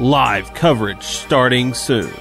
Live coverage starting soon.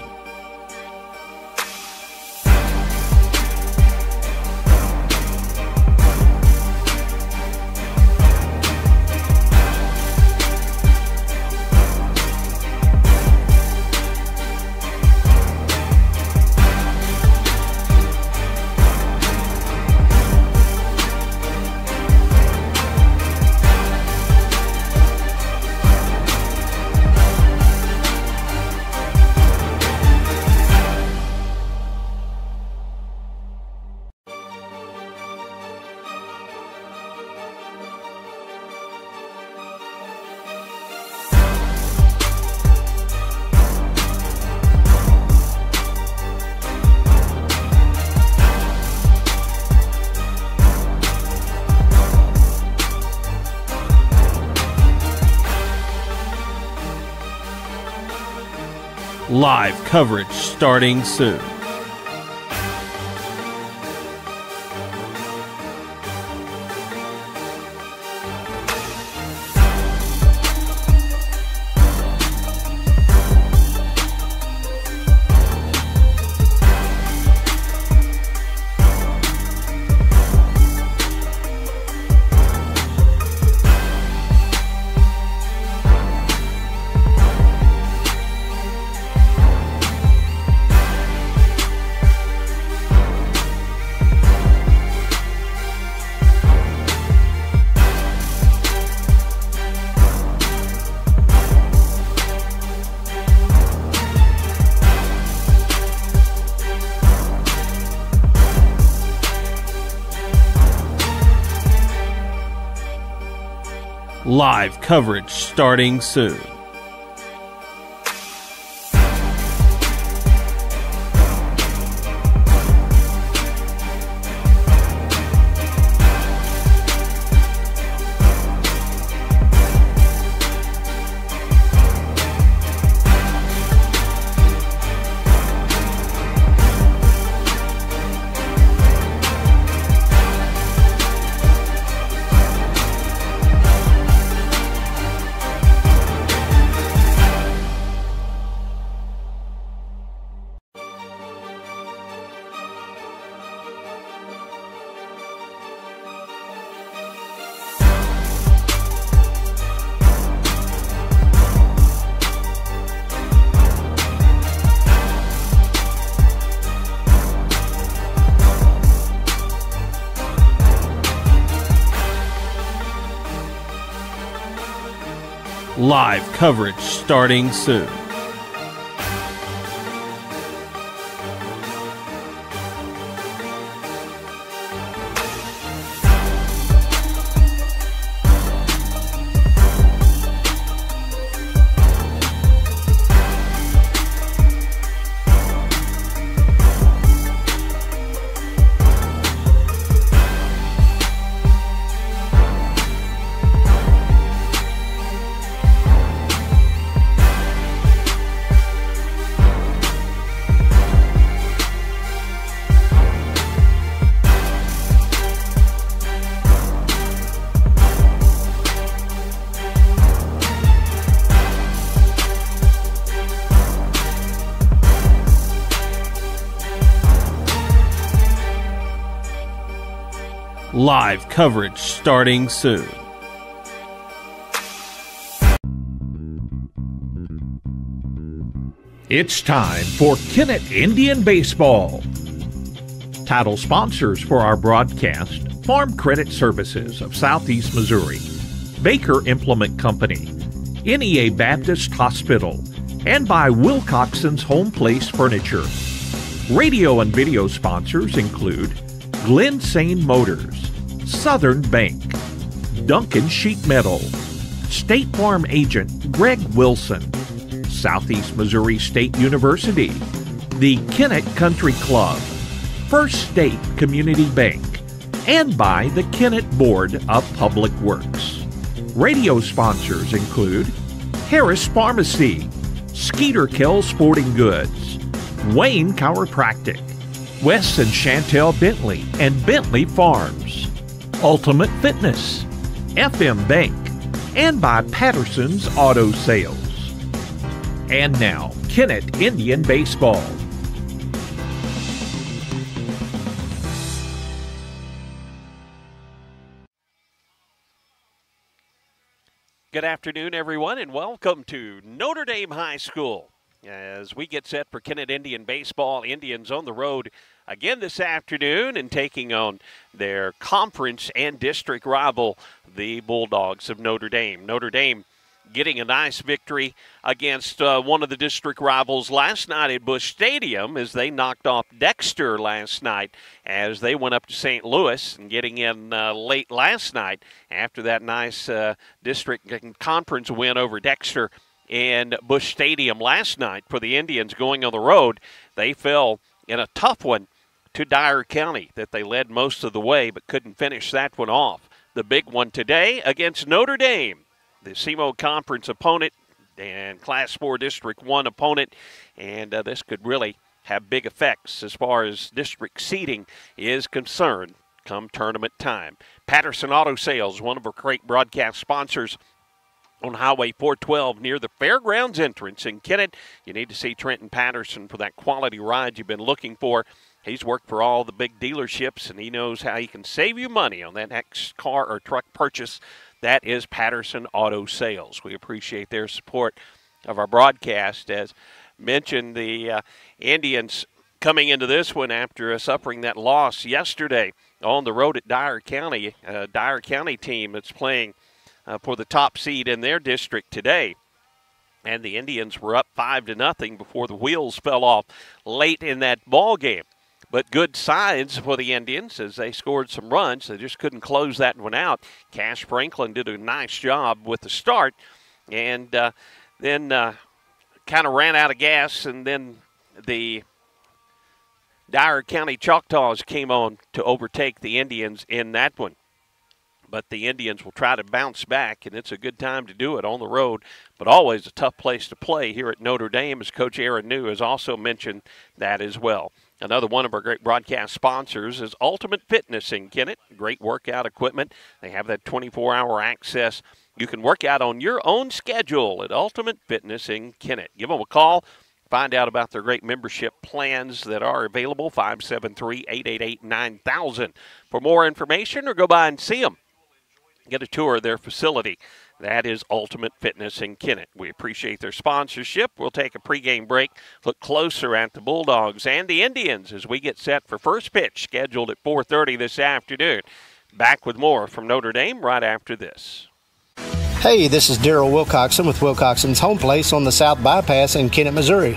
Live coverage starting soon. Live coverage starting soon. Live coverage starting soon. Live coverage starting soon. It's time for Kennett Indian Baseball. Title sponsors for our broadcast: Farm Credit Services of Southeast Missouri, Baker Implement Company, NEA Baptist Hospital, and by Wilcoxon's Home Place Furniture. Radio and video sponsors include Glen Sane Motors, Southern Bank, Duncan Sheet Metal, State Farm Agent Greg Wilson, Southeast Missouri State University, the Kennett Country Club, First State Community Bank, and by the Kennett Board of Public Works. Radio sponsors include Harris Pharmacy, Skeeter Kell Sporting Goods, Wayne Chiropractic, Wes and Chantel Bentley and Bentley Farms, Ultimate Fitness, FM Bank, and by Patterson's Auto Sales. And now, Kennett Indian Baseball. Good afternoon, everyone, and welcome to Notre Dame High School. As we get set for Kennett Indian Baseball, Indians on the road again this afternoon and taking on their conference and district rival, the Bulldogs of Notre Dame. Notre Dame getting a nice victory against one of the district rivals last night at Busch Stadium as they knocked off Dexter last night as they went up to St. Louis and getting in late last night after that nice district conference win over Dexter and Busch Stadium last night for the Indians going on the road. They fell in a tough one to Dyer County that they led most of the way but couldn't finish that one off. The big one today against Notre Dame, the SEMO Conference opponent and Class 4 District 1 opponent, and this could really have big effects as far as district seeding is concerned come tournament time. Patterson Auto Sales, one of our great broadcast sponsors on Highway 412 near the Fairgrounds entrance in Kennett. You need to see Trenton Patterson for that quality ride you've been looking for. He's worked for all the big dealerships, and he knows how he can save you money on that next car or truck purchase. That is Patterson Auto Sales. We appreciate their support of our broadcast. As mentioned, the Indians coming into this one after suffering that loss yesterday on the road at Dyer County, a Dyer County team that's playing for the top seed in their district today. And the Indians were up 5-0 before the wheels fell off late in that ball game. But good signs for the Indians as they scored some runs. They just couldn't close that one out. Cash Franklin did a nice job with the start and then kind of ran out of gas, and then the Dyer County Choctaws came on to overtake the Indians in that one. But the Indians will try to bounce back, and it's a good time to do it on the road, but always a tough place to play here at Notre Dame, as Coach Aaron New has also mentioned that as well. Another one of our great broadcast sponsors is Ultimate Fitness in Kennett. Great workout equipment. They have that 24-hour access. You can work out on your own schedule at Ultimate Fitness in Kennett. Give them a call. Find out about their great membership plans that are available, 573-888-9000. For more information, or go by and see them. Get a tour of their facility. That is Ultimate Fitness in Kennett. We appreciate their sponsorship. We'll take a pregame break, look closer at the Bulldogs and the Indians as we get set for first pitch, scheduled at 4:30 this afternoon. Back with more from Notre Dame right after this. Hey, this is Daryl Wilcoxon with Wilcoxon's Home Place on the South Bypass in Kennett, Missouri.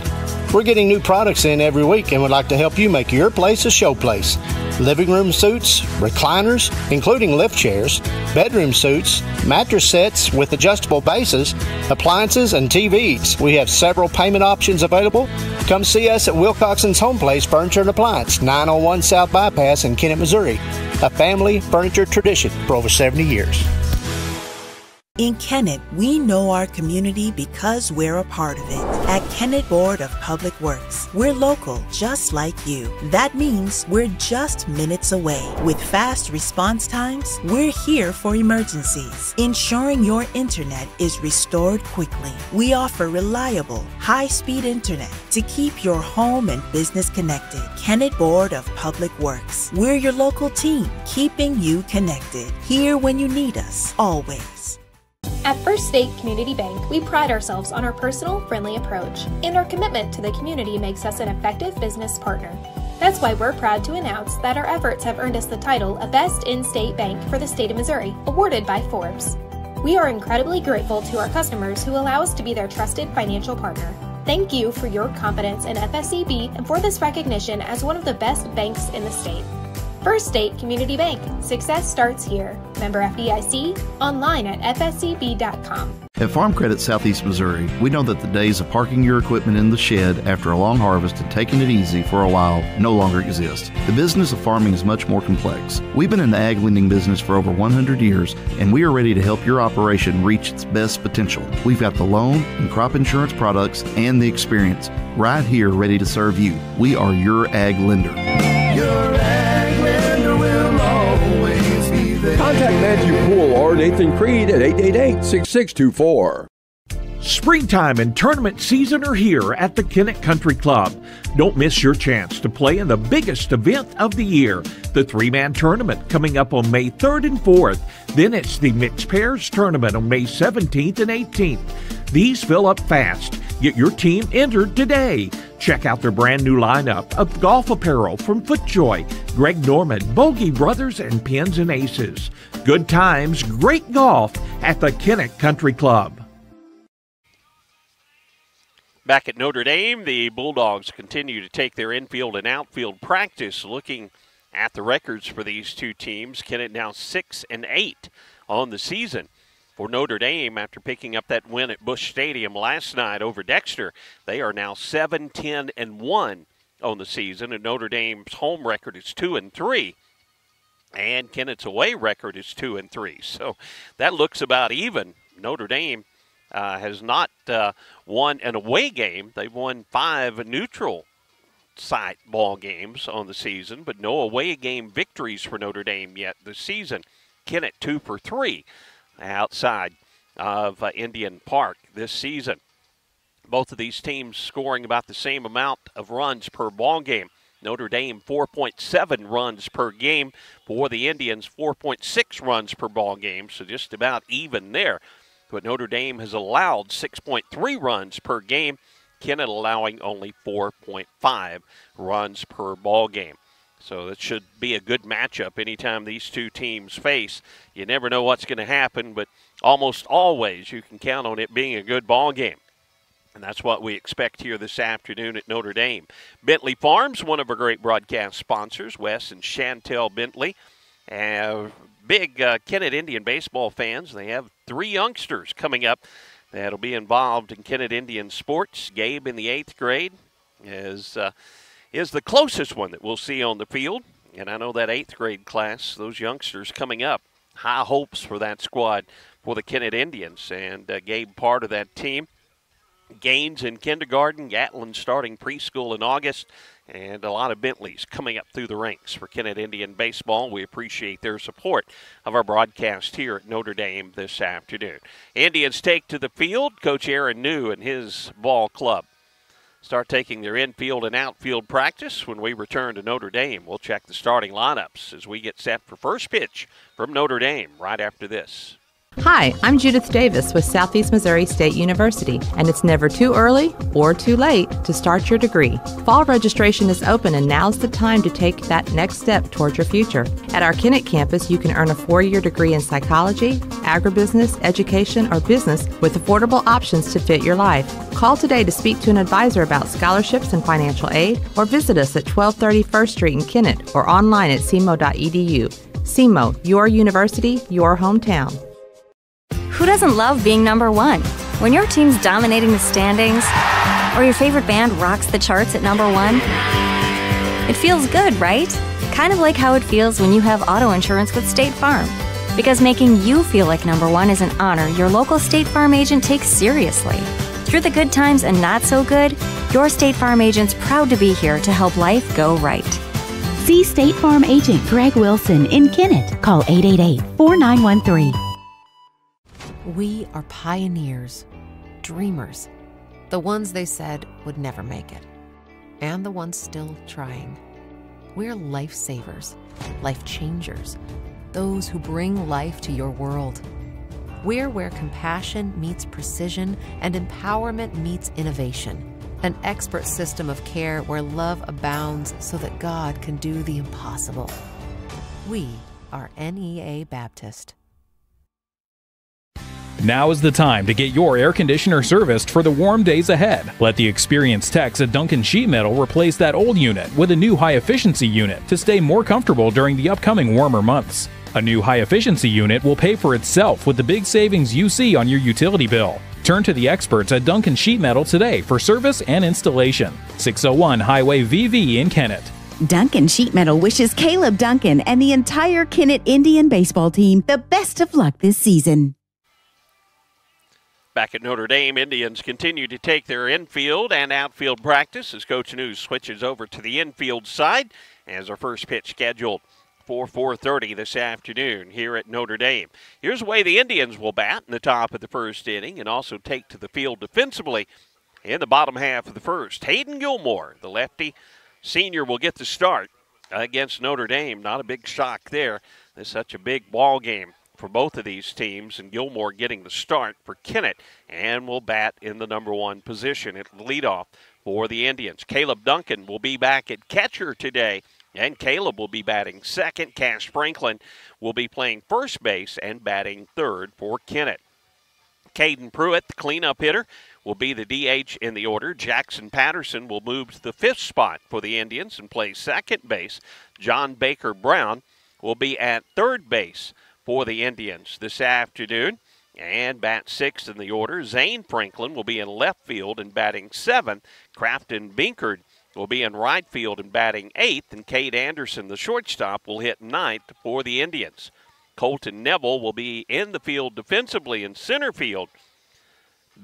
We're getting new products in every week and would like to help you make your place a show place. Living room suites, recliners, including lift chairs, bedroom suites, mattress sets with adjustable bases, appliances, and TVs. We have several payment options available. Come see us at Wilcoxon's Home Place Furniture and Appliance, 901 South Bypass in Kennett, Missouri. A family furniture tradition for over 70 years. In Kennett, we know our community because we're a part of it. At Kennett Board of Public Works, we're local just like you. That means we're just minutes away. With fast response times, we're here for emergencies, ensuring your internet is restored quickly. We offer reliable, high-speed internet to keep your home and business connected. Kennett Board of Public Works, we're your local team, keeping you connected. Here when you need us, always. At First State Community Bank, we pride ourselves on our personal, friendly approach, and our commitment to the community makes us an effective business partner. That's why we're proud to announce that our efforts have earned us the title of Best In-State Bank for the state of Missouri, awarded by Forbes. We are incredibly grateful to our customers who allow us to be their trusted financial partner. Thank you for your confidence in FSCB and for this recognition as one of the best banks in the state. First State Community Bank. Success starts here. Member FDIC. Online at fscb.com. At Farm Credit Southeast Missouri, we know that the days of parking your equipment in the shed after a long harvest and taking it easy for a while no longer exist. The business of farming is much more complex. We've been in the ag lending business for over 100 years, and we are ready to help your operation reach its best potential. We've got the loan and crop insurance products and the experience right here ready to serve you. We are your ag lender. Your ag lender will always be there. Contact Matthew Poole or Nathan Creed at 888-6624. Springtime and tournament season are here at the Kennett Country Club. Don't miss your chance to play in the biggest event of the year, the three-man tournament coming up on May 3rd and 4th. Then it's the Mixed Pairs Tournament on May 17th and 18th. These fill up fast. Get your team entered today. Check out their brand new lineup of golf apparel from FootJoy, Greg Norman, Bogey Brothers, and Pins and Aces. Good times, great golf at the Kennett Country Club. Back at Notre Dame, the Bulldogs continue to take their infield and outfield practice. Looking at the records for these two teams, Kennett now 6-8 on the season. For Notre Dame, after picking up that win at Busch Stadium last night over Dexter, they are now 7-10-1 on the season, and Notre Dame's home record is 2-3, and Kennett's away record is 2-3. So that looks about even. Notre Dame has not won an away game. They've won 5 neutral site ball games on the season, but no away game victories for Notre Dame yet this season. Kennett 2 for 3 outside of Indian Park this season. Both of these teams scoring about the same amount of runs per ball game. Notre Dame 4.7 runs per game. For the Indians, 4.6 runs per ball game, so just about even there. But Notre Dame has allowed 6.3 runs per game. Kennett allowing only 4.5 runs per ball game. So that should be a good matchup anytime these two teams face. You never know what's going to happen, but almost always you can count on it being a good ball game. And that's what we expect here this afternoon at Notre Dame. Bentley Farms, one of our great broadcast sponsors, Wes and Chantel Bentley. Big Kennett Indian baseball fans. They have 3 youngsters coming up that'll be involved in Kennett Indian sports. Gabe in the 8th grade is the closest one that we'll see on the field. And I know that 8th grade class, those youngsters coming up, high hopes for that squad for the Kennett Indians. And Gabe part of that team. Gaines in kindergarten, Gatlin starting preschool in August, and a lot of Bentleys coming up through the ranks for Kennett Indian baseball. We appreciate their support of our broadcast here at Notre Dame this afternoon. Indians take to the field. Coach Aaron New and his ball club start taking their infield and outfield practice. When we return to Notre Dame, we'll check the starting lineups as we get set for first pitch from Notre Dame right after this. Hi, I'm Judith Davis with Southeast Missouri State University, and it's never too early or too late to start your degree. Fall registration is open, and now's the time to take that next step towards your future. At our Kennett campus, you can earn a 4-year degree in psychology, agribusiness, education, or business with affordable options to fit your life. Call today to speak to an advisor about scholarships and financial aid, or visit us at 1230 First Street in Kennett or online at cmo.edu. CMO, your university, your hometown. Who doesn't love being number one? When your team's dominating the standings, or your favorite band rocks the charts at number 1, it feels good, right? Kind of like how it feels when you have auto insurance with State Farm. Because making you feel like number 1 is an honor your local State Farm agent takes seriously. Through the good times and not so good, your State Farm agent's proud to be here to help life go right. See State Farm agent Greg Wilson in Kennett. Call 888-4913. We are pioneers, dreamers, the ones they said would never make it, and the ones still trying. We're lifesavers, life changers, those who bring life to your world. We're where compassion meets precision and empowerment meets innovation, an expert system of care where love abounds so that God can do the impossible. We are NEA Baptist. Now is the time to get your air conditioner serviced for the warm days ahead. Let the experienced techs at Duncan Sheet Metal replace that old unit with a new high-efficiency unit to stay more comfortable during the upcoming warmer months. A new high-efficiency unit will pay for itself with the big savings you see on your utility bill. Turn to the experts at Duncan Sheet Metal today for service and installation. 601 Highway VV in Kennett. Duncan Sheet Metal wishes Caleb Duncan and the entire Kennett Indian baseball team the best of luck this season. Back at Notre Dame, Indians continue to take their infield and outfield practice as Coach News switches over to the infield side as our first pitch scheduled for 4:30 this afternoon here at Notre Dame. Here's the way the Indians will bat in the top of the first inning and also take to the field defensively in the bottom half of the first. Hayden Gilmore, the lefty senior, will get the start against Notre Dame. Not a big shock there. It's such a big ball game for both of these teams, and Gilmore getting the start for Kennett and will bat in the number 1 position at leadoff for the Indians. Caleb Duncan will be back at catcher today, and Caleb will be batting second. Cash Franklin will be playing first base and batting third for Kennett. Caden Pruitt, the cleanup hitter, will be the DH in the order. Jackson Patterson will move to the 5th spot for the Indians and play second base. John Baker Brown will be at third base for the Indians this afternoon and bat 6th in the order. Zane Franklin will be in left field and batting 7th. Crafton Binkard will be in right field and batting 8th. And Cade Anderson, the shortstop, will hit 9th for the Indians. Colton Neville will be in the field defensively in center field.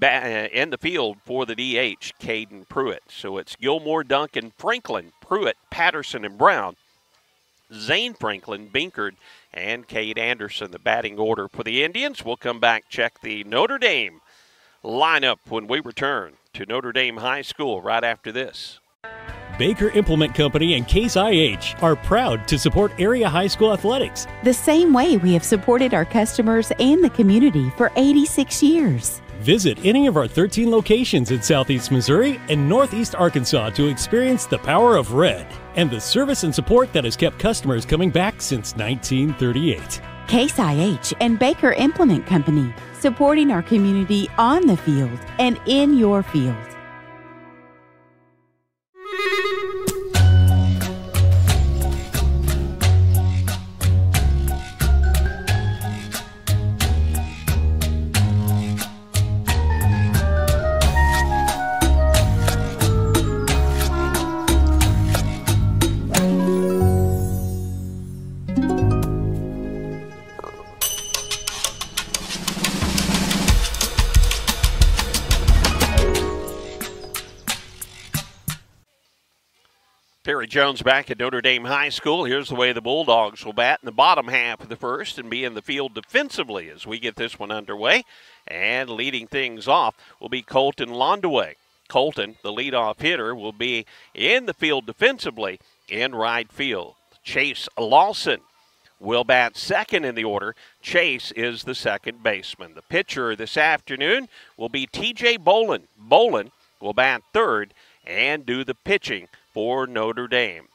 In the field for the DH, Caden Pruitt. So it's Gilmore, Duncan, Franklin, Pruitt, Patterson, and Brown. Zane Franklin, Binkard, and Cade Anderson, the batting order for the Indians. We'll come back, check the Notre Dame lineup when we return to Notre Dame High School right after this. Baker Implement Company and Case IH are proud to support area high school athletics. The same way we have supported our customers and the community for 86 years. Visit any of our 13 locations in Southeast Missouri and Northeast Arkansas to experience the power of red and the service and support that has kept customers coming back since 1938. Case IH and Baker Implement Company, supporting our community on the field and in your field. Terry Jones back at Notre Dame High School. Here's the way the Bulldogs will bat in the bottom half of the first and be in the field defensively as we get this one underway. And leading things off will be Colton Londaway. Colton, the leadoff hitter, will be in the field defensively in right field. Chase Lawson will bat second in the order. Chase is the second baseman. The pitcher this afternoon will be T.J. Bolin. Bolin will bat third and do the pitching for Notre Dame.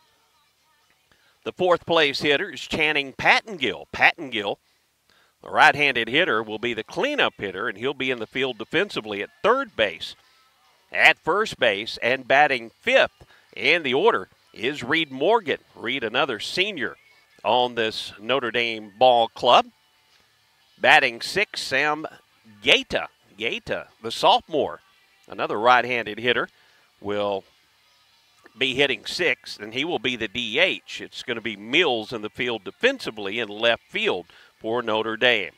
The 4th place hitter is Channing Pattengill. Pattengill, the right-handed hitter, will be the cleanup hitter, and he'll be in the field defensively at third base. At first base and batting 5th in the order is Reed Morgan. Reed, another senior on this Notre Dame ball club. Batting 6th, Sam Gaeta. Gaeta, the sophomore, another right-handed hitter, will be hitting 6th, and he will be the DH. It's going to be Mills in the field defensively in left field for Notre Dame.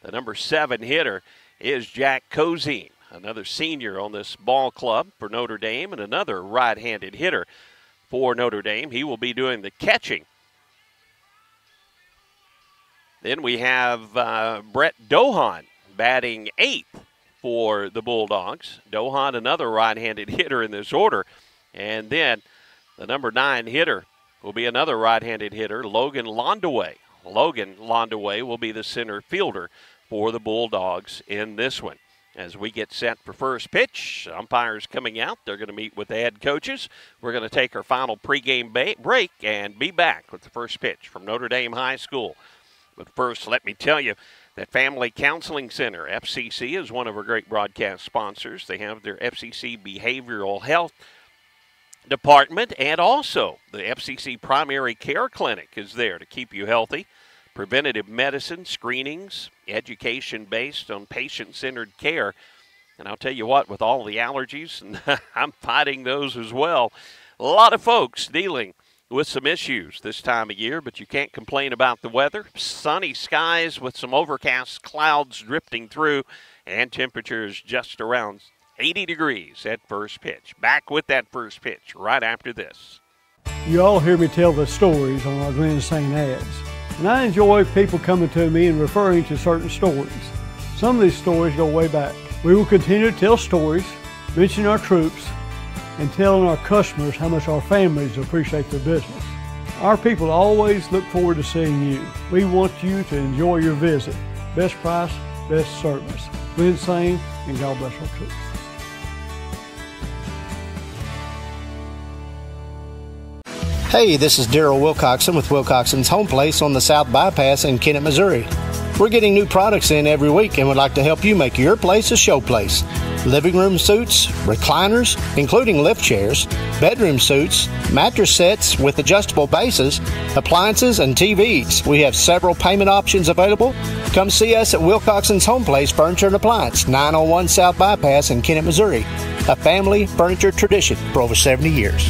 The number 7 hitter is Jack Cozine, another senior on this ball club for Notre Dame and another right-handed hitter for Notre Dame. He will be doing the catching. Then we have Brett Dohan batting 8th for the Bulldogs. Dohan, another right-handed hitter in this order. And then the number 9 hitter will be another right-handed hitter, Logan Londaway. Logan Londaway will be the center fielder for the Bulldogs in this one. As we get set for first pitch, umpires coming out. They're going to meet with the head coaches. We're going to take our final pregame break and be back with the first pitch from Notre Dame High School. But first, let me tell you that Family Counseling Center, FCC, is one of our great broadcast sponsors. They have their FCC Behavioral Health Department, and also the FCC Primary Care Clinic is there to keep you healthy. Preventative medicine, screenings, education based on patient-centered care. And I'll tell you what, with all the allergies, and I'm fighting those as well, a lot of folks dealing with some issues this time of year, but you can't complain about the weather. Sunny skies with some overcast clouds drifting through, and temperatures just around 80 degrees at first pitch. Back with that first pitch right after this. You all hear me tell the stories on our Glen St. ads, and I enjoy people coming to me and referring to certain stories. Some of these stories go way back. We will continue to tell stories, mention our troops, and telling our customers how much our families appreciate their business. Our people always look forward to seeing you. We want you to enjoy your visit. Best price, best service. Glen St. and God bless our troops. Hey, this is Daryl Wilcoxon with Wilcoxon's Home Place on the South Bypass in Kennett, Missouri. We're getting new products in every week and would like to help you make your place a showplace. Living room suites, recliners, including lift chairs, bedroom suites, mattress sets with adjustable bases, appliances, and TVs. We have several payment options available. Come see us at Wilcoxon's Home Place Furniture and Appliance, 901 South Bypass in Kennett, Missouri. A family furniture tradition for over 70 years.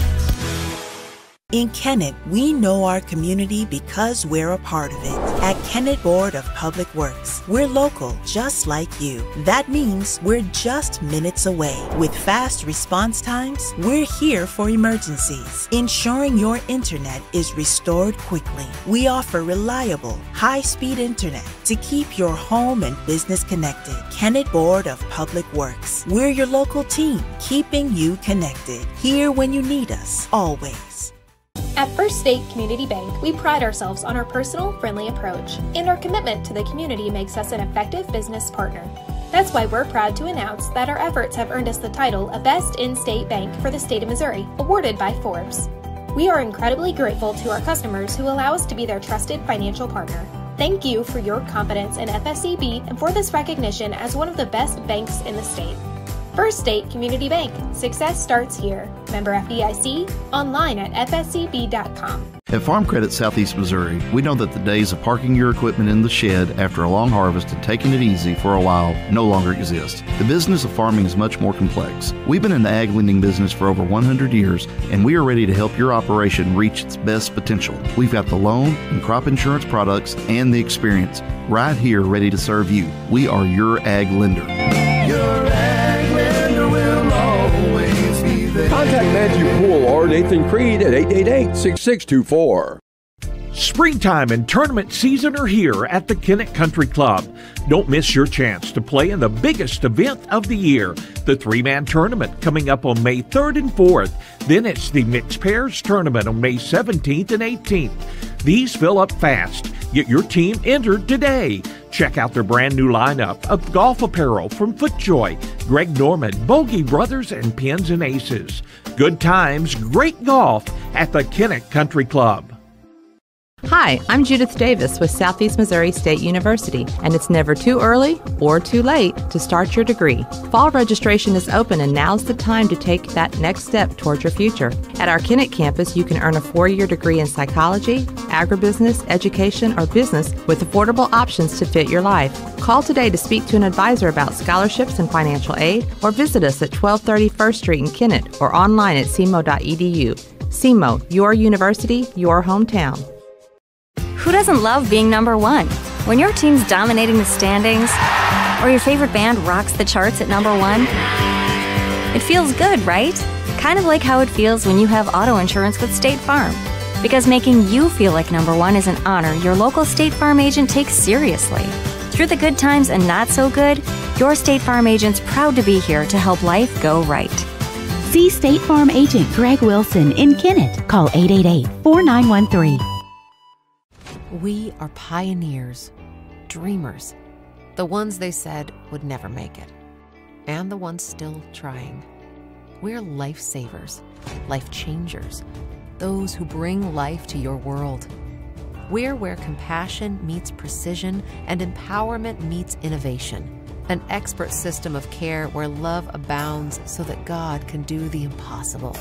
In Kennett, we know our community because we're a part of it. At Kennett Board of Public Works, we're local, just like you. That means we're just minutes away. With fast response times, we're here for emergencies, ensuring your internet is restored quickly. We offer reliable, high-speed internet to keep your home and business connected. Kennett Board of Public Works, we're your local team, keeping you connected. Here when you need us, always. At First State Community Bank, we pride ourselves on our personal, friendly approach, and our commitment to the community makes us an effective business partner. That's why we're proud to announce that our efforts have earned us the title of Best In-State Bank for the state of Missouri, awarded by Forbes. We are incredibly grateful to our customers who allow us to be their trusted financial partner. Thank you for your confidence in FSCB and for this recognition as one of the best banks in the state. First State Community Bank. Success starts here. Member FDIC. Online at fscb.com. At Farm Credit Southeast Missouri, we know that the days of parking your equipment in the shed after a long harvest and taking it easy for a while no longer exist. The business of farming is much more complex. We've been in the ag lending business for over 100 years, and we are ready to help your operation reach its best potential. We've got the loan and crop insurance products and the experience right here ready to serve you. We are your ag lender. Your ag lender will always be there. Contact Matthew Poole or Nathan Creed at 888-6624. Springtime and tournament season are here at the Kennett Country Club. Don't miss your chance to play in the biggest event of the year, the three-man tournament coming up on May 3rd and 4th. Then it's the Mixed Pairs Tournament on May 17th and 18th. These fill up fast. Get your team entered today. Check out their brand new lineup of golf apparel from FootJoy, Greg Norman, Bogey Brothers, and Pins and Aces. Good times, great golf at the Kennett Country Club. Hi, I'm Judith Davis with Southeast Missouri State University, and it's never too early or too late to start your degree. Fall registration is open, and now's the time to take that next step towards your future. At our Kennett campus, you can earn a 4-year degree in psychology, agribusiness, education, or business with affordable options to fit your life. Call today to speak to an advisor about scholarships and financial aid, or visit us at 1230 First Street in Kennett or online at cmo.edu. CMO, your university, your hometown. Who doesn't love being number one? When your team's dominating the standings, or your favorite band rocks the charts at number one, it feels good, right? Kind of like how it feels when you have auto insurance with State Farm. Because making you feel like number one is an honor your local State Farm agent takes seriously. Through the good times and not so good, your State Farm agent's proud to be here to help life go right. See State Farm agent Greg Wilson in Kennett. Call 888-4913. We are pioneers, dreamers, the ones they said would never make it, and the ones still trying. We're lifesavers, life changers, those who bring life to your world. We're where compassion meets precision and empowerment meets innovation, an expert system of care where love abounds so that God can do the impossible.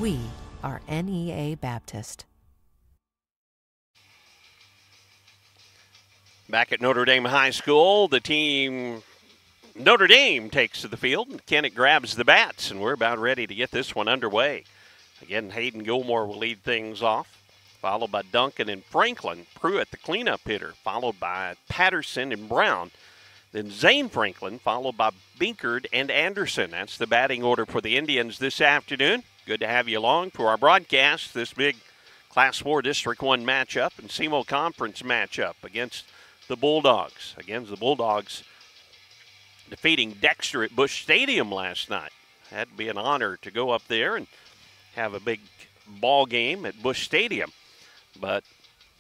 We are NEA Baptist. Back at Notre Dame High School, the team Notre Dame takes to the field, and Kennett grabs the bats, and we're about ready to get this one underway. Again, Hayden Gilmore will lead things off, followed by Duncan and Franklin. Pruitt, the cleanup hitter, followed by Patterson and Brown. Then Zane Franklin, followed by Binkard and Anderson. That's the batting order for the Indians this afternoon. Good to have you along for our broadcast. This big Class 4 District 1 matchup and SEMO Conference matchup against the Bulldogs. Against the Bulldogs defeating Dexter at Busch Stadium last night. Had to be an honor to go up there and have a big ball game at Busch Stadium. But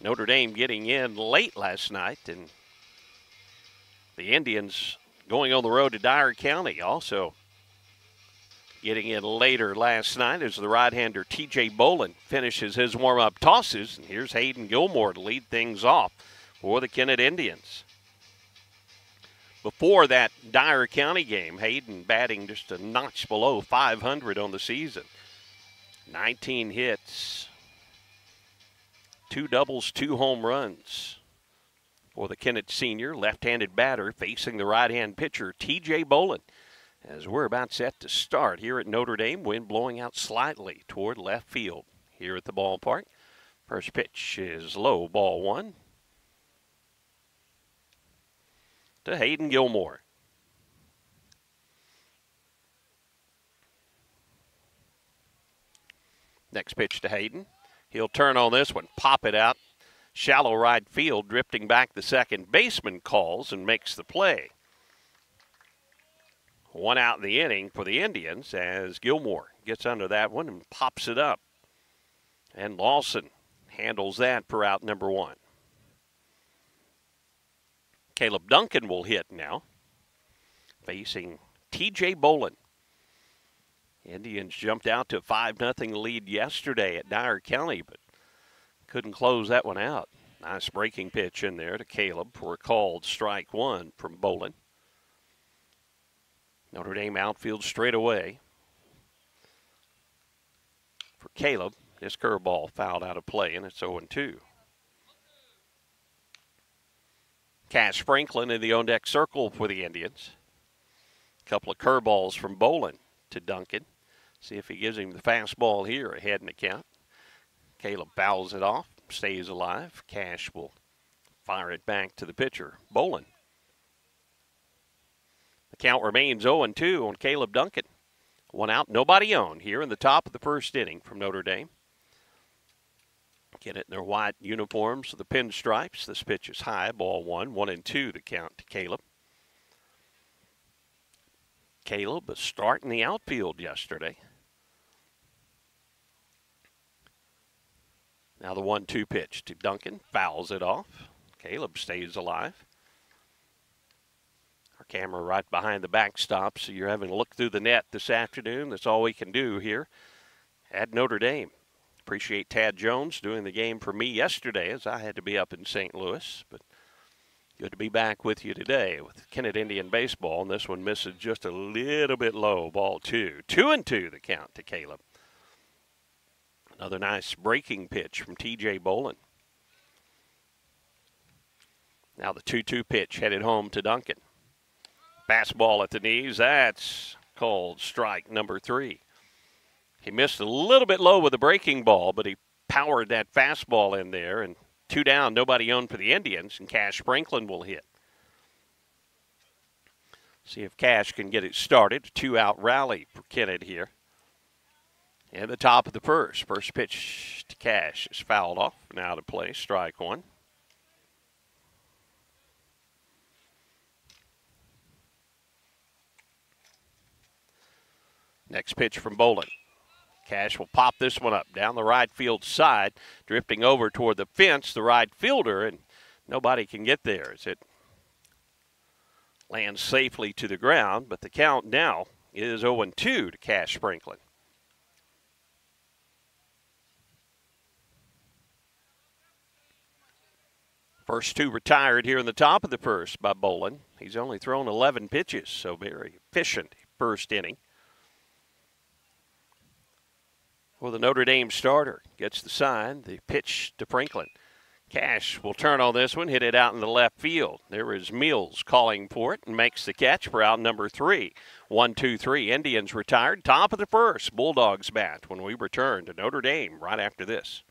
Notre Dame getting in late last night, and the Indians going on the road to Dyer County also getting in later last night as the right-hander T.J. Bolin finishes his warm-up tosses. And here's Hayden Gilmore to lead things off for the Kennett Indians. Before that Dyer County game, Hayden batting just a notch below 500 on the season. 19 hits, 2 doubles, 2 home runs for the Kennett senior left-handed batter facing the right-hand pitcher T.J. Bolin. As we're about set to start here at Notre Dame, wind blowing out slightly toward left field here at the ballpark. First pitch is low, ball 1 to Hayden Gilmore. Next pitch to Hayden. He'll turn on this one, pop it out. Shallow right field, drifting back the second baseman calls and makes the play. 1 out in the inning for the Indians as Gilmore gets under that one and pops it up. And Lawson handles that for out number 1. Caleb Duncan will hit now, facing T.J. Bolin. Indians jumped out to a 5-0 lead yesterday at Dyer County, but couldn't close that one out. Nice breaking pitch in there to Caleb for a called strike 1 from Bolin. Notre Dame outfield straight away for Caleb. His curveball fouled out of play, and it's 0-2. Cash Franklin in the on-deck circle for the Indians. A couple of curveballs from Bolin to Duncan. See if he gives him the fastball here ahead in the count. Caleb fouls it off, stays alive. Cash will fire it back to the pitcher, Bolin. The count remains 0-2 on Caleb Duncan. 1 out, nobody on here in the top of the first inning from Notre Dame. Get it in their white uniforms, the pinstripes. This pitch is high, ball 1, 1-2 the count to Caleb. Caleb was starting the outfield yesterday. Now the 1-2 pitch to Duncan, fouls it off. Caleb stays alive. Our camera right behind the backstop, so you're having to look through the net this afternoon. That's all we can do here at Notre Dame. Appreciate Tad Jones doing the game for me yesterday as I had to be up in St. Louis. But good to be back with you today with Kennett Indian baseball. And this one misses just a little bit low, ball 2. 2-2 the count to Caleb. Another nice breaking pitch from T.J. Bolin. Now the 2-2 pitch headed home to Duncan. Fastball at the knees. That's called strike number 3. He missed a little bit low with the breaking ball, but he powered that fastball in there. And 2 down, nobody on for the Indians, and Cash Franklin will hit. See if Cash can get it started. 2-out rally for Kennett here. In the top of the first. First pitch to Cash is fouled off. Now to play, strike 1. Next pitch from Bolin. Cash will pop this one up down the right field side, drifting over toward the fence, the right fielder, and nobody can get there as it lands safely to the ground. But the count now is 0-2 to Cash Franklin. First 2 retired here in the top of the first by Bolin. He's only thrown 11 pitches, so very efficient first inning. Well, the Notre Dame starter gets the sign, the pitch to Franklin. Cash will turn on this one, hit it out in the left field. There is Mills calling for it and makes the catch for out number 3. 1-2-3, Indians retired, top of the first. Bulldogs bat when we return to Notre Dame right after this.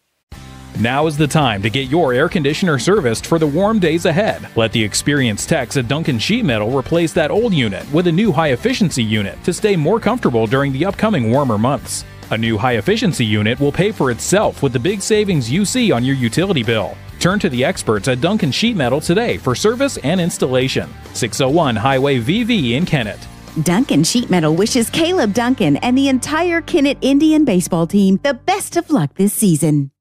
Now is the time to get your air conditioner serviced for the warm days ahead. Let the experienced techs at Duncan Sheet Metal replace that old unit with a new high-efficiency unit to stay more comfortable during the upcoming warmer months. A new high-efficiency unit will pay for itself with the big savings you see on your utility bill. Turn to the experts at Duncan Sheet Metal today for service and installation. 601 Highway VV in Kennett. Duncan Sheet Metal wishes Caleb Duncan and the entire Kennett Indian baseball team the best of luck this season.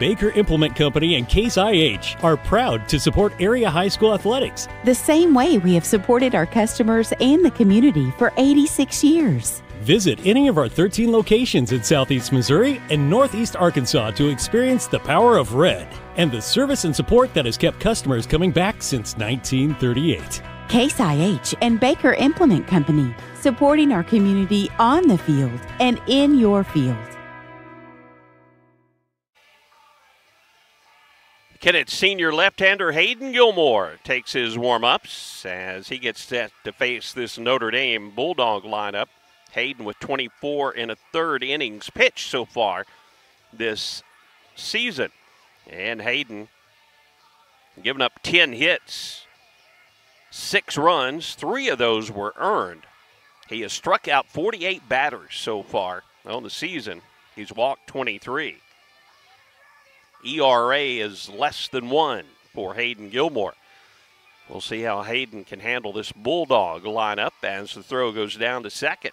Baker Implement Company and Case IH are proud to support area high school athletics. The same way we have supported our customers and the community for 86 years. Visit any of our 13 locations in Southeast Missouri and Northeast Arkansas to experience the power of red and the service and support that has kept customers coming back since 1938. Case IH and Baker Implement Company, supporting our community on the field and in your field. Kennett senior left-hander Hayden Gilmore takes his warm-ups as he gets set to face this Notre Dame Bulldog lineup. Hayden with 24 and a third innings pitched so far this season. And Hayden giving up 10 hits, 6 runs, 3 of those were earned. He has struck out 48 batters so far on the season. He's walked 23. ERA is less than 1 for Hayden Gilmore. We'll see how Hayden can handle this Bulldog lineup as the throw goes down to second.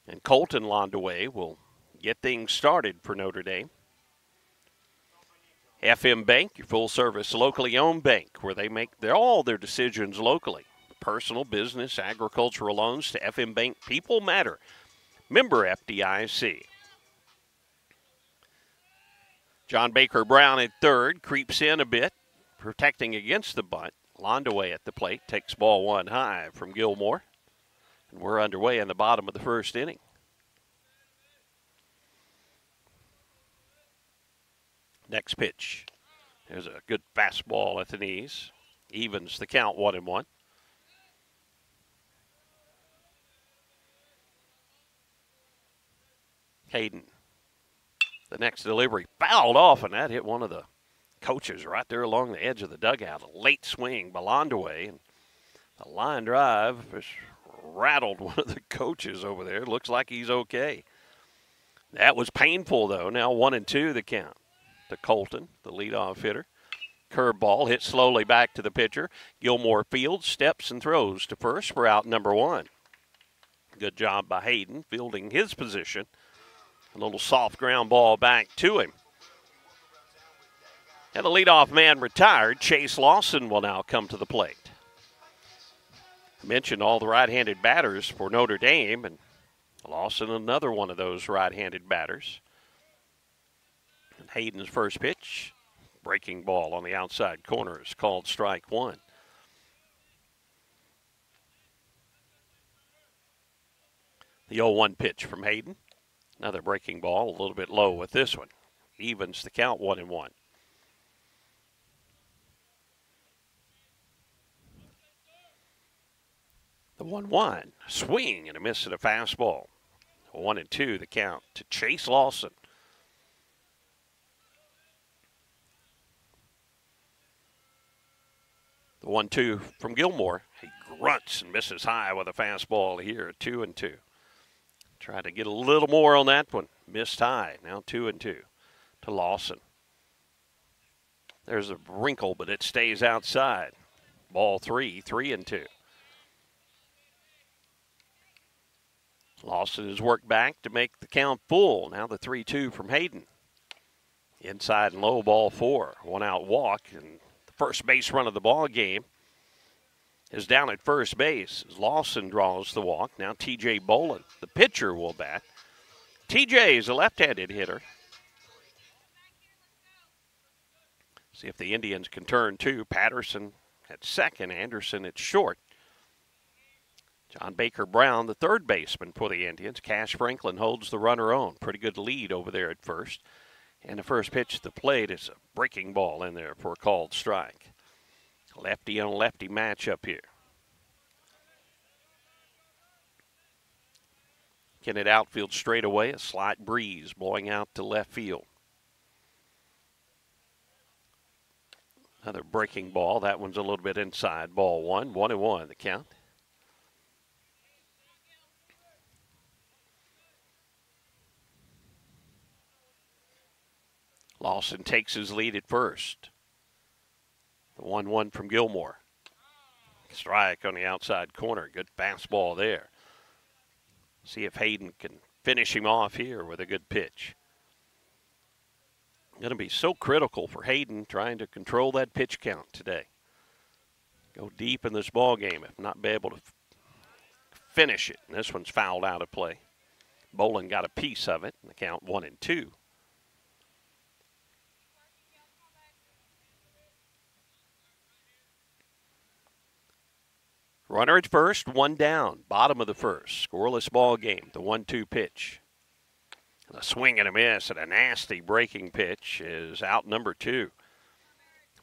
And Colton Landaway will get things started for Notre Dame. FM Bank, your full-service, locally owned bank, where they make all their decisions locally. Personal, business, agricultural loans to FM Bank. People matter. Member FDIC. John Baker Brown at third, creeps in a bit, protecting against the bunt. Landaway at the plate, takes ball 1 high from Gilmore. And we're underway in the bottom of the first inning. Next pitch. There's a good fastball at the knees. Evens the count 1-1. Hayden. The next delivery fouled off, and that hit one of the coaches right there along the edge of the dugout. A late swing by Landaway, and the line drive just rattled one of the coaches over there. Looks like he's okay. That was painful, though. Now 1-2 the count to Colton, the leadoff hitter. Curveball hit slowly back to the pitcher. Gilmore fields, steps, and throws to first for out number 1. Good job by Hayden fielding his position. A little soft ground ball back to him. And the leadoff man retired. Chase Lawson will now come to the plate. I mentioned all the right-handed batters for Notre Dame, and Lawson another one of those right-handed batters. And Hayden's first pitch, breaking ball on the outside corner, is called strike 1. The 0-1 pitch from Hayden. Another breaking ball, a little bit low with this one. Evens the count 1-1. The 1-1, swing and a miss at a fastball. 1-2 the count to Chase Lawson. The 1-2 from Gilmore. He grunts and misses high with a fastball here, 2-2. Tried to get a little more on that one. Missed high. Now 2-2 to Lawson. There's a wrinkle, but it stays outside. Ball 3, 3-2. Lawson has worked back to make the count full. Now the 3-2 from Hayden. Inside and low, ball 4. 1-out walk, and the first base run of the ball game is down at first base as Lawson draws the walk. Now T.J. Bolin, the pitcher, will bat. T.J. is a left-handed hitter. See if the Indians can turn two. Patterson at second, Anderson at short. John Baker Brown, the third baseman for the Indians. Cash Franklin holds the runner on. Pretty good lead over there at first. And the first pitch to the plate is a breaking ball in there for a called strike. Lefty on lefty matchup here. Kennett outfield straight away. A slight breeze blowing out to left field. Another breaking ball. That one's a little bit inside. Ball 1. 1-1 the count. Lawson takes his lead at first. The 1-1 from Gilmore. Strike on the outside corner. Good fastball there. See if Hayden can finish him off here with a good pitch. Going to be so critical for Hayden trying to control that pitch count today. Go deep in this ball game if not be able to finish it. And this one's fouled out of play. Bolin got a piece of it. And the count 1-2. Runner at first, one down, bottom of the first. Scoreless ball game, the 1-2 pitch. A swing and a miss and a nasty breaking pitch is out number 2.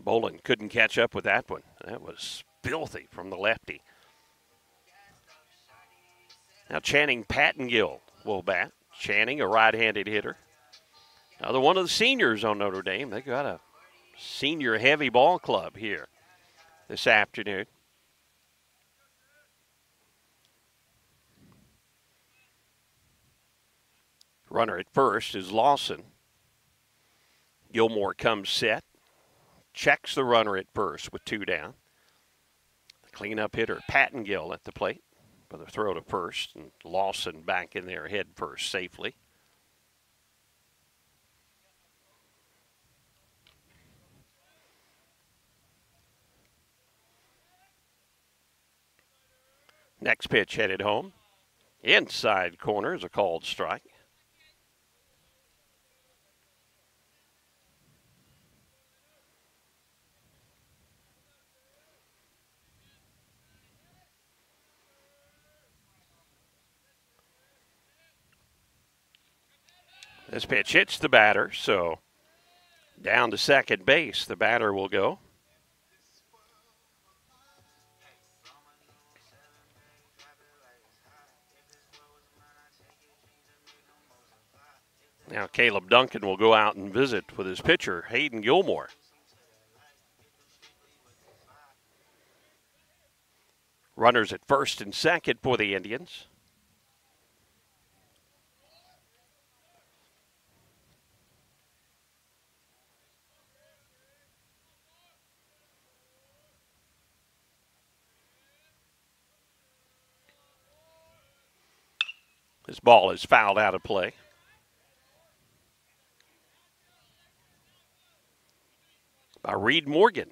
Bolin couldn't catch up with that one. That was filthy from the lefty. Now Channing Pattengill will bat. Channing, a right-handed hitter. Another one of the seniors on Notre Dame. They got a senior-heavy ball club here this afternoon. Runner at first is Lawson. Gilmore comes set. Checks the runner at first with 2 down. The cleanup hitter, Pattengill, at the plate for the throw to first. And Lawson back in there head first safely. Next pitch headed home. Inside corner is a called strike. This pitch hits the batter, so down to second base, the batter will go. Now Caleb Duncan will go out and visit with his pitcher, Hayden Gilmore. Runners at first and second for the Indians. This ball is fouled out of play. By Reed Morgan.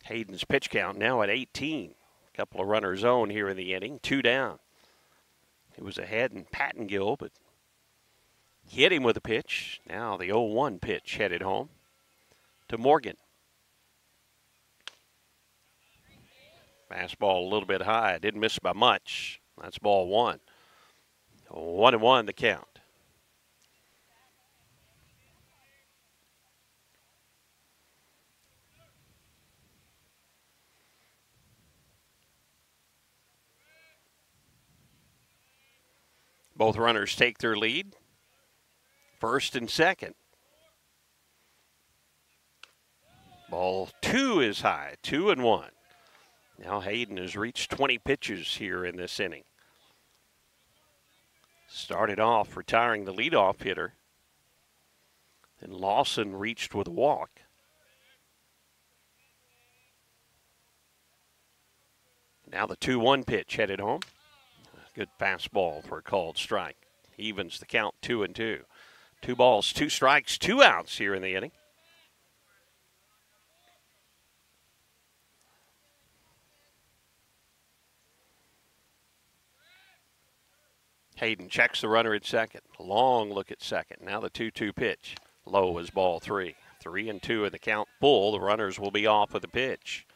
Hayden's pitch count now at 18. A couple of runners on here in the inning. 2 down. He was ahead in Pattengill, but hit him with a pitch. Now the 0-1 pitch headed home to Morgan. Fastball a little bit high. Didn't miss by much. That's ball 1. 1-1 the count. Both runners take their lead. First and second. Ball 2 is high. 2-1. Now Hayden has reached 20 pitches here in this inning. Started off retiring the leadoff hitter. And Lawson reached with a walk. Now the 2-1 pitch headed home. Good fastball for a called strike. Evens the count 2-2. 2 balls, 2 strikes, 2 outs here in the inning. Hayden checks the runner at second. Long look at second. Now the 2-2 pitch. Low is ball 3. 3-2 in the count full. The runners will be off with the pitch.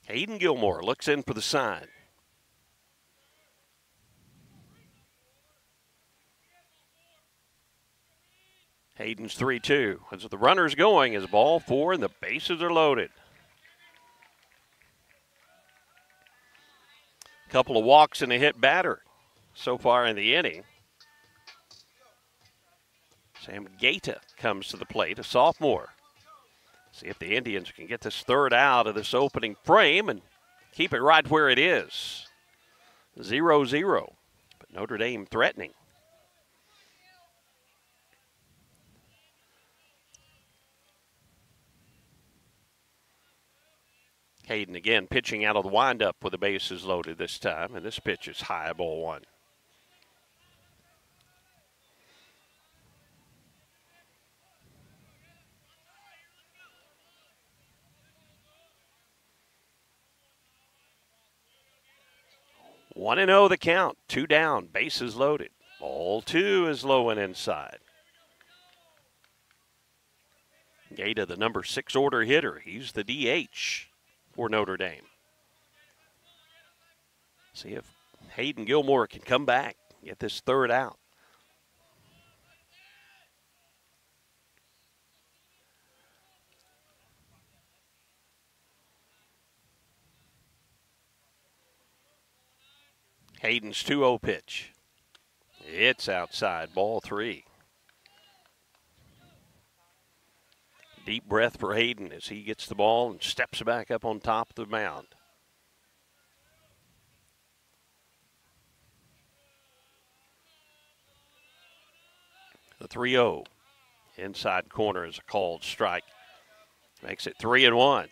Hayden Gilmore looks in for the sign. Hayden's 3-2. As the runner's going is ball 4 and the bases are loaded. Couple of walks and a hit batter so far in the inning. Sam Gaeta comes to the plate, a sophomore. See if the Indians can get this third out of this opening frame and keep it right where it is. 0-0, but Notre Dame threatening. Hayden again pitching out of the windup with the bases loaded this time, and this pitch is high, ball one. One and 0 the count, 2 down, bases loaded. Ball two is low and inside. Gaeta, the number 6 order hitter, he's the DH for Notre Dame. See if Hayden Gilmore can come back, get this third out. Hayden's 2-0 pitch. It's outside, ball 3. Deep breath for Hayden as he gets the ball and steps back up on top of the mound. The 3-0. Inside corner is a called strike. Makes it 3-1.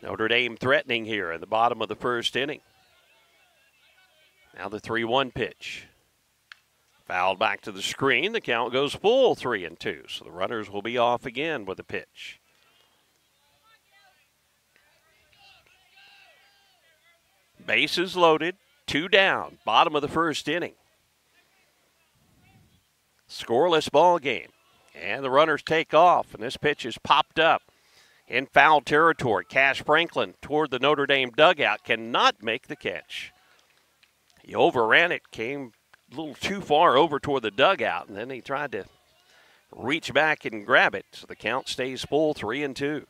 Notre Dame threatening here in the bottom of the first inning. Now the 3-1 pitch. Fouled back to the screen. The count goes full 3-2. So the runners will be off again with the pitch. Bases loaded, 2 down, bottom of the first inning. Scoreless ball game. And the runners take off, and this pitch is popped up in foul territory. Cash Franklin toward the Notre Dame dugout cannot make the catch. He overran it, came a little too far over toward the dugout, and then he tried to reach back and grab it. So the count stays full, 3-2.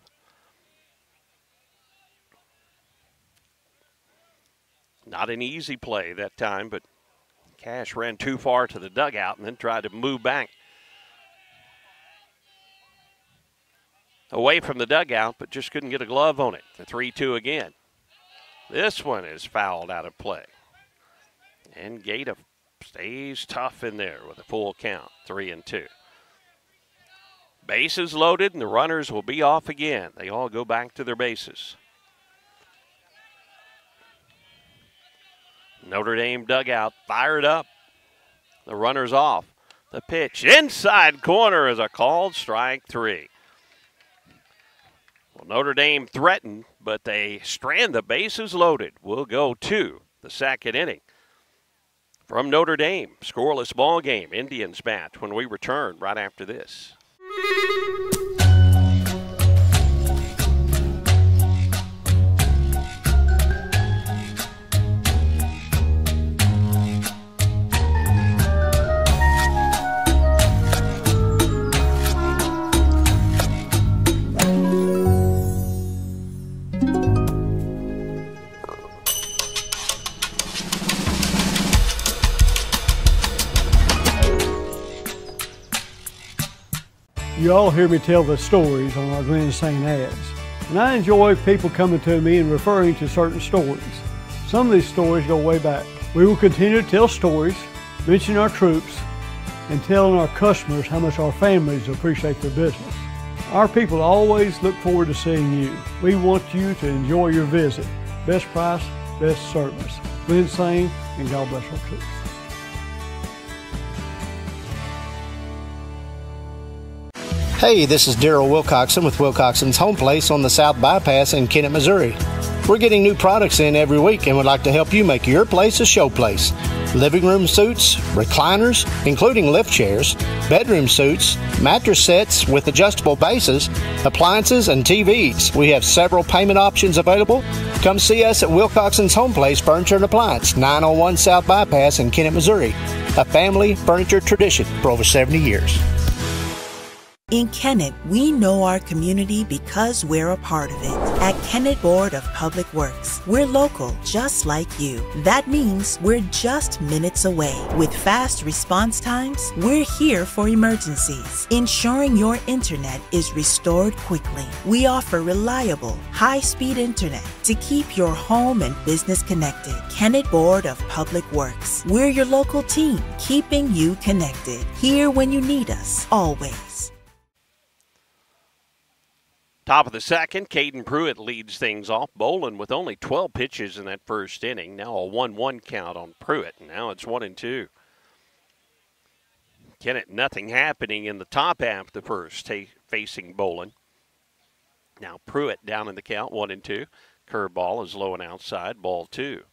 Not an easy play that time, but Cash ran too far to the dugout and then tried to move back away from the dugout, but just couldn't get a glove on it. The 3-2 again. This one is fouled out of play. And Gaeta stays tough in there with a full count, 3-2. Bases loaded, and the runners will be off again. They all go back to their bases. Notre Dame dugout fired up. The runners off. The pitch inside corner is a called strike 3. Well, Notre Dame threatened, but they strand the bases loaded. We'll go to the second inning. From Notre Dame, scoreless ball game. Indians bat when we return right after this. You all hear me tell the stories on our Glen St. ads, and I enjoy people coming to me and referring to certain stories. Some of these stories go way back. We will continue to tell stories, mention our troops, and telling our customers how much our families appreciate their business. Our people always look forward to seeing you. We want you to enjoy your visit. Best price, best service. Glen St. and God bless our troops. Hey, this is Daryl Wilcoxon with Wilcoxon's Home Place on the South Bypass in Kennett, Missouri. We're getting new products in every week and would like to help you make your place a show place. Living room suites, recliners, including lift chairs, bedroom suites, mattress sets with adjustable bases, appliances, and TVs. We have several payment options available. Come see us at Wilcoxon's Home Place Furniture and Appliance, 901 South Bypass in Kennett, Missouri. A family furniture tradition for over 70 years. In Kennett, we know our community because we're a part of it. At Kennett Board of Public Works, we're local just like you. That means we're just minutes away. With fast response times, we're here for emergencies, ensuring your internet is restored quickly. We offer reliable, high-speed internet to keep your home and business connected. Kennett Board of Public Works, we're your local team, keeping you connected. Here when you need us, always. Top of the second, Caden Pruitt leads things off. Bolin with only 12 pitches in that first inning. Now a 1-1 count on Pruitt. Now it's 1-2. Kennett, nothing happening in the top half of the first, facing Bolin. Now Pruitt down in the count, 1-2. Curveball is low and outside, ball 2.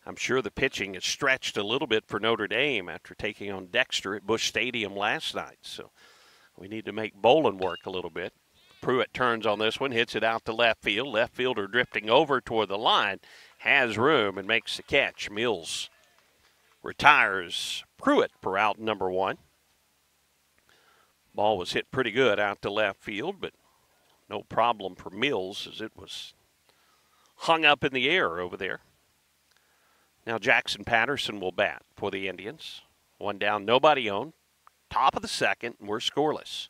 I'm sure the pitching is stretched a little bit for Notre Dame after taking on Dexter at Busch Stadium last night. So we need to make Bolin work a little bit. Pruitt turns on this one, hits it out to left field. Left fielder drifting over toward the line, has room and makes the catch. Mills retires Pruitt for out number 1. Ball was hit pretty good out to left field, but no problem for Mills as it was hung up in the air over there. Now Jackson Patterson will bat for the Indians. 1 down, nobody on. Top of the second, and we're scoreless.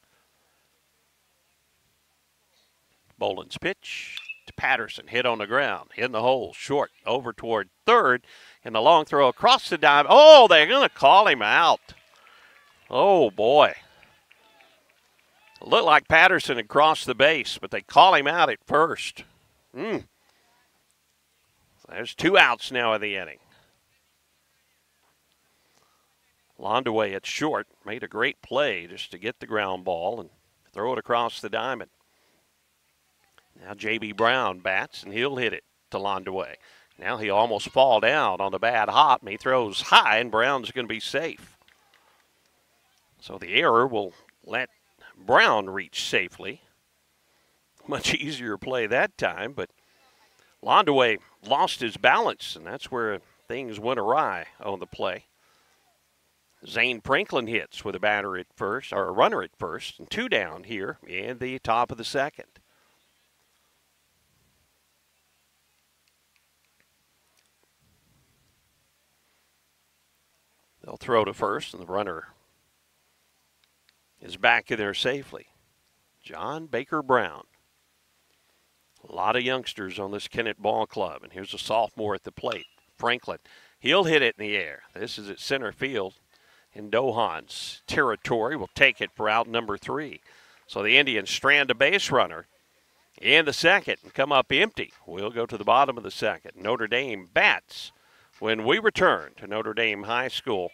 Bolin's pitch to Patterson, hit on the ground, in the hole, short, over toward third, and the long throw across the dive. Oh, they're going to call him out. Oh, boy. It looked like Patterson had crossed the base, but they call him out at first. There's 2 outs now in the inning. Londaway at short made a great play just to get the ground ball and throw it across the diamond. Now J.B. Brown bats, and he'll hit it to Londaway. Now he'll almost fall down on the bad hop, and he throws high, and Brown's going to be safe. So the error will let Brown reach safely. Much easier play that time, but Londaway lost his balance, and that's where things went awry on the play. Zane Franklin hits with a batter at first, or a runner at first, and 2 down here in the top of the second. They'll throw to first, and the runner is back in there safely. John Baker Brown. A lot of youngsters on this Kennett ball club, and here's a sophomore at the plate, Franklin. He'll hit it in the air. This is at center field. In Dohan's territory, will take it for out number 3. So the Indians strand a base runner in the second and come up empty. We'll go to the bottom of the second. Notre Dame bats when we return to Notre Dame High School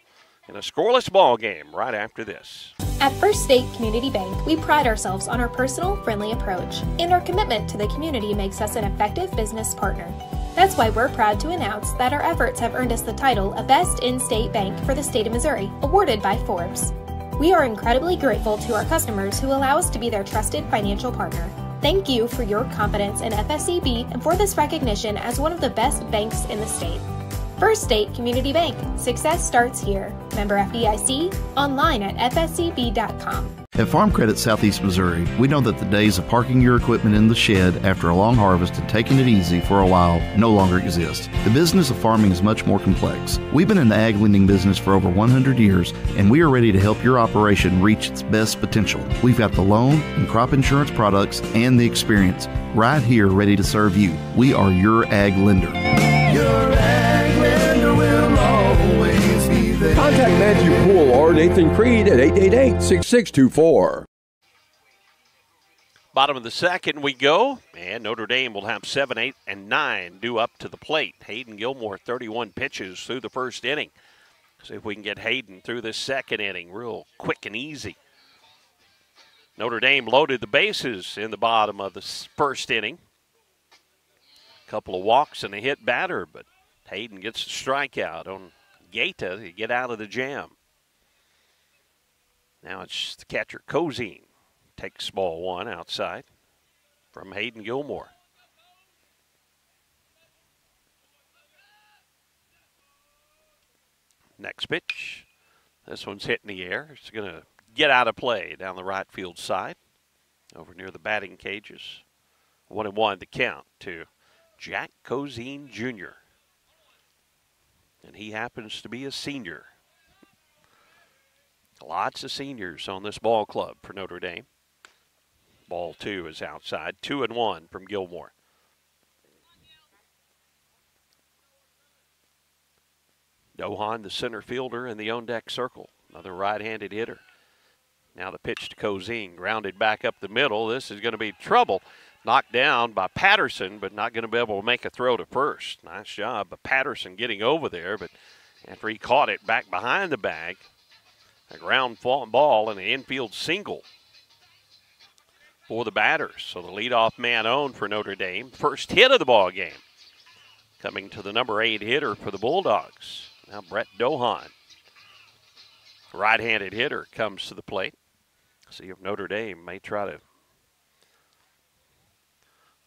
in a scoreless ball game right after this. At First State Community Bank, we pride ourselves on our personal, friendly approach, and our commitment to the community makes us an effective business partner. That's why we're proud to announce that our efforts have earned us the title of Best In-State Bank for the state of Missouri, awarded by Forbes. We are incredibly grateful to our customers who allow us to be their trusted financial partner. Thank you for your confidence in FSCB and for this recognition as one of the best banks in the state. First State Community Bank. Success starts here. Member FDIC. Online at fscb.com. At Farm Credit Southeast Missouri, we know that the days of parking your equipment in the shed after a long harvest and taking it easy for a while no longer exist. The business of farming is much more complex. We've been in the ag lending business for over 100 years, and we are ready to help your operation reach its best potential. We've got the loan and crop insurance products and the experience right here ready to serve you. We are your ag lender. Your ag lender will always be there. Contact Matthew Poole or Nathan Creed at 888-6624. Bottom of the second we go, and Notre Dame will have 7, 8, and 9 due up to the plate. Hayden Gilmore, 31 pitches through the first inning. See if we can get Hayden through this second inning real quick and easy. Notre Dame loaded the bases in the bottom of the first inning. A couple of walks and a hit batter, but Hayden gets a strikeout on Gaeta to get out of the jam. Now it's the catcher, Cozine. Takes ball 1 outside from Hayden Gilmore. Next pitch. This one's hit in the air. It's going to get out of play down the right field side over near the batting cages. 1-1 the count to Jack Cozine Jr. And he happens to be a senior. Lots of seniors on this ball club for Notre Dame. Ball 2 is outside. 2-1 from Gilmore. Dohan, the center fielder in the on-deck circle. Another right-handed hitter. Now the pitch to Cozine, grounded back up the middle. This is going to be trouble. Knocked down by Patterson, but not going to be able to make a throw to first. Nice job by Patterson getting over there, but after he caught it back behind the bag, a ground ball and an infield single for the batters. So the leadoff man on for Notre Dame. First hit of the ball game coming to the number 8 hitter for the Bulldogs. Now Brett Dohan, right-handed hitter, comes to the plate. See if Notre Dame may try to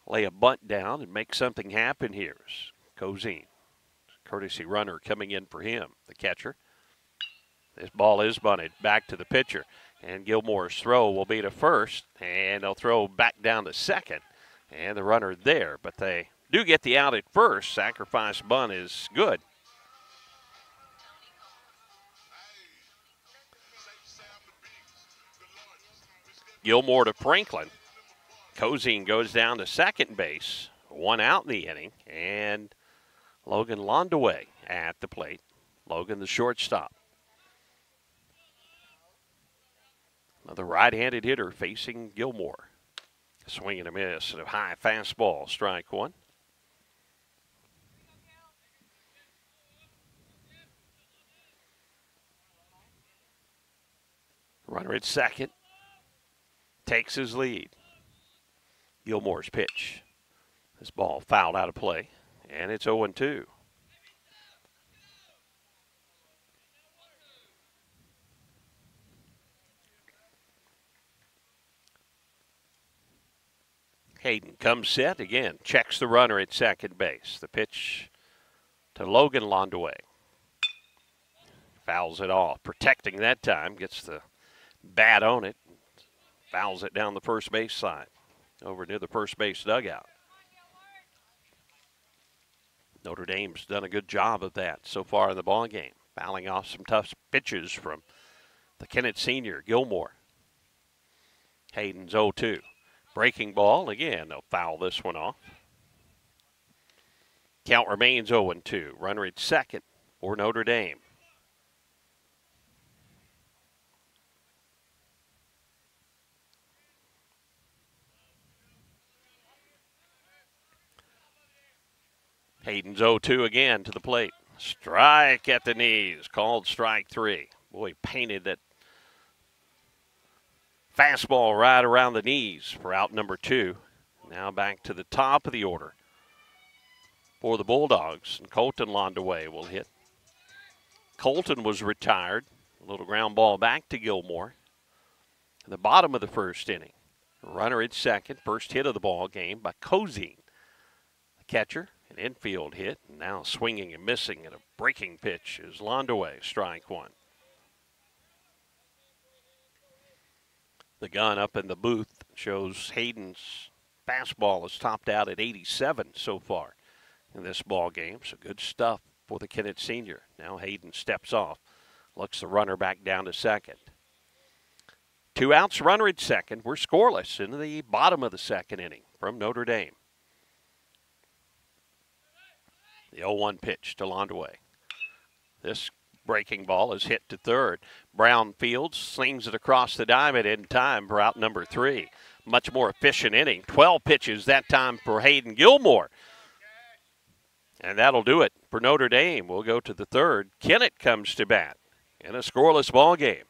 lay a bunt down and make something happen here. Cozine, courtesy runner coming in for him, the catcher. This ball is bunted back to the pitcher, and Gilmore's throw will be to first, and they'll throw back down to second, and the runner there, but they do get the out at first. Sacrifice bunt is good. Gilmore to Franklin. Cozine goes down to second base. 1 out in the inning, and Logan Londaway at the plate. Logan, the shortstop. Another right-handed hitter facing Gilmore. Swing and a miss and a high fastball, strike 1. Runner at second. Takes his lead. Gilmore's pitch. This ball fouled out of play, and it's 0-2. Hayden comes set again, checks the runner at second base. The pitch to Logan Londaway. Fouls it off, protecting that time, gets the bat on it. Fouls it down the first base side, over near the first base dugout. Notre Dame's done a good job of that so far in the ball game, fouling off some tough pitches from the Kennett senior, Gilmore. Hayden's 0-2. Breaking ball, again, they'll foul this one off. Count remains 0-2. Runner at second for Notre Dame. Hayden's 0-2 again to the plate. Strike at the knees, called strike 3. Boy, painted that fastball right around the knees for out number 2. Now back to the top of the order for the Bulldogs, and Colton Londaway will hit. Colton was retired. A little ground ball back to Gilmore. In the bottom of the first inning. Runner at second, first hit of the ball game by Cozine. The catcher. An infield hit, and now swinging and missing at a breaking pitch is Londaway, strike 1. The gun up in the booth shows Hayden's fastball is topped out at 87 so far in this ball game. So good stuff for the Kennett senior. Now Hayden steps off, looks the runner back down to second. 2 outs, runner at second. We're scoreless in the bottom of the second inning from Notre Dame. The 0-1 pitch to Londaway. This breaking ball is hit to third. Brown fields, slings it across the diamond in time for out number 3. Much more efficient inning. 12 pitches that time for Hayden Gilmore. And that'll do it for Notre Dame. We'll go to the third. Kennett comes to bat in a scoreless ball game.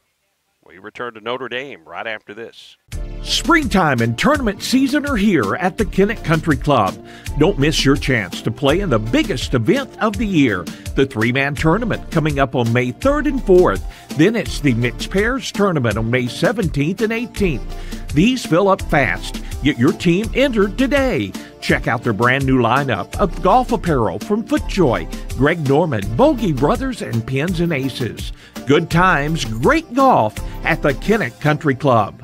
We return to Notre Dame right after this. Springtime and tournament season are here at the Kennett Country Club. Don't miss your chance to play in the biggest event of the year, the 3-man tournament coming up on May 3rd and 4th. Then it's the Mixed Pairs Tournament on May 17th and 18th. These fill up fast. Get your team entered today. Check out their brand new lineup of golf apparel from FootJoy, Greg Norman, Bogey Brothers and Pins and Aces. Good times, great golf at the Kennett Country Club.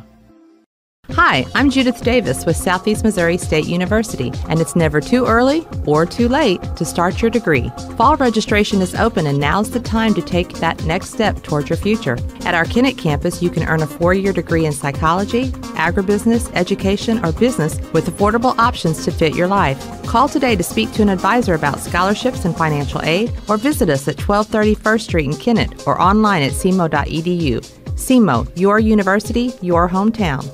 Hi, I'm Judith Davis with Southeast Missouri State University, and it's never too early or too late to start your degree. Fall registration is open, and now's the time to take that next step towards your future. At our Kennett campus, you can earn a 4-year degree in psychology, agribusiness, education, or business with affordable options to fit your life. Call today to speak to an advisor about scholarships and financial aid, or visit us at 1230 First Street in Kennett or online at cmo.edu. CMO, your university, your hometown.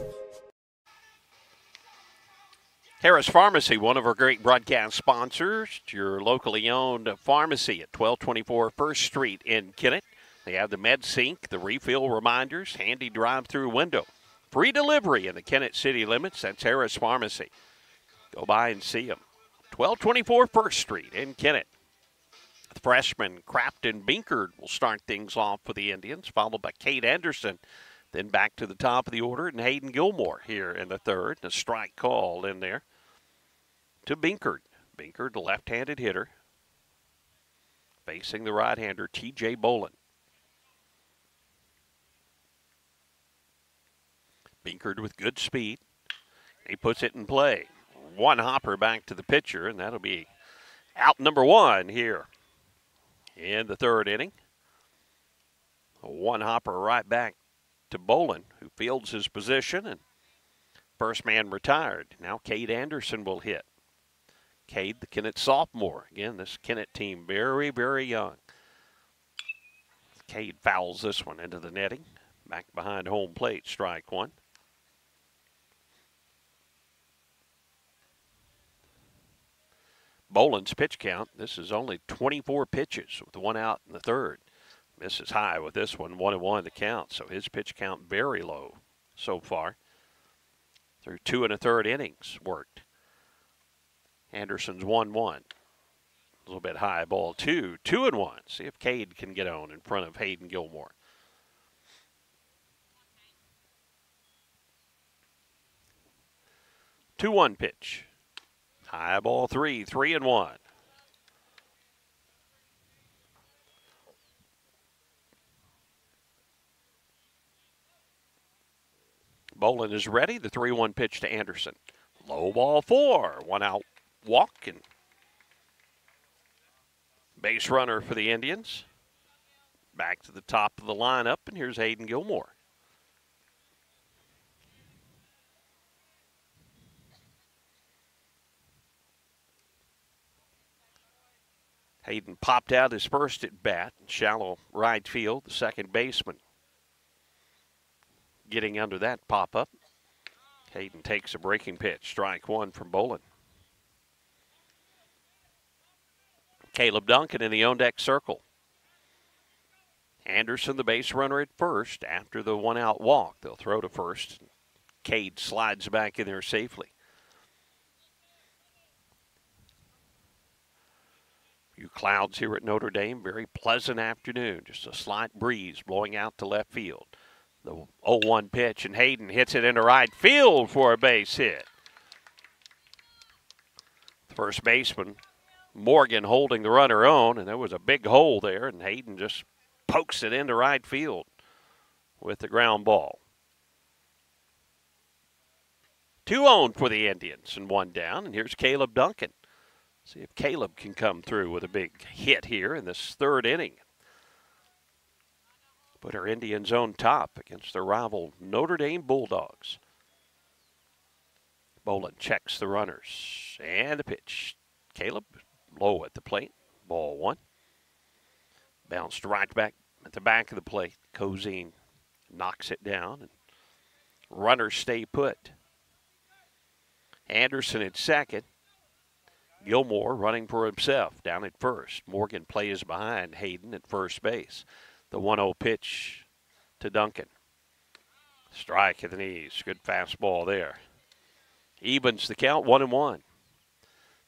Harris Pharmacy, one of our great broadcast sponsors, your locally owned pharmacy at 1224 First Street in Kennett. They have the med sink, the refill reminders, handy drive-through window. Free delivery in the Kennett city limits. That's Harris Pharmacy. Go by and see them. 1224 First Street in Kennett. The freshman Crafton Binkard will start things off for the Indians, followed by Kate Anderson. Then back to the top of the order, and Hayden Gilmore here in the third. A strike call in there to Binkard. Binkard, the left-handed hitter, facing the right-hander, T.J. Bolin. Binkard with good speed. He puts it in play. One hopper back to the pitcher, and that'll be out number one here in the third inning. A one hopper right back to Bolin, who fields his position, and first man retired. Now Cade Anderson will hit. Cade, the Kennett sophomore. Again, this Kennett team very, very young. Cade fouls this one into the netting. Back behind home plate, strike one. Bolin's pitch count, this is only 24 pitches with one out in the third. Misses high with this one, 1-1 the count. So his pitch count very low so far. Through 2 1/3 innings worked. Anderson's 1-1. A little bit high, ball 2. 2-1. See if Cade can get on in front of Hayden Gilmore. Two 2-1 pitch. High ball 3. 3-1. Bolin is ready. The 3-1 pitch to Anderson. Low ball 4. One out walk and base runner for the Indians. Back to the top of the lineup, and here's Hayden Gilmore. Hayden popped out his first at bat, shallow right field. The second baseman getting under that pop-up. Hayden takes a breaking pitch. Strike one from Bolin. Caleb Duncan in the on-deck circle. Anderson, the base runner at first. After the one-out walk, they'll throw to first. Cade slides back in there safely. Few clouds here at Notre Dame. Very pleasant afternoon. Just a slight breeze blowing out to left field. The 0-1 pitch, and Hayden hits it into right field for a base hit. First baseman Morgan holding the runner on, and there was a big hole there, and Hayden just pokes it into right field with the ground ball. 2 on for the Indians and 1 down, and here's Caleb Duncan. See if Caleb can come through with a big hit here in this third inning. Put our Indians on top against their rival Notre Dame Bulldogs. Bolin checks the runners, and the pitch. Caleb low at the plate, ball 1. Bounced right back at the back of the plate. Cozine knocks it down, and runners stay put. Anderson at second. Gilmore running for himself down at first. Morgan plays behind Hayden at first base. The 1-0 pitch to Duncan. Strike at the knees. Good fastball there. Evens the count, 1-1.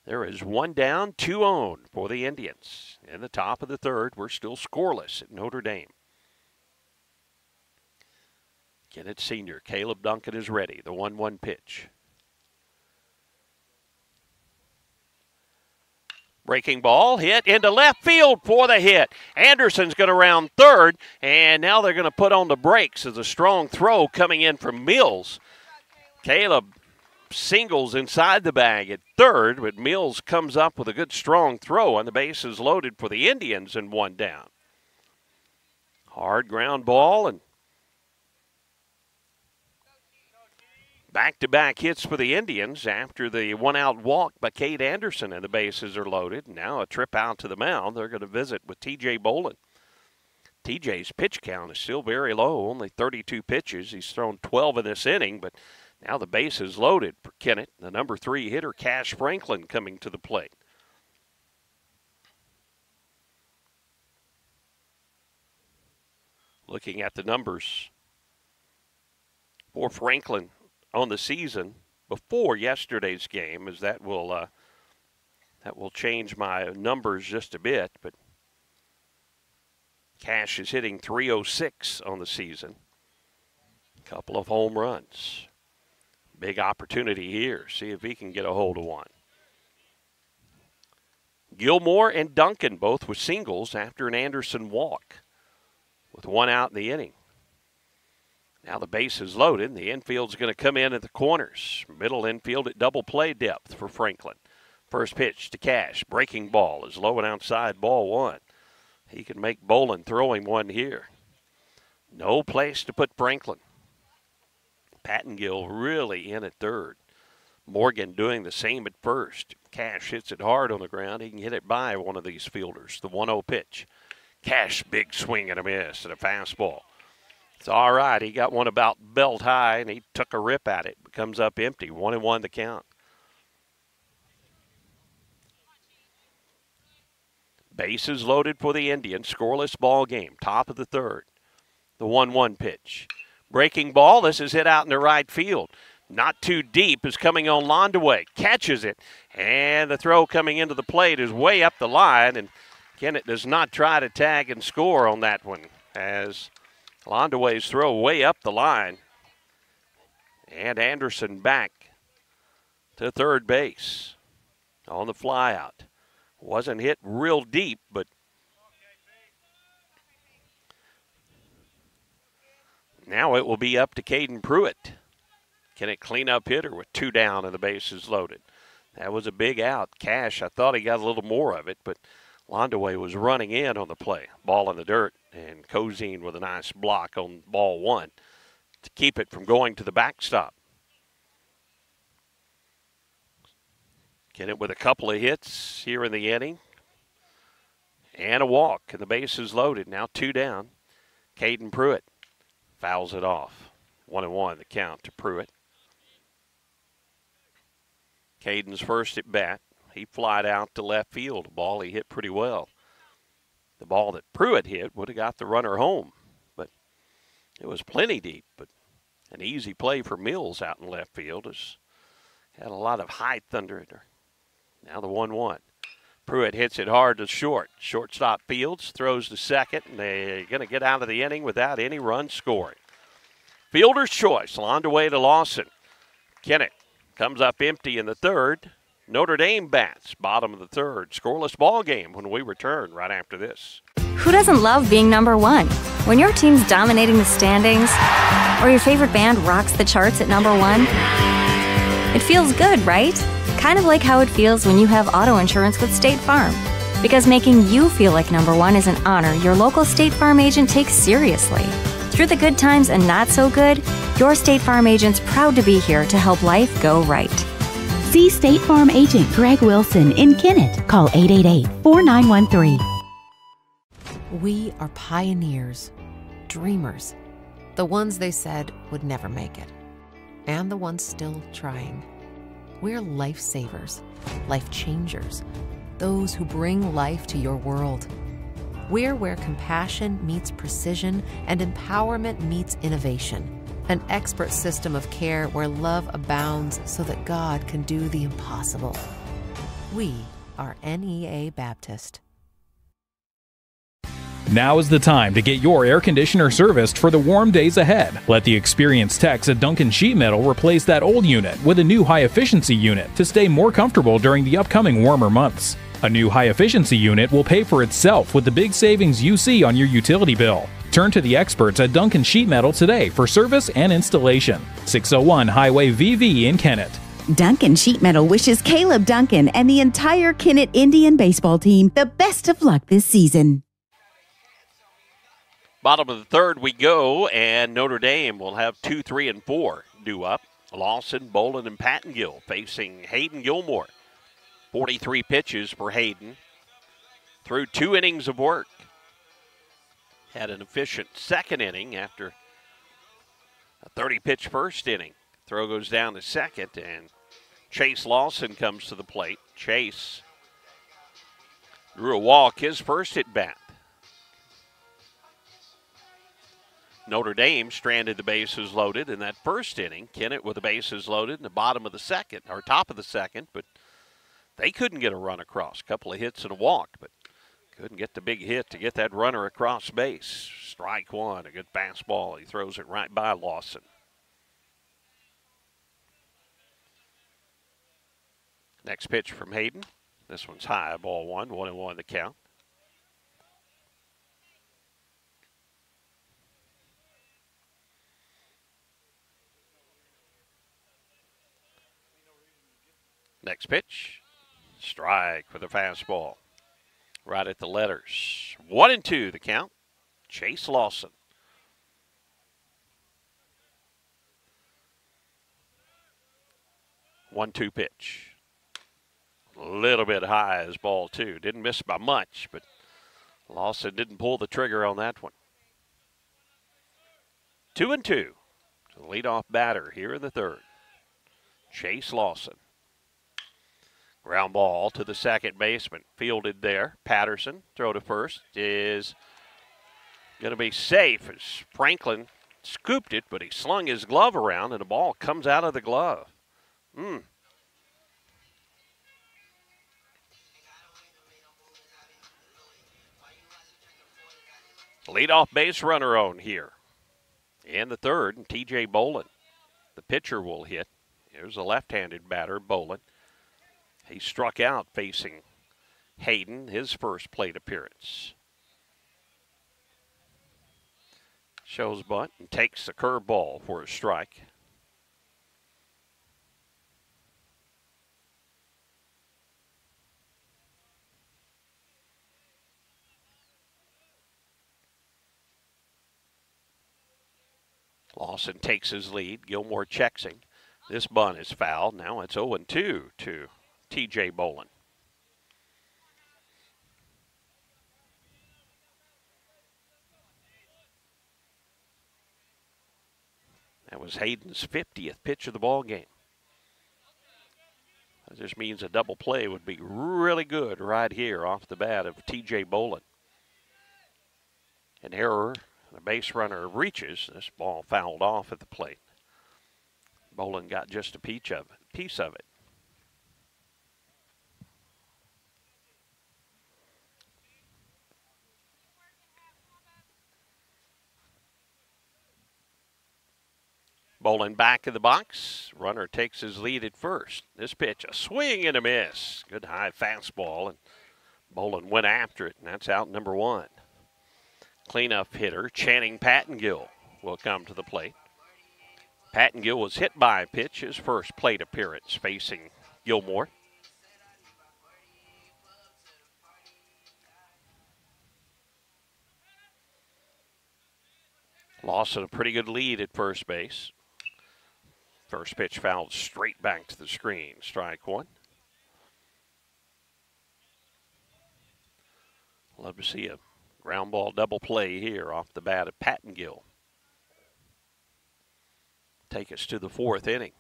There is 1 down, 2 on for the Indians. In the top of the third, we're still scoreless at Notre Dame. Kennett senior Caleb Duncan is ready. The 1-1 pitch. Breaking ball, hit into left field for the hit. Anderson's going to round third, and now they're going to put on the brakes as a strong throw coming in from Mills. Caleb singles inside the bag at third, but Mills comes up with a good strong throw, and the base is loaded for the Indians and one down. Hard ground ball and back-to-back hits for the Indians after the one-out walk by Cade Anderson, and the bases are loaded. Now a trip out to the mound. They're going to visit with T.J. Bolin. T.J.'s pitch count is still very low, only 32 pitches. He's thrown 12 in this inning, but now the base is loaded for Kennett. The number 3 hitter, Cash Franklin, coming to the plate. Looking at the numbers for Franklin on the season before yesterday's game, as that will change my numbers just a bit, but Cash is hitting .306 on the season. Couple of home runs. Big opportunity here. See if he can get a hold of one. Gilmore and Duncan both with singles after an Anderson walk with one out in the inning. Now the base is loaded, and the infield's going to come in at the corners. Middle infield at double play depth for Franklin. First pitch to Cash. Breaking ball is low and outside, ball one. He can make Bolin throw him one here. No place to put Franklin. Pattengill really in at third. Morgan doing the same at first. Cash hits it hard on the ground. He can hit it by one of these fielders. The 1-0 pitch. Cash, big swing and a miss and a fastball. It's all right. He got one about belt high, and he took a rip at it. But comes up empty. 1-1 the count. Bases loaded for the Indians. Scoreless ball game. Top of the third. The 1-1 pitch. Breaking ball. This is hit out in the right field. Not too deep is coming on Londaway. Catches it. And the throw coming into the plate is way up the line. And Kennett does not try to tag and score on that one, as Londaway's throw way up the line. And Anderson back to third base on the flyout. Wasn't hit real deep, but now it will be up to Caden Pruitt. Kennett cleanup hitter with 2 down and the bases loaded. That was a big out. Cash, I thought he got a little more of it, but Londaway was running in on the play. Ball in the dirt, and Cozine with a nice block on ball one to keep it from going to the backstop. Kennett with a couple of hits here in the inning. And a walk, and the base is loaded. Now 2 down. Caden Pruitt fouls it off. 1-1 the count to Pruitt. Caden's first at bat. He flied out to left field, a ball he hit pretty well. The ball that Pruitt hit would have got the runner home, but it was plenty deep. But an easy play for Mills out in left field. Has had a lot of height under it. Now the 1-1. Pruitt hits it hard to short. Shortstop Fields throws to second, and they're going to get out of the inning without any runs scored. Fielder's choice, Londaway to Lawson. Kennett comes up empty in the third. Notre Dame bats, bottom of the third. Scoreless ball game when we return right after this. Who doesn't love being number one? When your team's dominating the standings, or your favorite band rocks the charts at number one, it feels good, right? Kind of like how it feels when you have auto insurance with State Farm. Because making you feel like number one is an honor your local State Farm agent takes seriously. Through the good times and not so good, your State Farm agent's proud to be here to help life go right. See State Farm agent Greg Wilson in Kennett. Call 888-4913. We are pioneers, dreamers, the ones they said would never make it, and the ones still trying. We're lifesavers, life changers, those who bring life to your world. We're where compassion meets precision and empowerment meets innovation. An expert system of care where love abounds so that God can do the impossible. We are NEA Baptist. Now is the time to get your air conditioner serviced for the warm days ahead. Let the experienced techs at Duncan Sheet Metal replace that old unit with a new high-efficiency unit to stay more comfortable during the upcoming warmer months. A new high-efficiency unit will pay for itself with the big savings you see on your utility bill. Turn to the experts at Duncan Sheet Metal today for service and installation. 601 Highway VV in Kennett. Duncan Sheet Metal wishes Caleb Duncan and the entire Kennett Indian baseball team the best of luck this season. Bottom of the third we go, and Notre Dame will have 2, 3, and 4 due up. Lawson, Bolin, and Pattengill facing Hayden Gilmore. 43 pitches for Hayden through 2 innings of work. Had an efficient second inning after a 30-pitch first inning. Throw goes down to second, and Chase Lawson comes to the plate. Chase drew a walk his first at bat. Notre Dame stranded the bases loaded in that first inning. Kennett with the bases loaded in the bottom of the second, or top of the second, but they couldn't get a run across. A couple of hits and a walk, but couldn't get the big hit to get that runner across base. Strike one, a good fastball. He throws it right by Lawson. Next pitch from Hayden. This one's high, ball one, 1-1 the count. Next pitch, strike with a fastball. Right at the letters. 1-2 the count. Chase Lawson. One-two pitch. A little bit high as ball two. Didn't miss by much, but Lawson didn't pull the trigger on that one. 2-2 to the leadoff batter here in the third. Chase Lawson. Ground ball to the second baseman. Fielded there. Patterson, throw to first, is going to be safe as Franklin scooped it, but he slung his glove around and the ball comes out of the glove. Leadoff base runner on here in the third, and T.J. Bolin. The pitcher will hit. Here's a left-handed batter, Bolin. He struck out facing Hayden, his first plate appearance. Shows bunt and takes the curveball for a strike. Lawson takes his lead. Gilmore checks him. This bunt is fouled. Now it's 0-2 to T.J. Bolin. That was Hayden's 50th pitch of the ball game. That just means a double play would be really good right here off the bat of T.J. Bolin. An error, the base runner reaches. This ball fouled off at the plate. Bolin got just a piece of it. Bolin back in the box. Runner takes his lead at first. This pitch, a swing and a miss. Good high fastball, and Bolin went after it, and that's out number one. Cleanup hitter Channing Pattengill will come to the plate. Pattengill was hit by a pitch, his first plate appearance facing Gilmore. Lawson a pretty good lead at first base. First pitch fouled straight back to the screen. Strike one. Love to see a ground ball double play here off the bat of Pattengill. Take us to the fourth inning.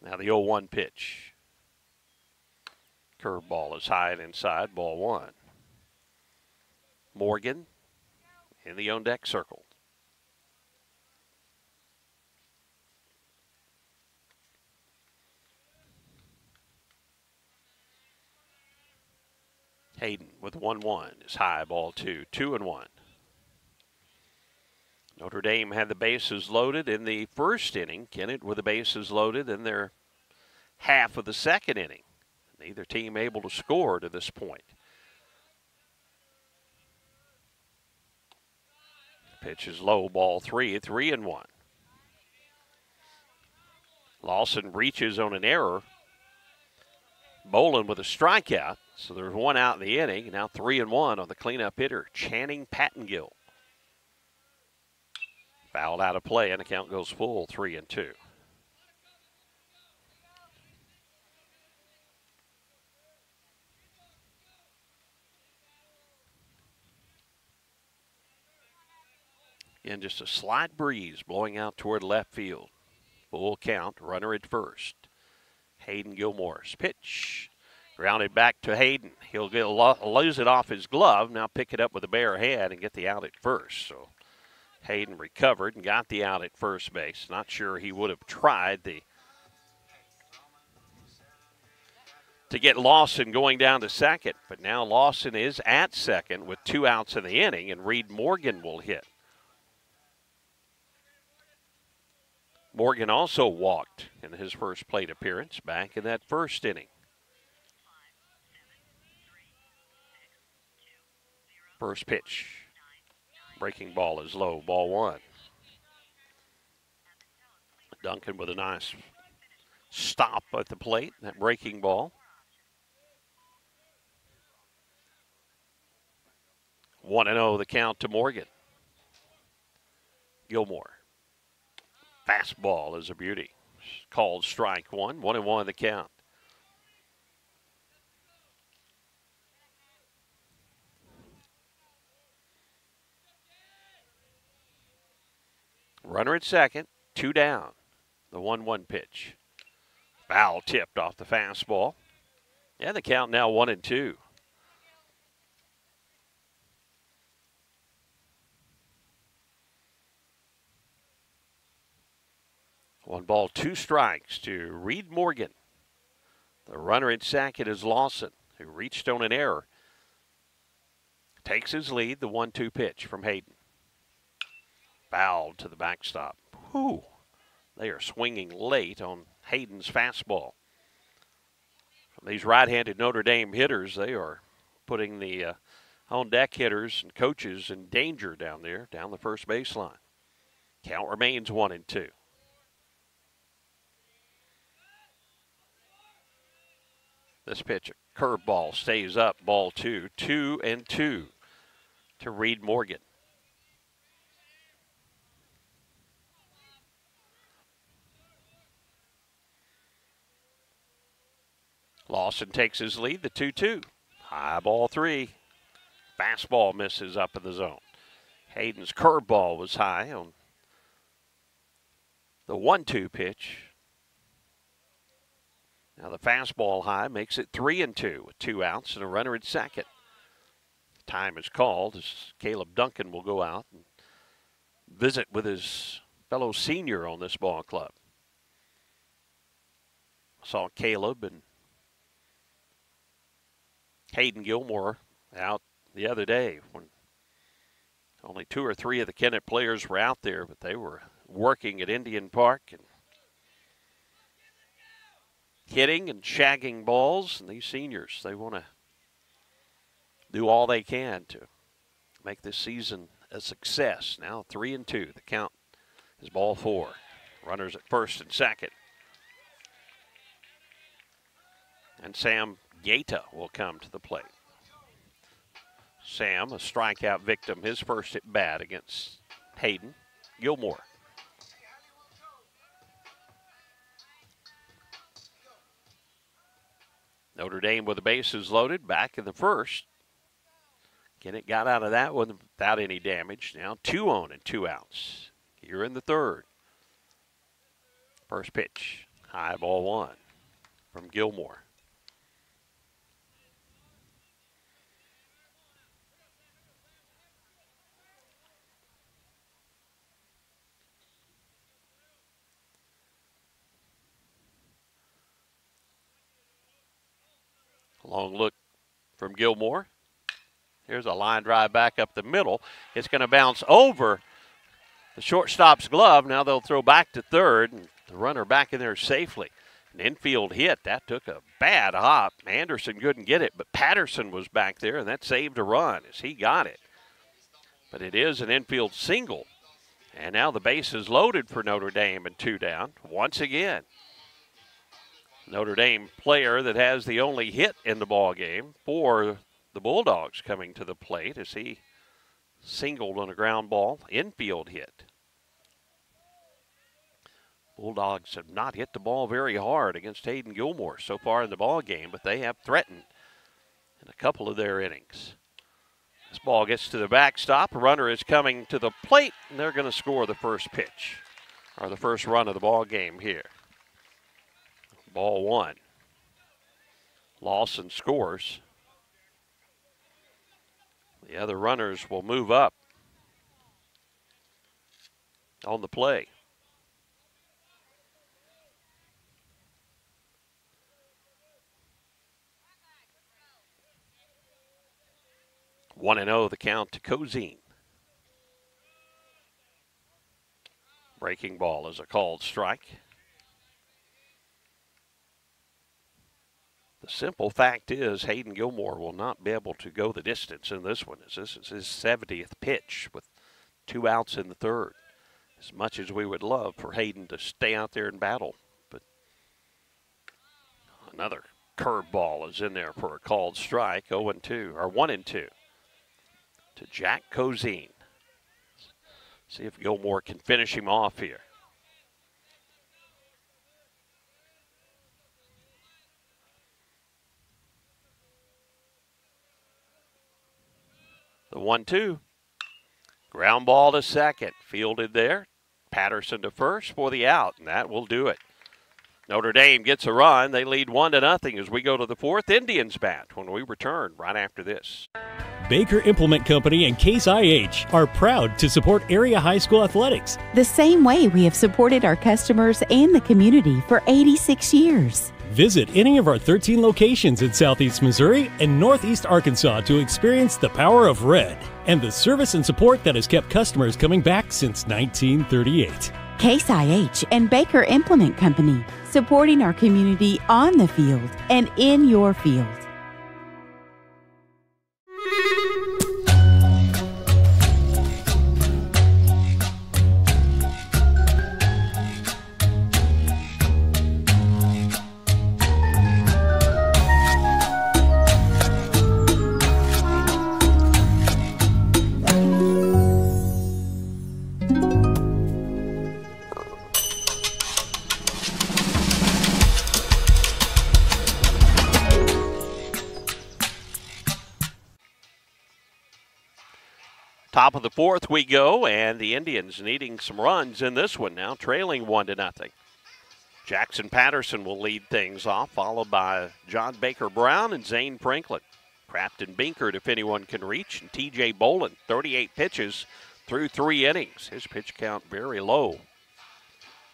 Now the 0-1 pitch. Curveball is high and inside, ball one. Morgan in the on-deck circle. Hayden with 1-1 is high, ball two, 2-1. Notre Dame had the bases loaded in the first inning. Kennett with the bases loaded in their half of the second inning. Neither team able to score to this point. Pitch is low, ball 3, 3-1. Lawson reaches on an error. Bolin with a strikeout. So there's one out in the inning. Now 3-1 on the cleanup hitter, Channing Pattengill. Fouled out of play, and the count goes full, 3-2. And just a slight breeze blowing out toward left field. Full count, runner at first. Hayden Gilmore's pitch. Grounded back to Hayden. He'll lose it off his glove. Now pick it up with a bare hand and get the out at first. So Hayden recovered and got the out at first base. Not sure he would have tried to get Lawson going down to second. But now Lawson is at second with 2 outs in the inning, and Reed Morgan will hit. Morgan also walked in his first plate appearance back in that first inning. First pitch. Breaking ball is low, ball 1. Duncan with a nice stop at the plate, that breaking ball. 1-0 the count to Morgan. Gilmore. Fastball is a beauty. Called strike 1. 1-1 the count. Runner at second, 2 down. The 1-1 pitch. Foul tipped off the fastball. And the count now 1-2. One ball, 2 strikes to Reed Morgan. The runner at second is Lawson, who reached on an error. Takes his lead, the 1-2 pitch from Hayden. Fouled to the backstop. Whew. They are swinging late on Hayden's fastball. From these right-handed Notre Dame hitters, they are putting the on-deck hitters and coaches in danger down there, down the first baseline. Count remains 1-2. This pitch, a curveball, stays up, ball 2. 2-2 to Reed Morgan. Lawson takes his lead, the 2-2. High ball 3. Fastball misses up in the zone. Hayden's curveball was high on the 1-2 pitch. Now the fastball high makes it 3-2 with 2 outs and a runner at second. Time is called as Caleb Duncan will go out and visit with his fellow senior on this ball club. Saw Caleb and Hayden Gilmore out the other day when only 2 or 3 of the Kennett players were out there, but they were working at Indian Park and hitting and shagging balls. And these seniors, they want to do all they can to make this season a success. Now 3-2. The count is ball 4. Runners at first and second. And Sam Gaeta will come to the plate. Sam, a strikeout victim, his first at bat against Hayden Gilmore. Notre Dame with the bases loaded back in the first. Kennett got out of that one without any damage. Now 2 on and 2 outs. Here in the third. First pitch, high ball 1 from Gilmore. Long look from Gilmore. Here's a line drive back up the middle. It's going to bounce over the shortstop's glove. Now they'll throw back to third, and the runner back in there safely. An infield hit. That took a bad hop. Anderson couldn't get it, but Patterson was back there, and that saved a run as he got it. But it is an infield single. And now the base is loaded for Notre Dame and 2 down once again. Notre Dame player that has the only hit in the ball game for the Bulldogs coming to the plate as he singled on a ground ball, infield hit. Bulldogs have not hit the ball very hard against Hayden Gilmore so far in the ball game, but they have threatened in a couple of their innings. This ball gets to the backstop. A runner is coming to the plate, and they're going to score the first pitch, or the first run of the ball game here. Ball 1. Lawson scores. The other runners will move up on the play. One and 0 the count to Cozine. Breaking ball is a called strike. The simple fact is Hayden Gilmore will not be able to go the distance in this one, as this is his 70th pitch with 2 outs in the 3rd. As much as we would love for Hayden to stay out there and battle, but another curveball is in there for a called strike. 0-2 or 1-2 to Jack Cozine. See if Gilmore can finish him off here. The 1-2. Ground ball to second. Fielded there. Patterson to first for the out, and that will do it. Notre Dame gets a run. They lead 1-0 as we go to the 4th. Indians bat when we return right after this. Baker Implement Company and Case IH are proud to support area high school athletics. The same way we have supported our customers and the community for 86 years. Visit any of our 13 locations in Southeast Missouri and Northeast Arkansas to experience the power of red and the service and support that has kept customers coming back since 1938. Case IH and Baker Implement Company, supporting our community on the field and in your field. Top of the 4th we go, and the Indians needing some runs in this one now, trailing 1-0. Jackson Patterson will lead things off, followed by John Baker Brown and Zane Franklin. Crafton Binkert, if anyone can reach, and T.J. Bolin, 38 pitches through 3 innings. His pitch count very low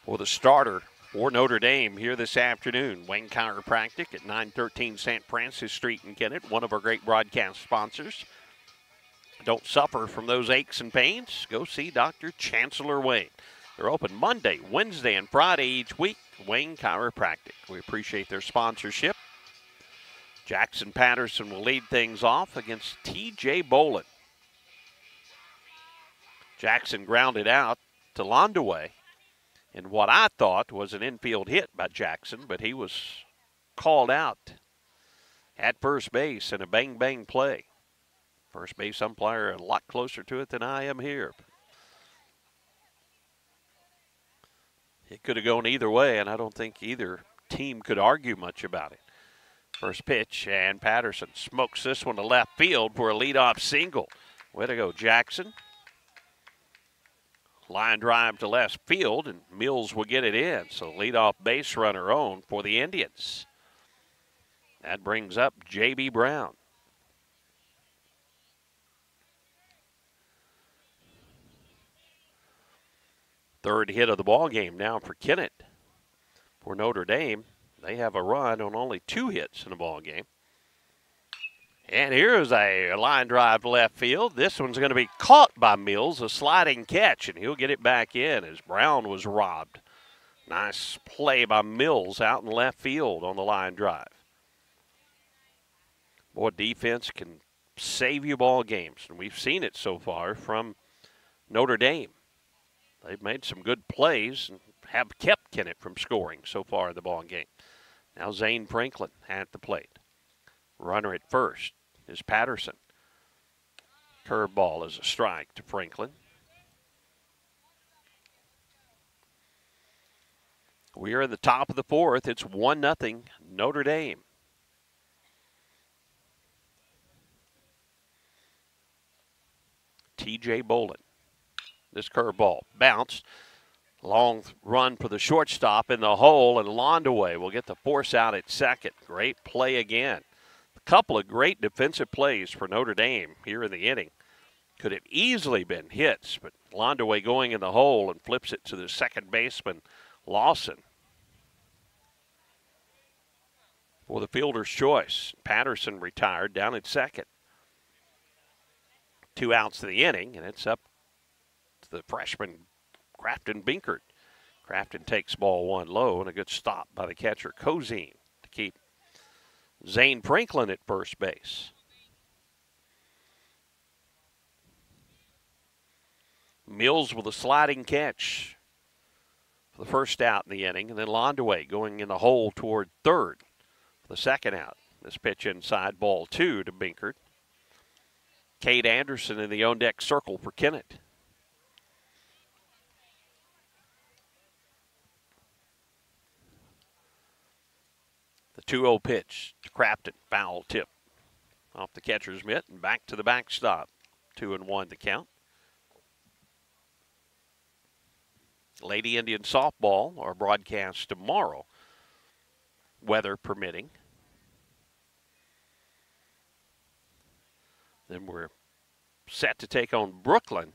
for the starter for Notre Dame here this afternoon. Wayne Chiropractic at 913 St. Francis Street in Kennett, one of our great broadcast sponsors. Don't suffer from those aches and pains, go see Dr. Chancellor Wayne. They're open Monday, Wednesday, and Friday each week. Wayne Chiropractic. We appreciate their sponsorship. Jackson Patterson will lead things off against T.J. Bolin. Jackson grounded out to Londaway in what I thought was an infield hit by Jackson, but he was called out at first base in a bang-bang play. First base umpire a lot closer to it than I am here. It could have gone either way, and I don't think either team could argue much about it. First pitch, and Patterson smokes this one to left field for a leadoff single. Way to go, Jackson. Line drive to left field, and Mills will get it in. So leadoff base runner on for the Indians. That brings up J.B. Brown. Third hit of the ball game now for Kennett. For Notre Dame, they have a run on only 2 hits in the ball game. And here's a line drive to left field. This one's going to be caught by Mills, a sliding catch, and he'll get it back in as Brown was robbed Nice play by Mills out in left field on the line drive. Boy, defense can save you ball games, and we've seen it so far from Notre Dame. They've made some good plays and have kept Kennett from scoring so far in the ball game. Now Zane Franklin at the plate. Runner at first is Patterson. Curveball is a strike to Franklin. We are at the top of the fourth. It's 1-0 Notre Dame. T.J. Bolin. This curveball bounced. Long run for the shortstop in the hole, and Londaway will get the force out at second. Great play again. A couple of great defensive plays for Notre Dame here in the inning. Could have easily been hits, but Londaway going in the hole and flips it to the second baseman, Lawson. For the fielder's choice, Patterson retired down at second. 2 outs to the inning, and it's up to the freshman, Crafton Binkert. Crafton takes ball 1 low, and a good stop by the catcher, Cozine, to keep Zane Franklin at first base. Mills with a sliding catch for the first out in the inning, and then Londaway going in the hole toward third for the second out. This pitch inside, ball 2 to Binkert. Cade Anderson in the on-deck circle for Kennett. The 2-0 pitch to Crafton, foul tip off the catcher's mitt and back to the backstop. 2-1 the count. Lady Indian softball are broadcast tomorrow, weather permitting. Then we're set to take on Brooklyn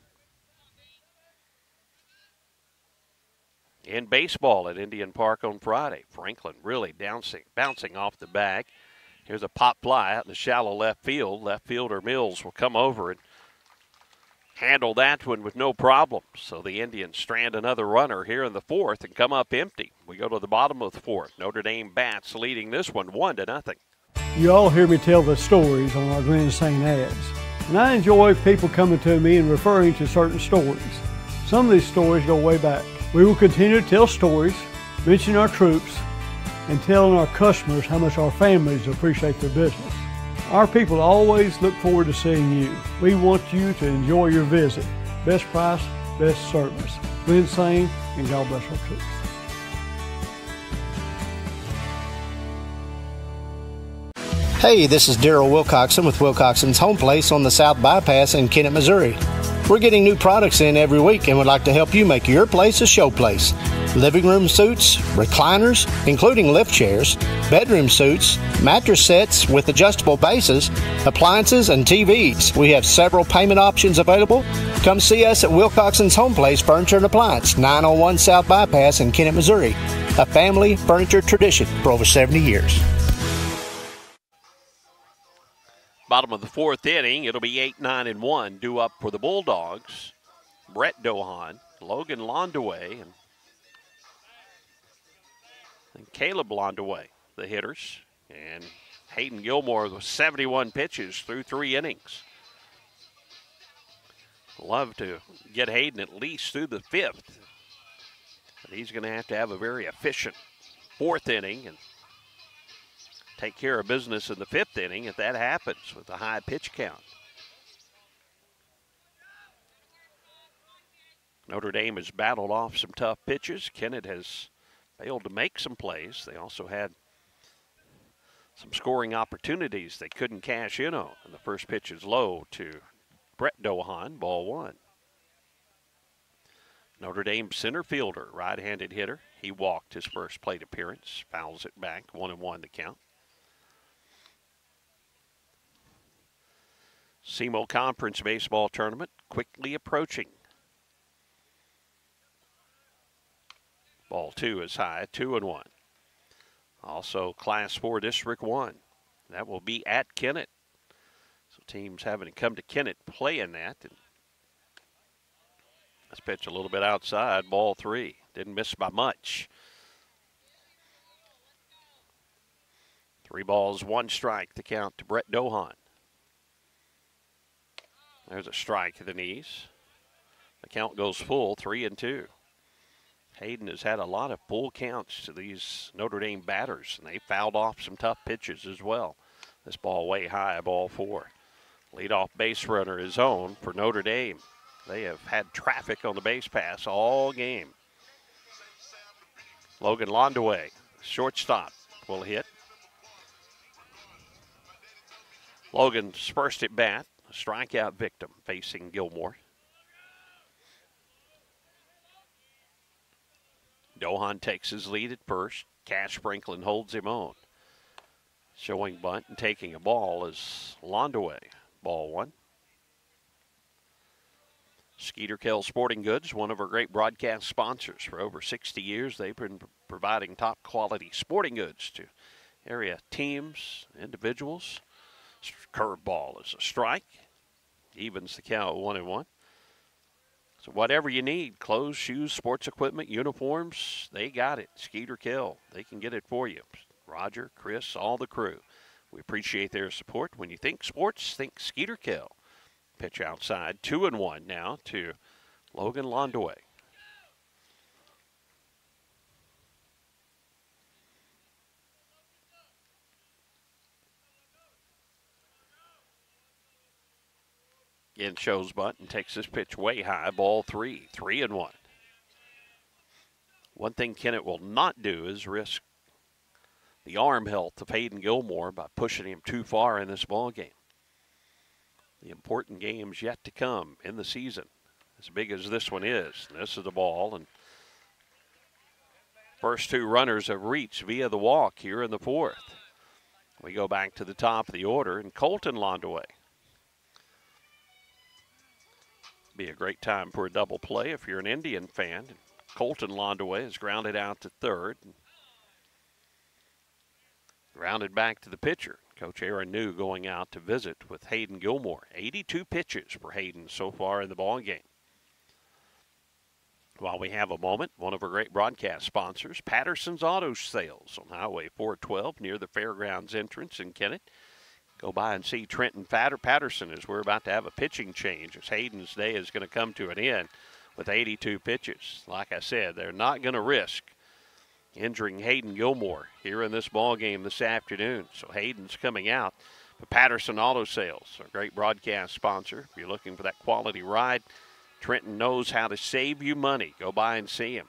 in baseball at Indian Park on Friday. Franklin really bouncing off the bag. Here's a pop fly out in the shallow left field. Left fielder Mills will come over and handle that one with no problem. So the Indians strand another runner here in the fourth and come up empty. We go to the bottom of the fourth. Notre Dame bats leading this one 1-0. You all hear me tell the stories on our Glen St. ads, and I enjoy people coming to me and referring to certain stories. Some of these stories go way back. We will continue to tell stories, mention our troops, and telling our customers how much our families appreciate their business. Our people always look forward to seeing you. We want you to enjoy your visit. Best price, best service. Glen St. and God bless our troops. Hey, this is Daryl Wilcoxon with Wilcoxon's Home Place on the South Bypass in Kennett, Missouri. We're getting new products in every week and would like to help you make your place a show place. Living room suites, recliners, including lift chairs, bedroom suites, mattress sets with adjustable bases, appliances, and TVs. We have several payment options available. Come see us at Wilcoxon's Home Place Furniture and Appliance, 901 South Bypass in Kennett, Missouri. A family furniture tradition for over 70 years. Bottom of the fourth inning, it'll be 8-9-1 due up for the Bulldogs. Brett Dohan, Logan Londaway, and Caleb Londaway, the hitters. And Hayden Gilmore with 71 pitches through 3 innings. Love to get Hayden at least through the 5th. But he's going to have a very efficient 4th inning and take care of business in the 5th inning if that happens with a high pitch count. Notre Dame has battled off some tough pitches. Kennett has failed to make some plays. They also had some scoring opportunities they couldn't cash in on. And the first pitch is low to Brett Dohan, ball 1. Notre Dame center fielder, right-handed hitter. He walked his first plate appearance, fouls it back, 1-1 the count. SEMO Conference Baseball Tournament quickly approaching. Ball 2 is high, 2-1. Also Class 4 District 1. That will be at Kennett. So teams having to come to Kennett playing that. And this pitch a little bit outside, ball 3. Didn't miss by much. 3 balls, 1 strike, the count to Brett Dohan. There's a strike to the knees. The count goes full, 3-2. Hayden has had a lot of full counts to these Notre Dame batters, and they fouled off some tough pitches as well. This ball way high, ball 4. Leadoff base runner is on for Notre Dame. They have had traffic on the base pass all game. Logan Londaway, shortstop, will hit. Logan's first at bat, a strikeout victim facing Gilmore. Dohan takes his lead at first. Cash Franklin holds him on. Showing bunt and taking a ball is Londaway. Ball 1. Skeeter Kell Sporting Goods, one of our great broadcast sponsors. For over 60 years, they've been providing top quality sporting goods to area teams, individuals. Curveball is a strike. Evens the count 1-1. So whatever you need, clothes, shoes, sports equipment, uniforms, they got it. Skeeter Kell, they can get it for you. Roger, Chris, all the crew. We appreciate their support. When you think sports, think Skeeter Kell. Pitch outside, 2-1 now to Logan Londaway. Again, shows bunt and takes this pitch way high, ball 3, 3-1. One thing Kennett will not do is risk the arm health of Hayden Gilmore by pushing him too far in this ball game. The important games yet to come in the season, as big as this one is. And this is the ball, and first 2 runners have reached via the walk here in the 4th. We go back to the top of the order, and Colton Londaway. Be a great time for a double play if you're an Indian fan. Colton Londaway is grounded out to 3rd. Grounded back to the pitcher. Coach Aaron New going out to visit with Hayden Gilmore. 82 pitches for Hayden so far in the ball game. While we have a moment, one of our great broadcast sponsors, Patterson's Auto Sales on Highway 412 near the Fairgrounds entrance in Kennett. Go by and see Trenton Patterson as we're about to have a pitching change as Hayden's day is going to come to an end with 82 pitches. Like I said, they're not going to risk injuring Hayden Gilmore here in this ball game this afternoon. So Hayden's coming out. But Patterson Auto Sales, a great broadcast sponsor. If you're looking for that quality ride, Trenton knows how to save you money. Go by and see him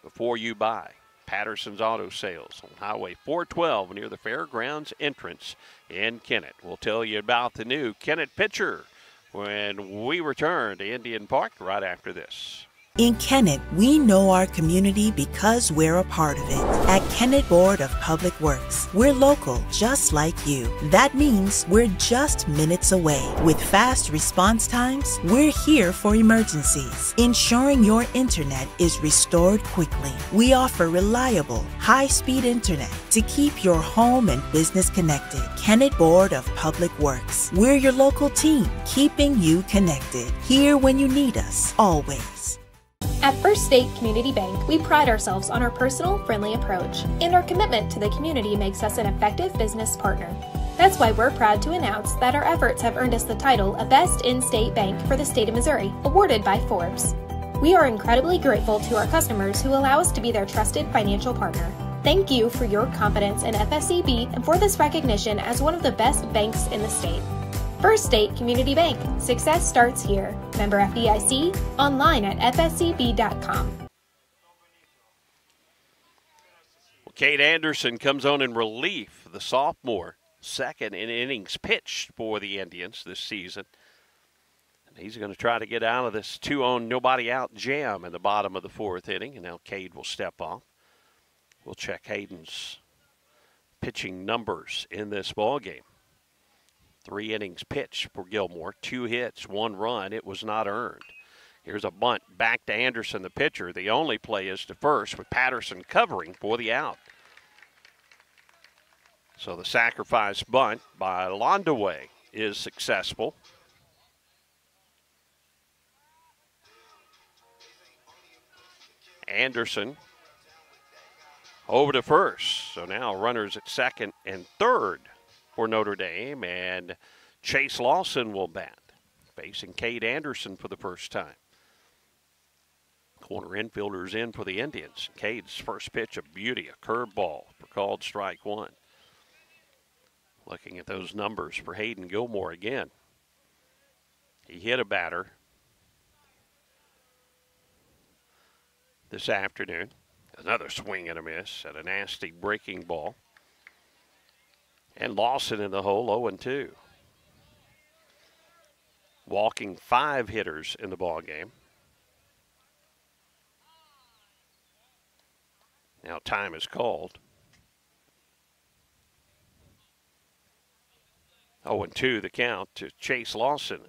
before you buy. Patterson's Auto Sales on Highway 412 near the Fairgrounds entrance in Kennett. We'll tell you about the new Kennett pitcher when we return to Indian Park right after this. In Kennett, we know our community because we're a part of it. At Kennett Board of Public Works, we're local, just like you. That means we're just minutes away. With fast response times, we're here for emergencies, ensuring your internet is restored quickly. We offer reliable, high-speed internet to keep your home and business connected. Kennett Board of Public Works, we're your local team, keeping you connected. Here when you need us, always. At First State Community Bank, we pride ourselves on our personal, friendly approach, and our commitment to the community makes us an effective business partner. That's why we're proud to announce that our efforts have earned us the title of Best In-State Bank for the state of Missouri, awarded by Forbes. We are incredibly grateful to our customers who allow us to be their trusted financial partner. Thank you for your confidence in FSCB and for this recognition as one of the best banks in the state. First State Community Bank. Success starts here. Member FDIC. Online at fscb.com. Well, Cade Anderson comes on in relief, the sophomore, second in innings pitched for the Indians this season. And he's going to try to get out of this 2-on nobody out jam in the bottom of the 4th inning. And now Cade will step off. We'll check Hayden's pitching numbers in this ball game. 3 innings pitched for Gilmore, 2 hits, 1 run. It was not earned. Here's a bunt back to Anderson, the pitcher. The only play is to first with Patterson covering for the out. So the sacrifice bunt by Londaway is successful. Anderson over to first. So now runners at second and third for Notre Dame, and Chase Lawson will bat, facing Cade Anderson for the first time. Corner infielders in for the Indians. Cade's first pitch, a beauty, a curveball for called strike one. Looking at those numbers for Hayden Gilmore again. He hit a batter this afternoon. Another swing and a miss at a nasty breaking ball. And Lawson in the hole, 0-2. Walking 5 hitters in the ball game. Now time is called. 0-2 the count to Chase Lawson.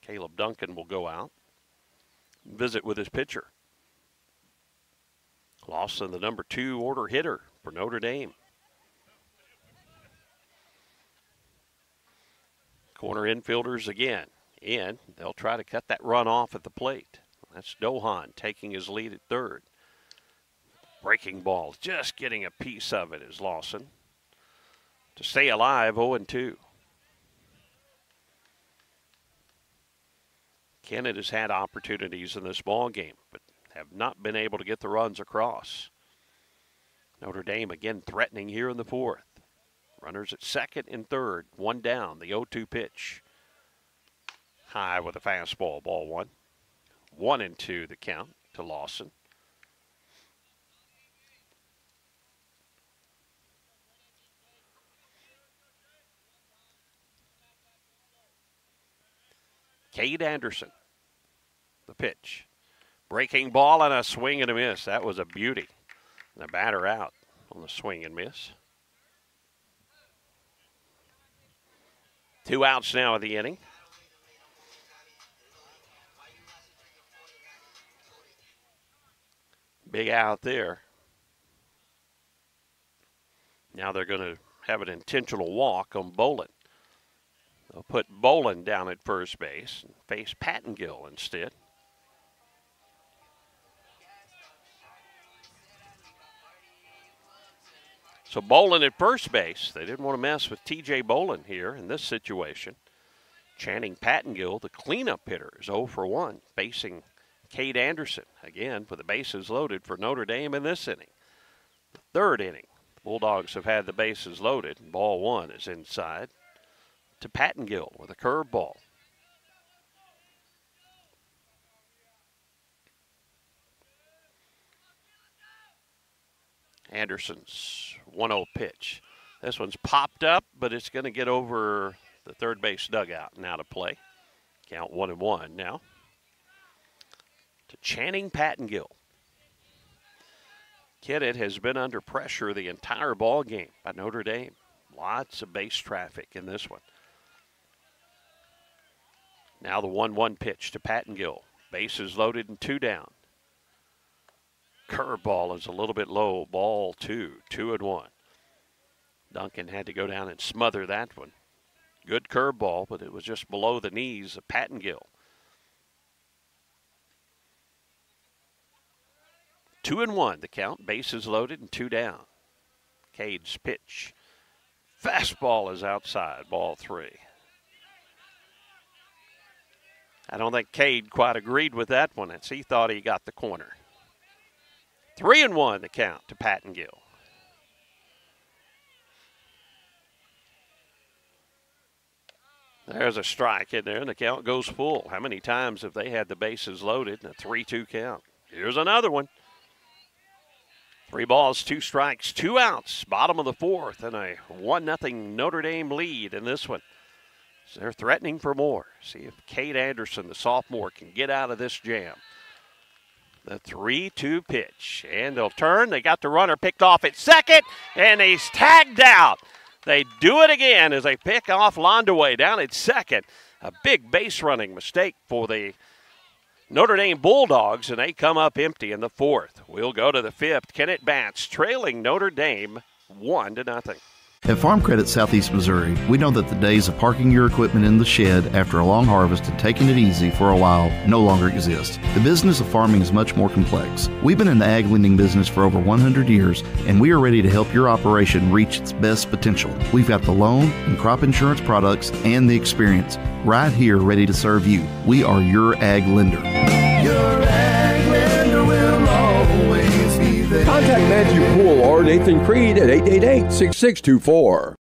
Caleb Duncan will go out and visit with his pitcher. Lawson, the number 2 order hitter for Notre Dame. Corner infielders again in. They'll try to cut that run off at the plate. That's Dohan taking his lead at third. Breaking ball, just getting a piece of it is Lawson. To stay alive, 0-2. Kennett has had opportunities in this ball game, but have not been able to get the runs across. Notre Dame again threatening here in the fourth. Runners at second and third, one down, the 0-2 pitch. High with a fastball, ball one. 1-2 the count to Lawson. Cade Anderson, the pitch. Breaking ball and a swing and a miss. That was a beauty. The batter out on the swing and miss. 2 outs now of the inning. Big out there. Now they're going to have an intentional walk on Bolin. They'll put Bolin down at first base and face Pattengill instead. So Bolin at first base. They didn't want to mess with T.J. Bolin here in this situation. Channing Pattengill, the cleanup hitter, is 0 for 1, facing Cade Anderson. Again, for the bases loaded for Notre Dame in this inning. The third inning, the Bulldogs have had the bases loaded. Ball one is inside to Pattengill with a curveball. Anderson's 1-0 pitch. This one's popped up, but it's going to get over the third base dugout and out of play. Count 1-1 now to Channing Pattengill. Kennett has been under pressure the entire ball game by Notre Dame. Lots of base traffic in this one. Now the 1-1 pitch to Pattengill. Bases loaded and 2 down. Curveball is a little bit low. Ball 2, 2-1. Duncan had to go down and smother that one. Good curveball, but it was just below the knees of Pattengill. 2-1 the count. Bases loaded and 2 down. Cade's pitch. Fastball is outside. Ball 3. I don't think Cade quite agreed with that one as he thought he got the corner. 3-1 the count to Pattengill. There's a strike in there, and the count goes full. How many times have they had the bases loaded in a 3-2 count? Here's another one. 3 balls, 2 strikes, 2 outs. Bottom of the fourth, and a 1-0 Notre Dame lead in this one. So they're threatening for more. See if Cade Anderson, the sophomore, can get out of this jam. The 3-2 pitch, and they'll turn. They got the runner picked off at second, and he's tagged out. They do it again as they pick off Londaway down at second. A big base running mistake for the Notre Dame Bulldogs, and they come up empty in the fourth. We'll go to the fifth. Kennett bats, trailing Notre Dame 1-0. At Farm Credit Southeast Missouri, we know that the days of parking your equipment in the shed after a long harvest and taking it easy for a while no longer exist. The business of farming is much more complex. We've been in the ag lending business for over 100 years, and we are ready to help your operation reach its best potential. We've got the loan and crop insurance products and the experience right here ready to serve you. We are your ag lender. Your ag lender will always be there. Contact Matthew Poole or Nathan Creed at 888-6624.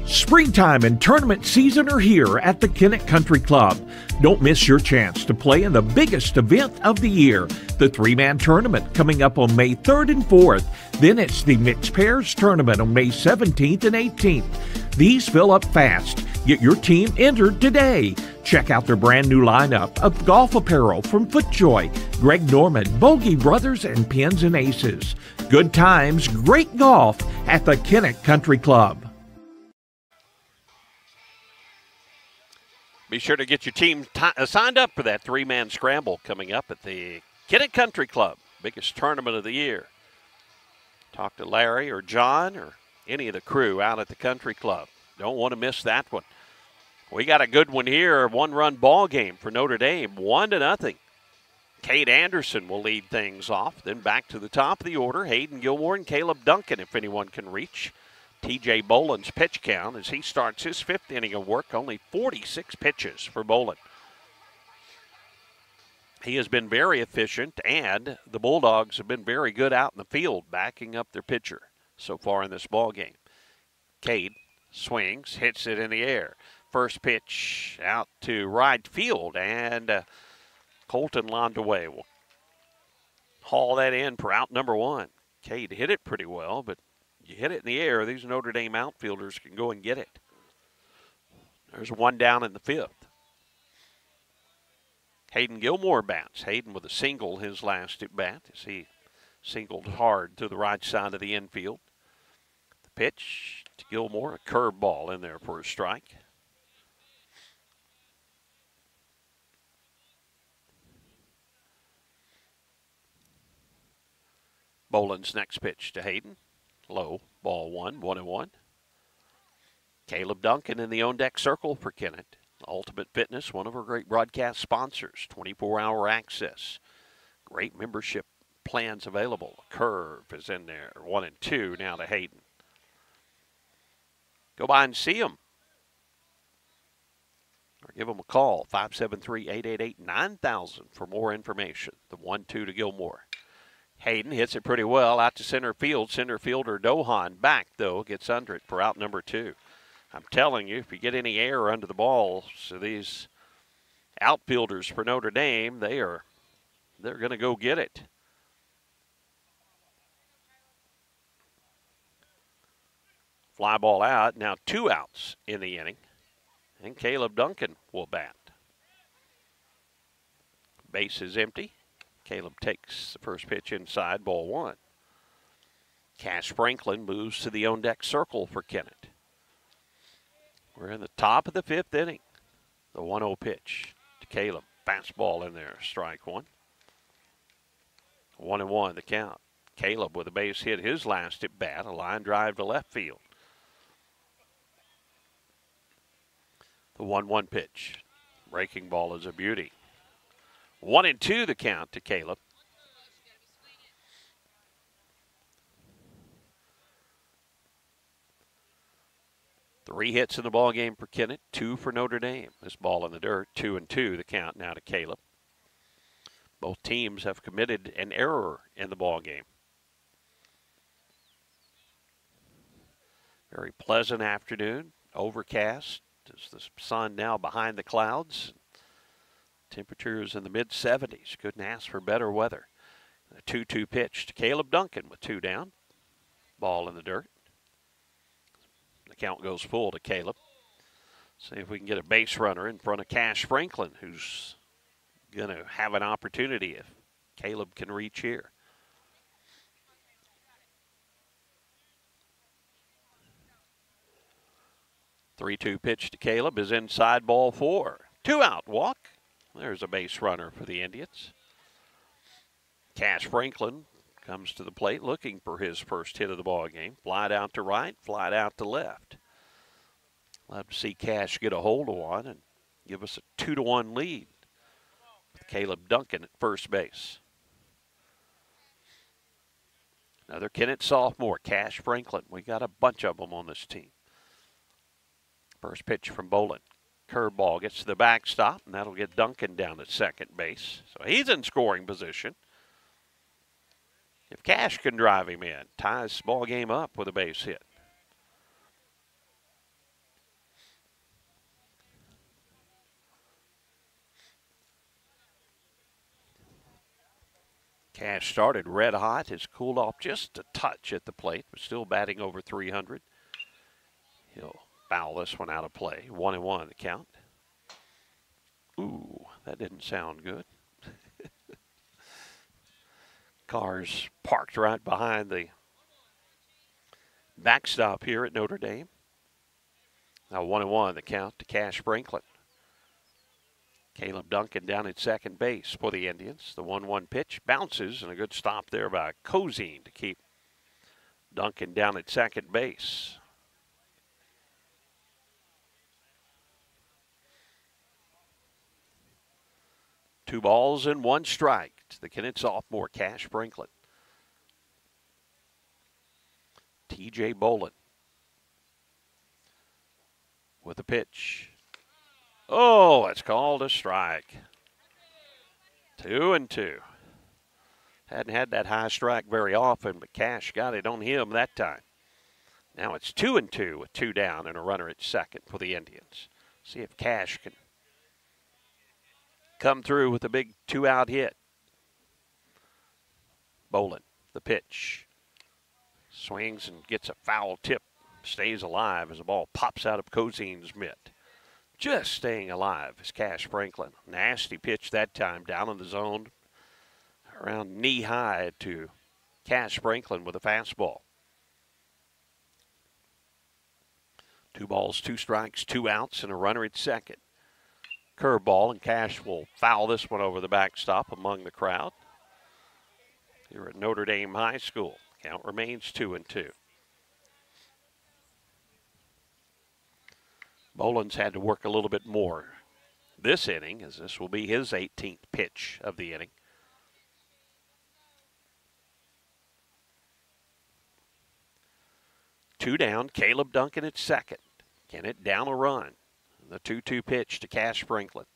Springtime and tournament season are here at the Kennett Country Club. Don't miss your chance to play in the biggest event of the year, the three-man tournament coming up on May 3rd and 4th. Then it's the Mixed Pairs Tournament on May 17th and 18th. These fill up fast. Get your team entered today. Check out their brand new lineup of golf apparel from FootJoy, Greg Norman, Bogey Brothers, and Pins and Aces. Good times, great golf at the Kennett Country Club. Be sure to get your team signed up for that three-man scramble coming up at the Kennett Country Club, biggest tournament of the year. Talk to Larry or John or any of the crew out at the country club. Don't want to miss that one. We got a good one here, one-run ball game for Notre Dame, 1-0. Kate Anderson will lead things off. Then back to the top of the order, Hayden Gilmore and Caleb Duncan, if anyone can reach. T.J. Boland's pitch count as he starts his fifth inning of work, only 46 pitches for Boland. He has been very efficient, and the Bulldogs have been very good out in the field backing up their pitcher so far in this ball game. Cade swings, hits it in the air. First pitch out to right field, and Colton Landaway will haul that in for out number one. Cade hit it pretty well, but you hit it in the air, these Notre Dame outfielders can go and get it. There's one down in the fifth. Hayden Gilmore bats. Hayden with a single his last at bat as he singled hard to the right side of the infield. The pitch to Gilmore, a curveball in there for a strike. Boland's next pitch to Hayden. Low, ball one, 1-1. Caleb Duncan in the on-deck circle for Kennett. Ultimate Fitness, one of our great broadcast sponsors. 24-hour access. Great membership plans available. Curve is in there. 1-2 now to Hayden. Go by and see him. Or give him a call. 573-888-9000 for more information. The 1-2 to Gilmore. Hayden hits it pretty well out to center field. Center fielder Dohan back, though, gets under it for out number two. I'm telling you, if you get any air under the ball, so these outfielders for Notre Dame, they're going to go get it. Fly ball out. Now 2 outs in the inning. And Caleb Duncan will bat. Base is empty. Caleb takes the first pitch inside, ball one. Cash Franklin moves to the on-deck circle for Kennett. We're in the top of the fifth inning. The 1-0 pitch to Caleb. Fastball in there, strike one. 1-1 the count. Caleb with a base hit his last at bat, a line drive to left field. The 1-1 pitch. Breaking ball is a beauty. 1-2 the count to Caleb. Three hits in the ball game for Kennett, 2 for Notre Dame. This ball in the dirt, 2-2 the count now to Caleb. Both teams have committed an error in the ball game. Very pleasant afternoon, overcast. There's the sun now behind the clouds. Temperatures in the mid-70s. Couldn't ask for better weather. A 2-2 pitch to Caleb Duncan with 2 down. Ball in the dirt. The count goes full to Caleb. See if we can get a base runner in front of Cash Franklin, who's going to have an opportunity if Caleb can reach here. (3-2) pitch to Caleb is inside, ball 4. 2 out, walk. There's a base runner for the Indians. Cash Franklin comes to the plate looking for his first hit of the ball game. Flied out to right, flied out to left. Love to see Cash get a hold of one and give us a 2-1 lead with Caleb Duncan at first base. Another Kennett sophomore, Cash Franklin. We got a bunch of them on this team. First pitch from Bolin. Curveball gets to the backstop, and that'll get Duncan down at second base. So he's in scoring position. If Cash can drive him in, ties the ball game up with a base hit. Cash started red hot, has cooled off just a touch at the plate, but still batting over 300. He'll foul this one out of play. 1-1 the count. Ooh, that didn't sound good. Cars parked right behind the backstop here at Notre Dame. Now 1-1 the count to Cash Franklin. Caleb Duncan down at second base for the Indians. The 1-1 pitch bounces, and a good stop there by Cozine to keep Duncan down at second base. Two balls and one strike to the Kennett sophomore, Cash Franklin. TJ Bolin with a pitch. Oh, it's called a strike. 2-2. Hadn't had that high strike very often, but Cash got it on him that time. Now it's 2-2 with two down and a runner at second for the Indians. See if Cash can come through with a big two-out hit. Bolin, the pitch. Swings and gets a foul tip. Stays alive as the ball pops out of Cozine's mitt. Just staying alive is Cash Franklin. Nasty pitch that time down in the zone. Around knee high to Cash Franklin with a fastball. 2 balls, 2 strikes, 2 outs, and a runner at second. Curveball, and Cash will foul this one over the backstop among the crowd. Here at Notre Dame High School. Count remains 2-2. Bolin's had to work a little bit more this inning, as this will be his 18th pitch of the inning. Two down, Caleb Duncan at second. Kennett down a run. The 2-2 pitch to Cash Franklin.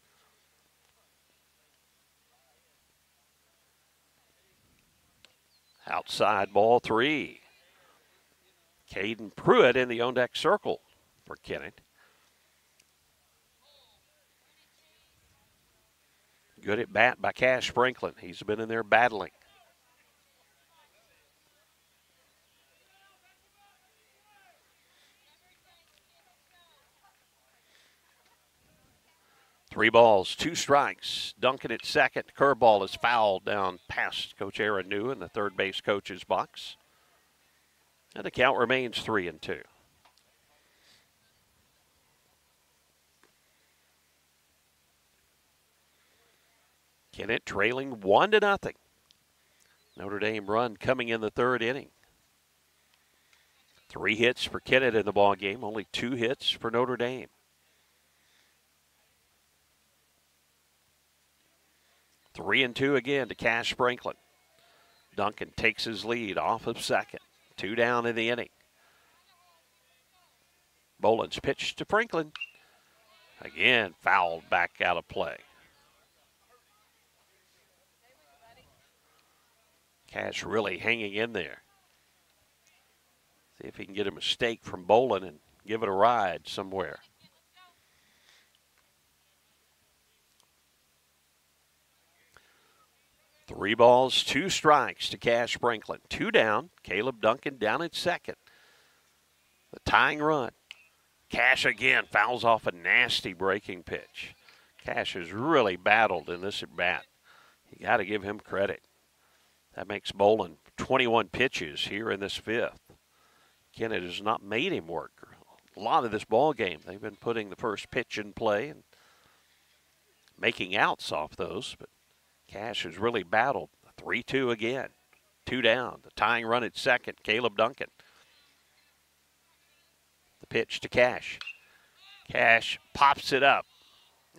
Outside ball 3. Caden Pruitt in the on-deck circle for Kennett. Good at bat by Cash Franklin. He's been in there battling. Three balls, 2 strikes. Duncan at second. Curveball is fouled down past Coach Aaron New in the third base coach's box. And the count remains 3-2. Kennett trailing 1-0. Notre Dame run coming in the third inning. 3 hits for Kennett in the ball game, only 2 hits for Notre Dame. Three and 2 again to Cash Franklin. Duncan takes his lead off of second. 2 down in the inning. Bolin's pitch to Franklin. Again, fouled back out of play. Cash really hanging in there. See if he can get a mistake from Bolin and give it a ride somewhere. Three balls, 2 strikes to Cash Franklin. 2 down. Caleb Duncan down at second. The tying run. Cash again fouls off a nasty breaking pitch. Cash has really battled in this at bat. You got to give him credit. That makes Bolin 21 pitches here in this 5th. Kennett has not made him work a lot of this ball game. They've been putting the first pitch in play and making outs off those, but Cash has really battled. 3-2 again. 2 down. The tying run at second, Caleb Duncan. The pitch to Cash. Cash pops it up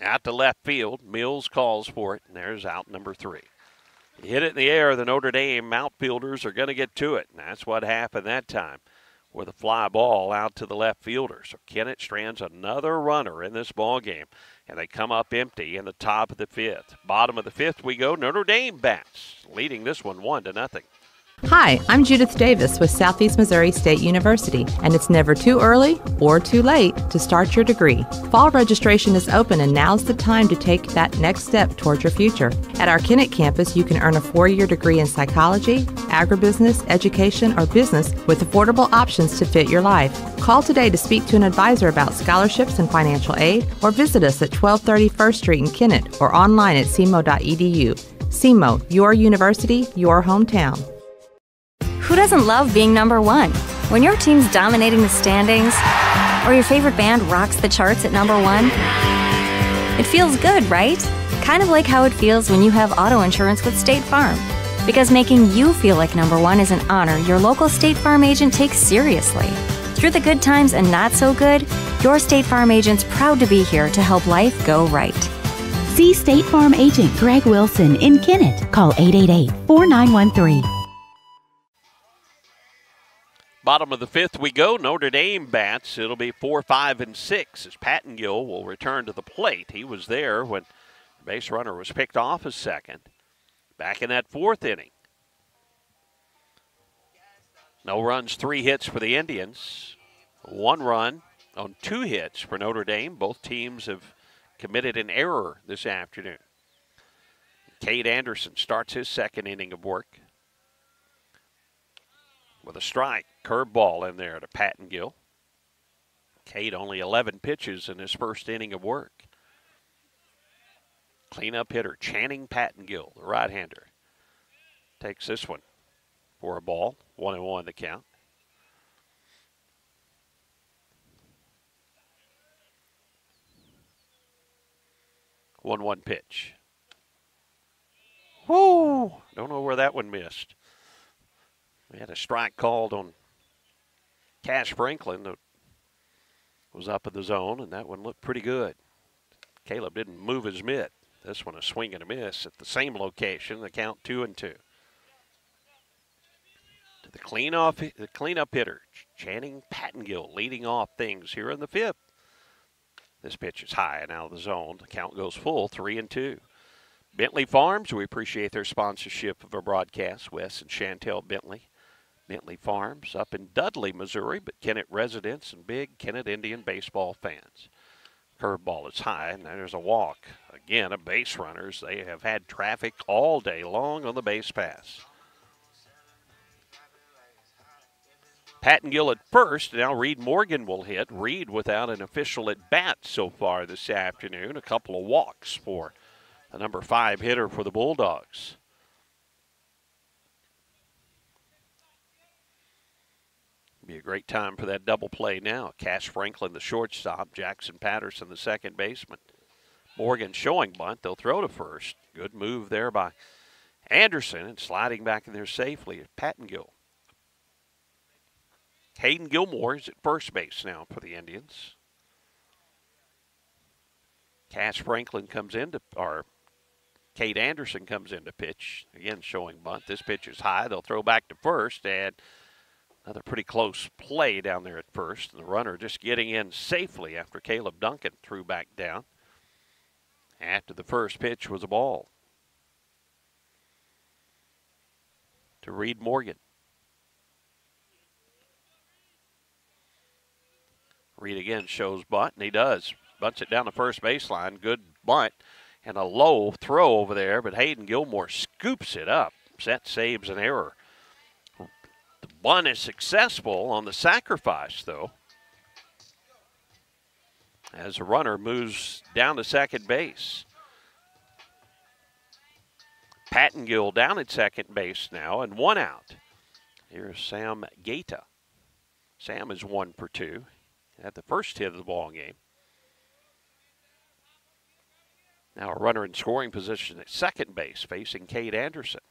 out to left field. Mills calls for it, and there's out number 3. You hit it in the air, the Notre Dame outfielders are going to get to it, and that's what happened that time with a fly ball out to the left fielder. So Kennett strands another runner in this ball game, and they come up empty in the top of the 5th. Bottom of the 5th we go. Notre Dame bats, leading this one 1-0. Hi, I'm Judith Davis with Southeast Missouri State University, and it's never too early or too late to start your degree. Fall registration is open, and now's the time to take that next step towards your future. At our Kennett campus, you can earn a 4-year degree in psychology, agribusiness, education, or business with affordable options to fit your life. Call today to speak to an advisor about scholarships and financial aid, or visit us at 1230 First Street in Kennett or online at cmo.edu. CMO, your university, your hometown. Who doesn't love being number one? When your team's dominating the standings, or your favorite band rocks the charts at number one, it feels good, right? Kind of like how it feels when you have auto insurance with State Farm. Because making you feel like number one is an honor your local State Farm agent takes seriously. Through the good times and not so good, your State Farm agent's proud to be here to help life go right. See State Farm agent Greg Wilson in Kennett. Call 888-4913. Bottom of the 5th we go. Notre Dame bats. It'll be 4, 5, and 6 as Pattengill will return to the plate. He was there when the base runner was picked off as second. Back in that 4th inning. No runs, 3 hits for the Indians. 1 run on 2 hits for Notre Dame. Both teams have committed an error this afternoon. Cade Anderson starts his 2nd inning of work with a strike. Curveball in there to Pattengill. Cade only 11 pitches in his 1st inning of work. Cleanup hitter Channing Pattengill, the right-hander, takes this one for a ball. 1-1 the count. One pitch. Whoo! Don't know where that one missed. We had a strike called on Cash Franklin that was up in the zone, and that one looked pretty good. Caleb didn't move his mitt. This one a swing and a miss at the same location. The count 2-2. To the cleanup hitter, Channing Pattengill, leading off things here in the 5th. This pitch is high and out of the zone. The count goes full, 3-2. Bentley Farms, we appreciate their sponsorship of our broadcast. Wes and Chantel Bentley. Bentley Farms up in Dudley, Missouri, but Kennett residents and big Kennett Indian baseball fans. Curveball is high, and there's a walk. Again, a base runners. They have had traffic all day long on the base pass. Pattengill at first. Now Reed Morgan will hit. Reed without an official at bat so far this afternoon. A couple of walks for the number 5 hitter for the Bulldogs. Be a great time for that double play now. Cash Franklin, the shortstop. Jackson Patterson, the 2nd baseman. Morgan showing bunt. They'll throw to first. Good move there by Anderson, and sliding back in there safely is Pattengill. Hayden Gilmore is at first base now for the Indians. Cash Franklin comes in to, or Cade Anderson comes in to pitch. Again, showing bunt. This pitch is high. They'll throw back to first, and another pretty close play down there at first. And the runner just getting in safely after Caleb Duncan threw back down. After the first pitch was a ball to Reed Morgan. Reed again shows bunt, and he does. Bunts it down the first baseline. Good bunt and a low throw over there, but Hayden Gilmore scoops it up. Set saves an error. The bunt is successful on the sacrifice, though, as the runner moves down to second base. Pattengill down at second base now, and 1 out. Here's Sam Gaeta. Sam is 1 for 2. At the first hit of the ball game. Now a runner in scoring position at second base facing Cade Anderson.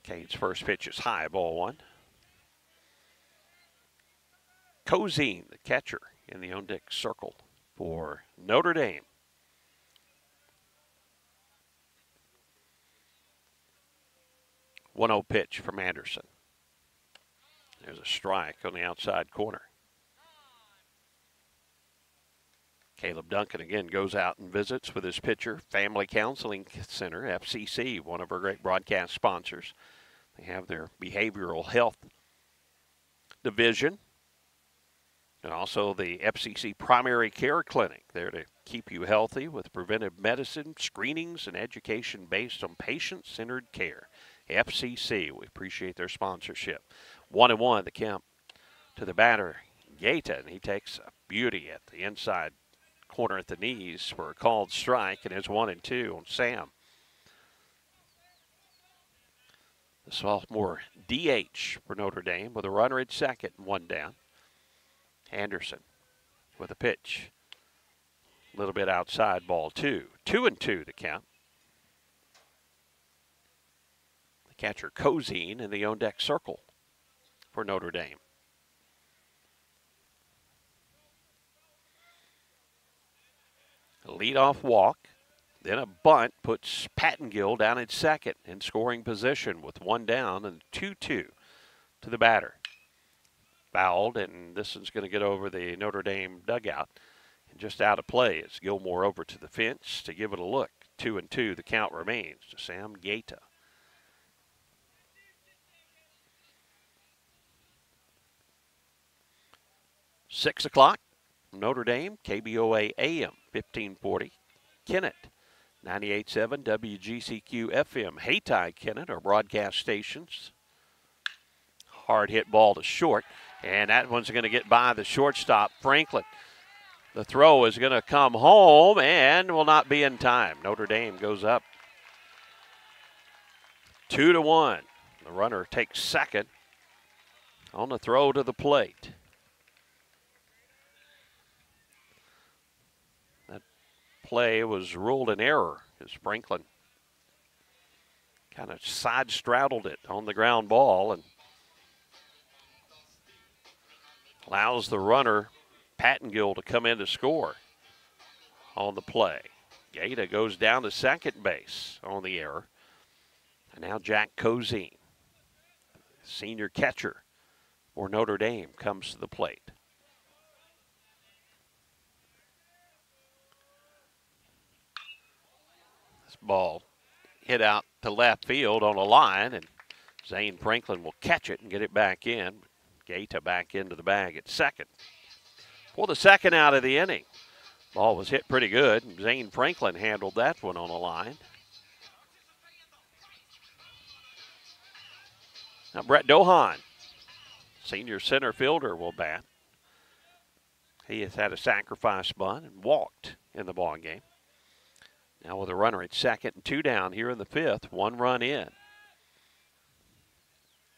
Cade's first pitch is high, ball one. Cozine, the catcher, in the on-deck circle for Notre Dame. One 0 pitch from Anderson. There's a strike on the outside corner. Caleb Duncan again goes out and visits with his pitcher, Family Counseling Center, FCC, one of our great broadcast sponsors. They have their behavioral health division and also the FCC Primary Care Clinic, there to keep you healthy with preventive medicine, screenings, and education based on patient-centered care. FCC, we appreciate their sponsorship. 1-1, the count to the batter, Gaeta, and he takes a beauty at the inside corner at the knees for a called strike, and it's 1-2 on Sam. The sophomore DH for Notre Dame with a runner at second and one down. Anderson with a pitch. A little bit outside, ball two. 2-2 the count. The catcher Cozine in the on-deck circle for Notre Dame. A leadoff walk, then a bunt puts Pattengill down at second in scoring position with one down, and 2-2 to the batter. Fouled, and this one's going to get over the Notre Dame dugout and just out of play as Gilmore over to the fence to give it a look. 2-2, the count remains to Sam Gaeta. Six o'clock, Notre Dame, KBOA AM 1540, Kennett 98.7 WGCQ FM, Hayti, Kennett, our broadcast stations. Hard hit ball to short, and that one's going to get by the shortstop, Franklin. The throw is going to come home and will not be in time. Notre Dame goes up 2-1. The runner takes second on the throw to the plate. That play was ruled an error as Franklin kind of side straddled it on the ground ball and allows the runner, Pattengill, to come in to score on the play. Gaeta goes down to second base on the error. And now Jack Cozine, senior catcher for Notre Dame, comes to the plate. This ball hit out to left field on a line, and Zane Franklin will catch it and get it back in. Gaeta back into the bag at second. For the second out of the inning. Ball was hit pretty good, and Zane Franklin handled that one on a line. Now Brett Dohan, senior center fielder, will bat. He has had a sacrifice bunt and walked in the ball game. Now with a runner at second and two down here in the fifth, one run in.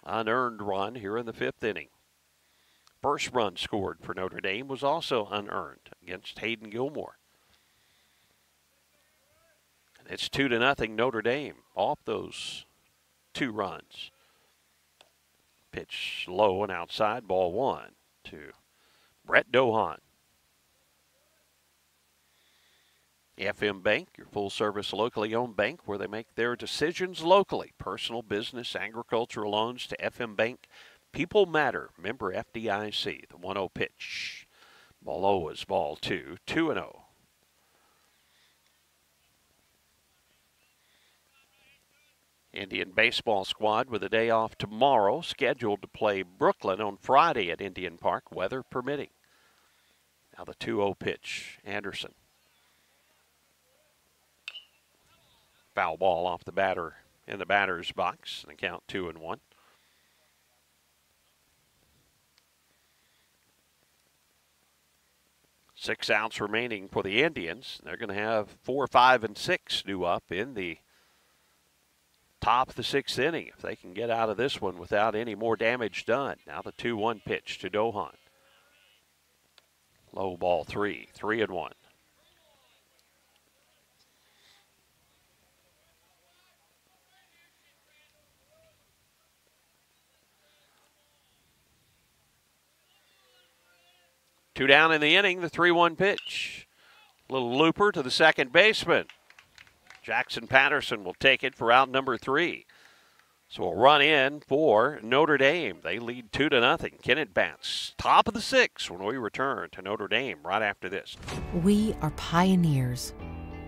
Unearned run here in the fifth inning. First run scored for Notre Dame was also unearned against Hayden Gilmore. And it's 2-0 Notre Dame off those two runs. Pitch low and outside, ball one to Brett Dohan. FM Bank, your full-service, locally owned bank where they make their decisions locally. Personal, business, agricultural loans to FM Bank. People matter. Member FDIC. The 1-0 pitch. Ball low is ball two. 2-0. Indian baseball squad with a day off tomorrow, scheduled to play Brooklyn on Friday at Indian Park, weather permitting. Now the 2-0 pitch. Anderson. Foul ball off the batter in the batter's box, and the count 2-1. Six outs remaining for the Indians. They're going to have 4, 5, and 6 due up in the top of the sixth inning if they can get out of this one without any more damage done. Now the 2-1 pitch to Dohan. Low ball 3-1. Two down in the inning, the 3-1 pitch. Little looper to the second baseman. Jackson Patterson will take it for out number 3. So a run in for Notre Dame. They lead 2-0. Kennett bats top of the 6th when we return to Notre Dame right after this. We are pioneers,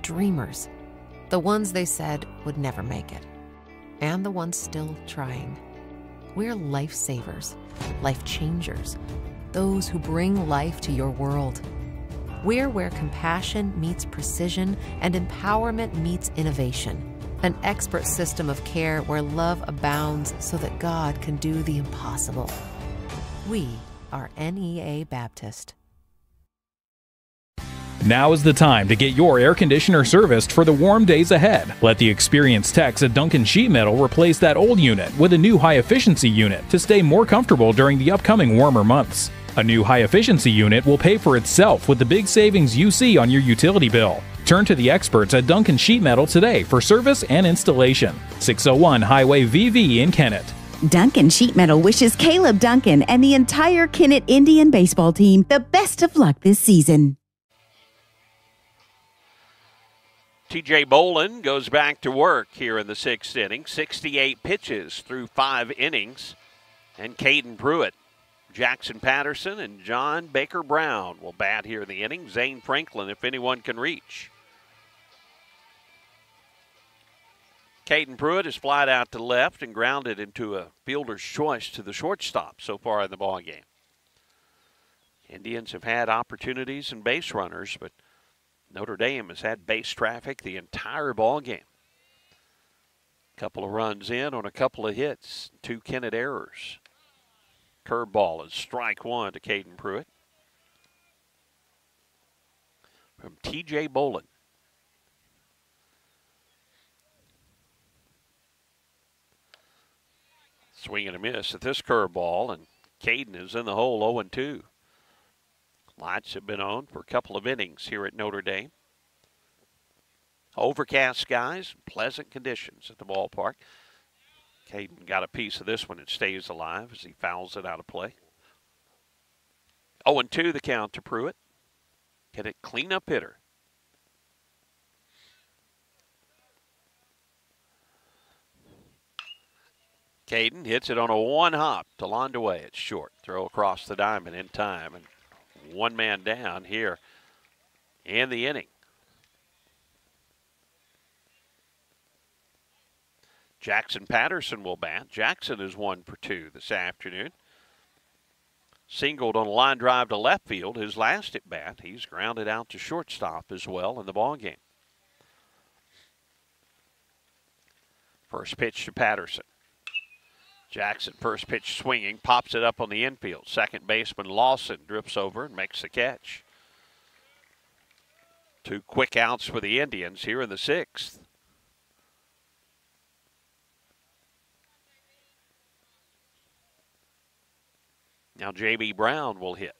dreamers, the ones they said would never make it, and the ones still trying. We're lifesavers, life changers, those who bring life to your world. We're where compassion meets precision and empowerment meets innovation. An expert system of care where love abounds so that God can do the impossible. We are NEA Baptist. Now is the time to get your air conditioner serviced for the warm days ahead. Let the experienced techs at Duncan Sheet Metal replace that old unit with a new high-efficiency unit to stay more comfortable during the upcoming warmer months. A new high-efficiency unit will pay for itself with the big savings you see on your utility bill. Turn to the experts at Duncan Sheet Metal today for service and installation. 601 Highway VV in Kennett. Duncan Sheet Metal wishes Caleb Duncan and the entire Kennett Indian baseball team the best of luck this season. TJ Bolin goes back to work here in the 6th inning. 68 pitches through 5 innings. And Caden Pruitt, Jackson Patterson, and John Baker Brown will bat here in the inning. Zane Franklin, if anyone can reach. Caden Pruitt is flied out to left and grounded into a fielder's choice to the shortstop so far in the ballgame. Indians have had opportunities and base runners, but Notre Dame has had base traffic the entire ballgame. Couple of runs in on a couple of hits, 2 Kennett errors. Curveball is strike 1 to Caden Pruitt. From TJ Bolin. Swing and a miss at this curveball, and Caden is in the hole 0-2. Lights have been on for a couple of innings here at Notre Dame. Overcast skies, pleasant conditions at the ballpark. Caden got a piece of this one and stays alive as he fouls it out of play. 0-2 the count to Pruitt. Get it clean up hitter. Caden hits it on a 1-hop to Landaway. It's short. Throw across the diamond in time. And one man down here in the inning. Jackson Patterson will bat. Jackson is 1 for 2 this afternoon. Singled on a line drive to left field his last at bat. He's grounded out to shortstop as well in the ballgame. First pitch to Patterson. Jackson, first pitch swinging, pops it up on the infield. Second baseman Lawson drifts over and makes the catch. 2 quick outs for the Indians here in the 6th. Now J.B. Brown will hit.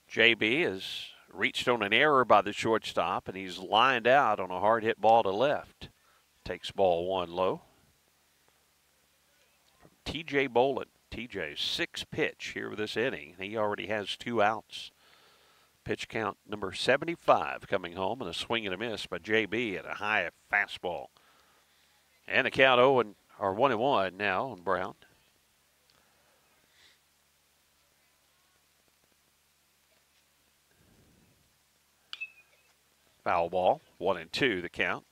J.B. has reached on an error by the shortstop, and he's lined out on a hard hit ball to left. Takes ball 1 low. From TJ Bolin. TJ's 6th pitch here with this inning. He already has 2 outs. Pitch count number 75 coming home, and a swing and a miss by JB at a high fastball. And a count 1-1 now on Brown. Foul ball, 1-2 the count.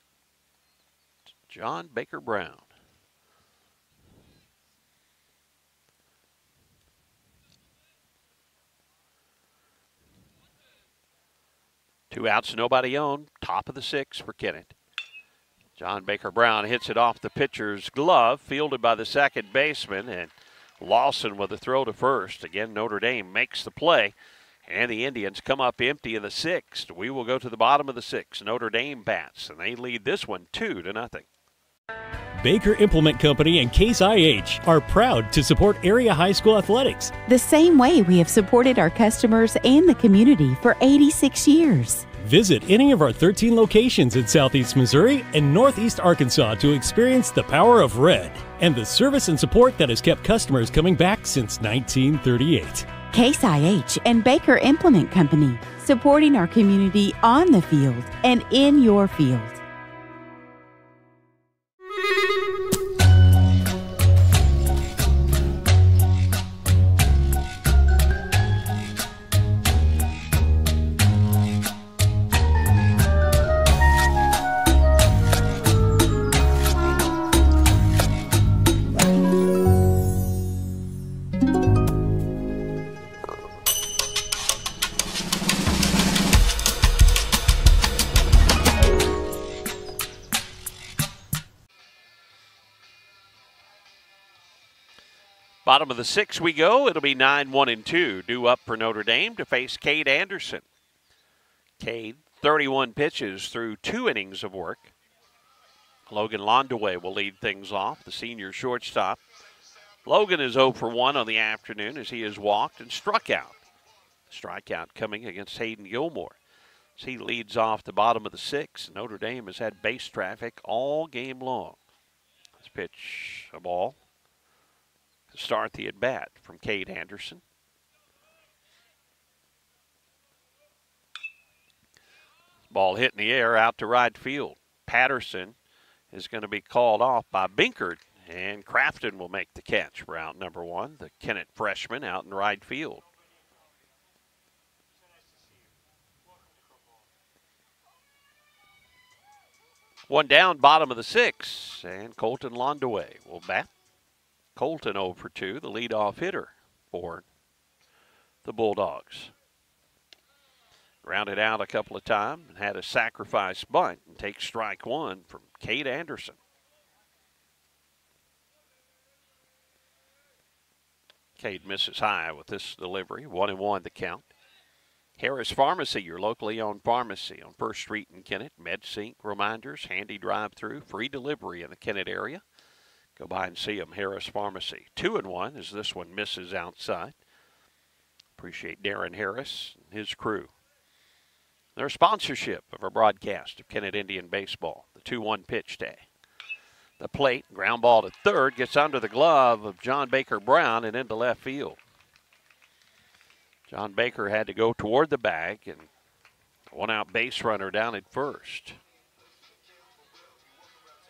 John Baker Brown. Two outs, nobody on. Top of the 6th for Kennett. John Baker Brown hits it off the pitcher's glove, fielded by the second baseman, and Lawson with a throw to first. Again, Notre Dame makes the play, and the Indians come up empty in the 6th. We will go to the bottom of the 6th. Notre Dame bats, and they lead this one 2-0. Baker Implement Company and Case IH are proud to support area high school athletics. The same way we have supported our customers and the community for 86 years. Visit any of our 13 locations in Southeast Missouri and Northeast Arkansas to experience the power of red and the service and support that has kept customers coming back since 1938. Case IH and Baker Implement Company, supporting our community on the field and in your field. Bottom of the 6 we go. It'll be 9-1-2. Due up for Notre Dame to face Cade Anderson. Cade, 31 pitches through 2 innings of work. Logan Londaway will lead things off, the senior shortstop. Logan is 0 for 1 on the afternoon as he has walked and struck out. Strikeout coming against Hayden Gilmore. As he leads off the bottom of the 6. Notre Dame has had base traffic all game long. This pitch, a ball. Start the at-bat from Cade Anderson. Ball hit in the air out to right field. Patterson is going to be called off by Binkert, and Crafton will make the catch for out number 1, the Kennett freshman out in right field. One down, bottom of the 6, and Colton Londaway will bat. Colton 0 for 2, the leadoff hitter for the Bulldogs. Grounded out a couple of times and had a sacrifice bunt and takes strike 1 from Cade Anderson. Cade misses high with this delivery. 1-1 the count. Harris Pharmacy, your locally owned pharmacy on 1st Street in Kennett. MedSync reminders, handy drive-through, free delivery in the Kennett area. Go by and see them, Harris Pharmacy. 2-1 as this one misses outside. Appreciate Darren Harris and his crew. Their sponsorship of our broadcast of Kennett Indian Baseball. The 2-1 pitch day. The plate, ground ball to third, gets under the glove of John Baker Brown and into left field. John Baker had to go toward the bag, and one out base runner down at first.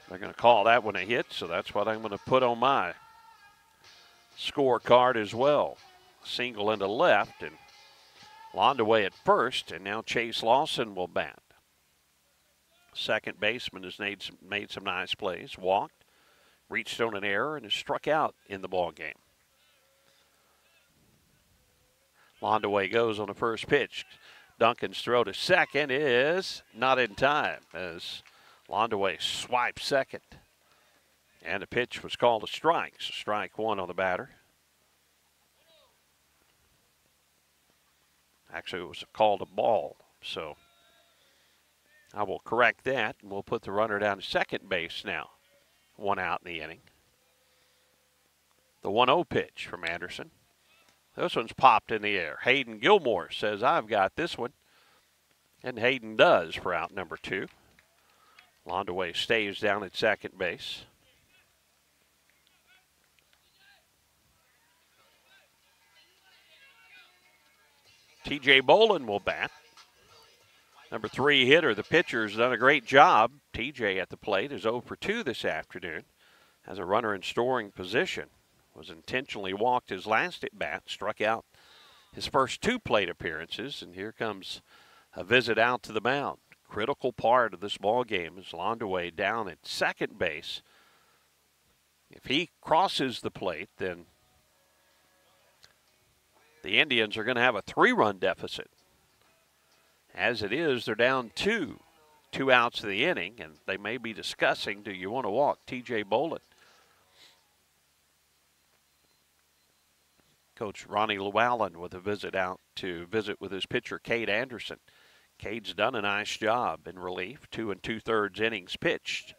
They're going to call that one a hit, so that's what I'm going to put on my scorecard as well. Single into left, and Londaway at first, and now Chase Lawson will bat. Second baseman has made some nice plays, walked, reached on an error, and has struck out in the ball game. Londaway goes on the first pitch. Duncan's throw to second is not in time as Londaway swipes second. And the pitch was called a strike. So strike 1 on the batter. Actually, it was called a ball. So I will correct that, and we'll put the runner down to second base now. 1 out in the inning. The 1-0 pitch from Anderson. This one's popped in the air. Hayden Gilmore says, I've got this one. And Hayden does for out number 2. Londaway stays down at second base. TJ Bolin will bat. Number 3 hitter, the pitcher's done a great job. TJ at the plate is 0 for 2 this afternoon. Has a runner in scoring position. Was intentionally walked his last at bat, struck out his first 2 plate appearances, and here comes a visit out to the mound. Critical part of this ball game is Londaway down at second base. If he crosses the plate, then the Indians are going to have a 3-run deficit. As it is, they're down 2 outs of the inning, and they may be discussing, do you want to walk TJ Bolin? Coach Ronnie Llewellyn with a visit out to visit with his pitcher, Cade Anderson. Cade's done a nice job in relief. 2 2/3 innings pitched.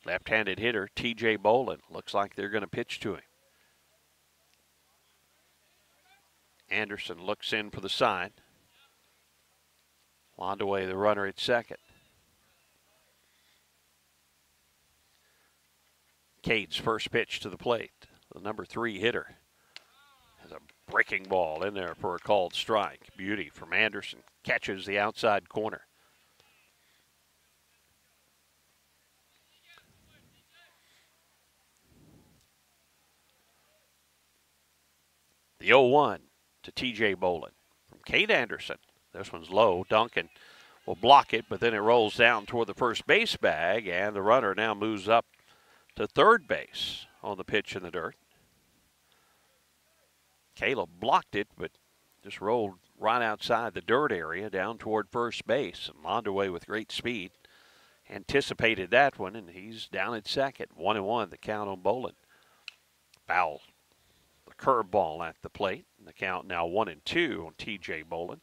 Left-handed hitter, TJ Bolin. Looks like they're going to pitch to him. Anderson looks in for the side. Landaway, the runner at second. Cade's first pitch to the plate. The number 3 hitter has a breaking ball in there for a called strike. Beauty from Anderson. Catches the outside corner. The 0-1 to T.J. Bolin from Cade Anderson. This one's low. Duncan will block it, but then it rolls down toward the first base bag, and the runner now moves up to third base on the pitch in the dirt. Caleb blocked it, but just rolled right outside the dirt area down toward first base. And Landaway with great speed anticipated that one, and he's down at second. 1-1, the count on Bolin. Foul. The curveball at the plate. And the count now 1-2 on T.J. Bolin.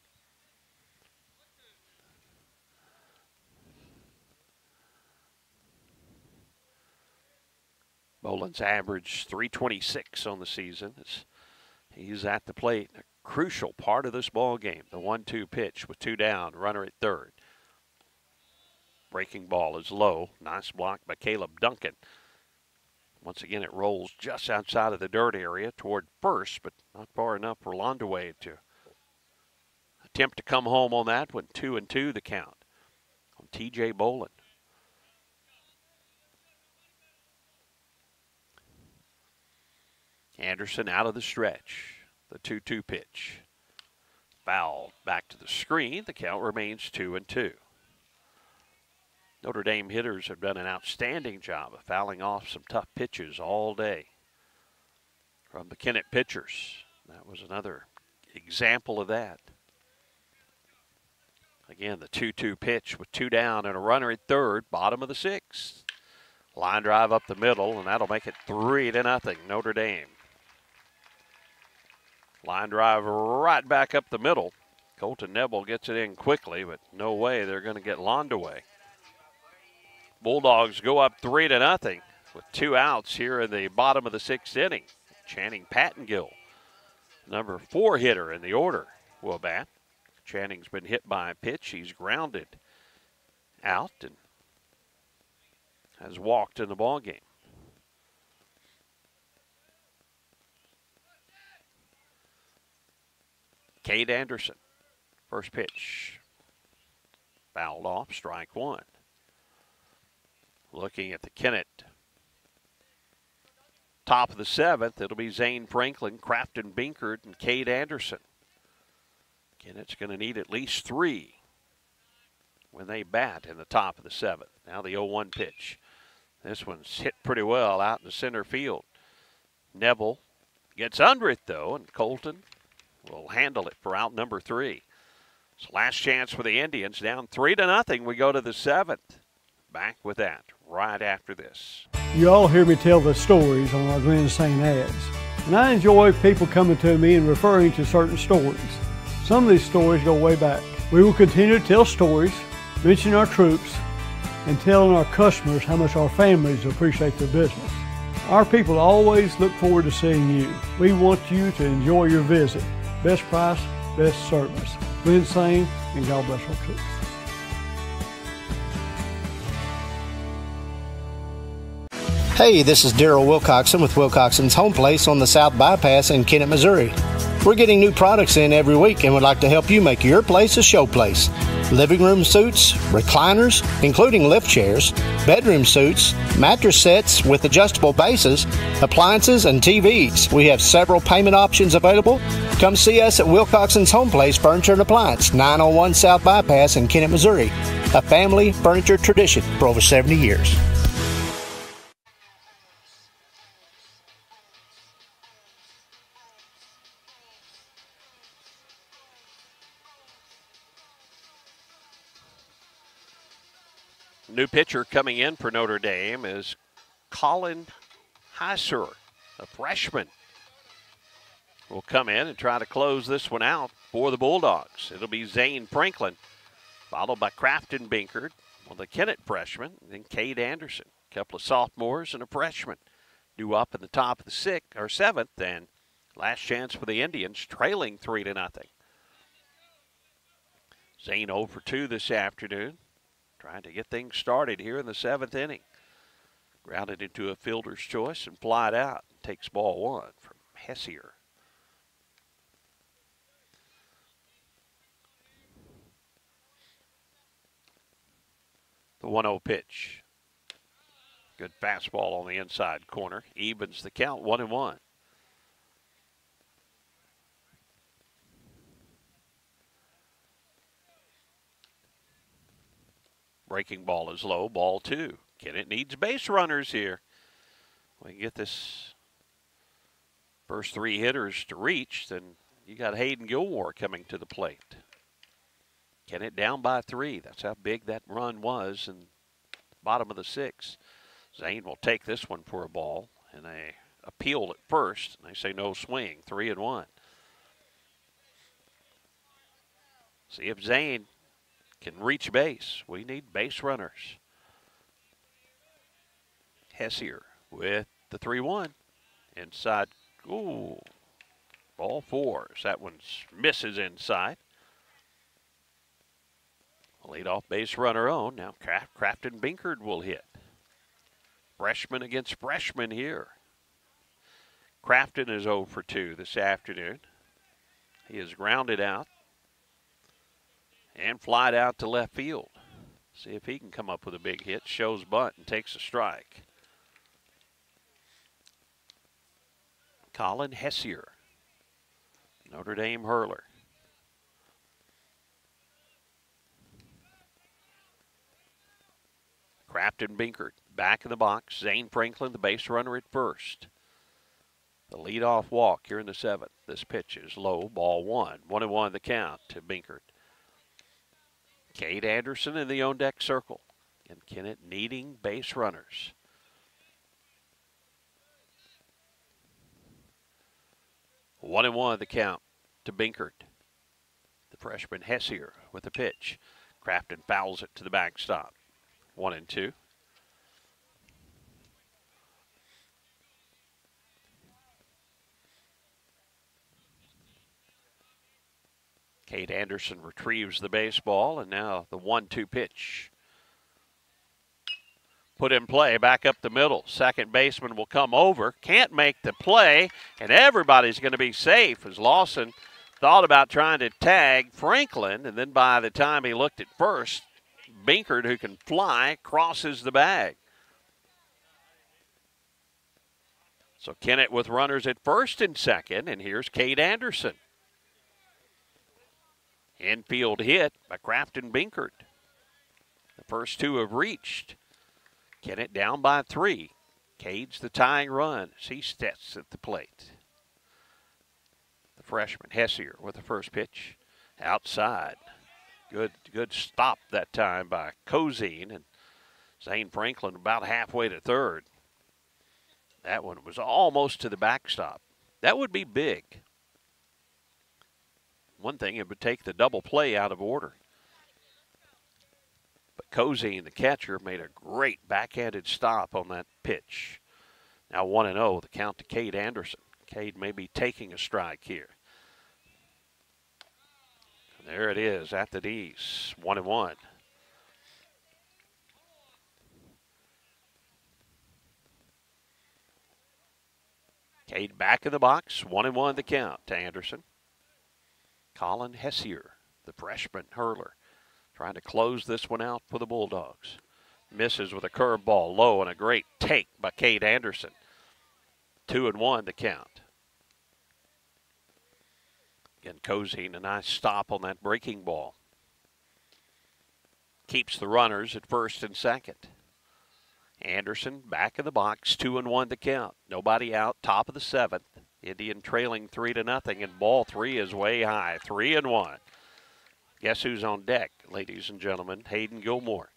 Bolin's averaged .326 on the season. He's at the plate, a crucial part of this ball game. The 1-2 pitch with 2 down, runner at third. Breaking ball is low. Nice block by Caleb Duncan. Once again, it rolls just outside of the dirt area toward first, but not far enough for Landaway to attempt to come home on that one. 2-2 the count on T.J. Bolin. Anderson out of the stretch. The 2-2 pitch. Foul back to the screen. The count remains 2-2. Notre Dame hitters have done an outstanding job of fouling off some tough pitches all day from the Kennett pitchers. That was another example of that. Again, the 2-2 pitch with 2 down and a runner at third, bottom of the 6th. Line drive up the middle, and that'll make it 3-0 Notre Dame. Line drive right back up the middle. Colton Nebel gets it in quickly, but no way they're going to get Landaway. Bulldogs go up 3-0 with 2 outs here in the bottom of the 6th inning. Channing Pattengill, number 4 hitter in the order, will bat. Channing's been hit by a pitch. He's grounded out and has walked in the ball game. Cade Anderson, first pitch. Fouled off, strike 1. Looking at the Kennett top of the 7th, it'll be Zane Franklin, Crafton Binkert, and Cade Anderson. Kennett's going to need at least 3 when they bat in the top of the 7th. Now the 0-1 pitch. This one's hit pretty well out in the center field. Neville gets under it, though, and Colton will handle it for out number 3. So last chance for the Indians, down 3-0. We go to the 7th. Back with that right after this. You all hear me tell the stories on our Glen St. ads, and I enjoy people coming to me and referring to certain stories. Some of these stories go way back. We will continue to tell stories, mention our troops, and telling our customers how much our families appreciate their business. Our people always look forward to seeing you. We want you to enjoy your visit. Best price, best service. Glen St. and God bless our troops. Hey, this is Daryl Wilcoxon with Wilcoxon's Home Place on the South Bypass in Kennett, Missouri. We're getting new products in every week and would like to help you make your place a show place. Living room suites, recliners, including lift chairs, bedroom suites, mattress sets with adjustable bases, appliances, and TVs. We have several payment options available. Come see us at Wilcoxon's Home Place Furniture and Appliance, 901 South Bypass in Kennett, Missouri. A family furniture tradition for over 70 years. New pitcher coming in for Notre Dame is Colin Heiser, a freshman. Will come in and try to close this one out for the Bulldogs. It'll be Zane Franklin, followed by Crafton Binkert, the Kennett freshman, and then Cade Anderson. A couple of sophomores and a freshman due up in the top of the 6th or 7th, and last chance for the Indians, trailing 3-0. Zane 0 for 2 this afternoon. Trying to get things started here in the 7th inning. Grounded into a fielder's choice and flied out. Takes ball 1 from Hessier. The 1-0 pitch. Good fastball on the inside corner. Evens the count, 1-1. Breaking ball is low, ball 2. Kennett needs base runners here. We can get this first 3 hitters to reach, then you got Hayden Gilmore coming to the plate. Kennett down by 3. That's how big that run was in the bottom of the 6th. Zane will take this one for a ball, and they appealed at first, and they say no swing, 3-1. See if Zane can reach base. We need base runners. Hessier with the 3-1. Inside, ooh, ball 4. That one misses inside. Leadoff base runner on. Now Crafton Binkard will hit. Freshman against freshman here. Crafton is 0 for 2 this afternoon. He is grounded out and flied out to left field. See if he can come up with a big hit. Shows bunt and takes a strike. Colin Hessier, Notre Dame hurler. Crafton Binkard back in the box. Zane Franklin, the base runner at first. The leadoff walk here in the 7th. This pitch is low, ball 1. 1-1 the count to Binkard. Cade Anderson in the on-deck circle. And Kennett needing base runners. One and one the count to Binkard. The freshman Hessier with the pitch. Crafton fouls it to the backstop. 1-2. Cade Anderson retrieves the baseball, and now the 1-2 pitch. Put in play, back up the middle. Second baseman will come over, can't make the play, and everybody's going to be safe as Lawson thought about trying to tag Franklin, and then by the time he looked at first, Binkard, who can fly, crosses the bag. So Kennett with runners at first and second, and here's Cade Anderson. Infield hit by Crafton Binkard. The first two have reached. Kennett down by 3. Cade's the tying run as he steps at the plate. The freshman Hessier with the first pitch. Outside. Good stop that time by Cozine, and Zane Franklin about halfway to third. That one was almost to the backstop. That would be big. One thing, it would take the double play out of order. But Cozine, the catcher, made a great backhanded stop on that pitch. Now 1-0, the count to Cade Anderson. Cade may be taking a strike here. And there it is at the knees, 1-1. Cade back in the box, 1-1 the count to Anderson. Colin Hessier, the freshman hurler, trying to close this one out for the Bulldogs. Misses with a curveball low and a great take by Cade Anderson. 2-1 the count. Again, Cozine, a nice stop on that breaking ball. Keeps the runners at first and second. Anderson back in the box, 2-1 the count. Nobody out, top of the 7th. Indian trailing 3-0, and ball 3 is way high, 3-1. Guess who's on deck, ladies and gentlemen? Hayden Gilmore.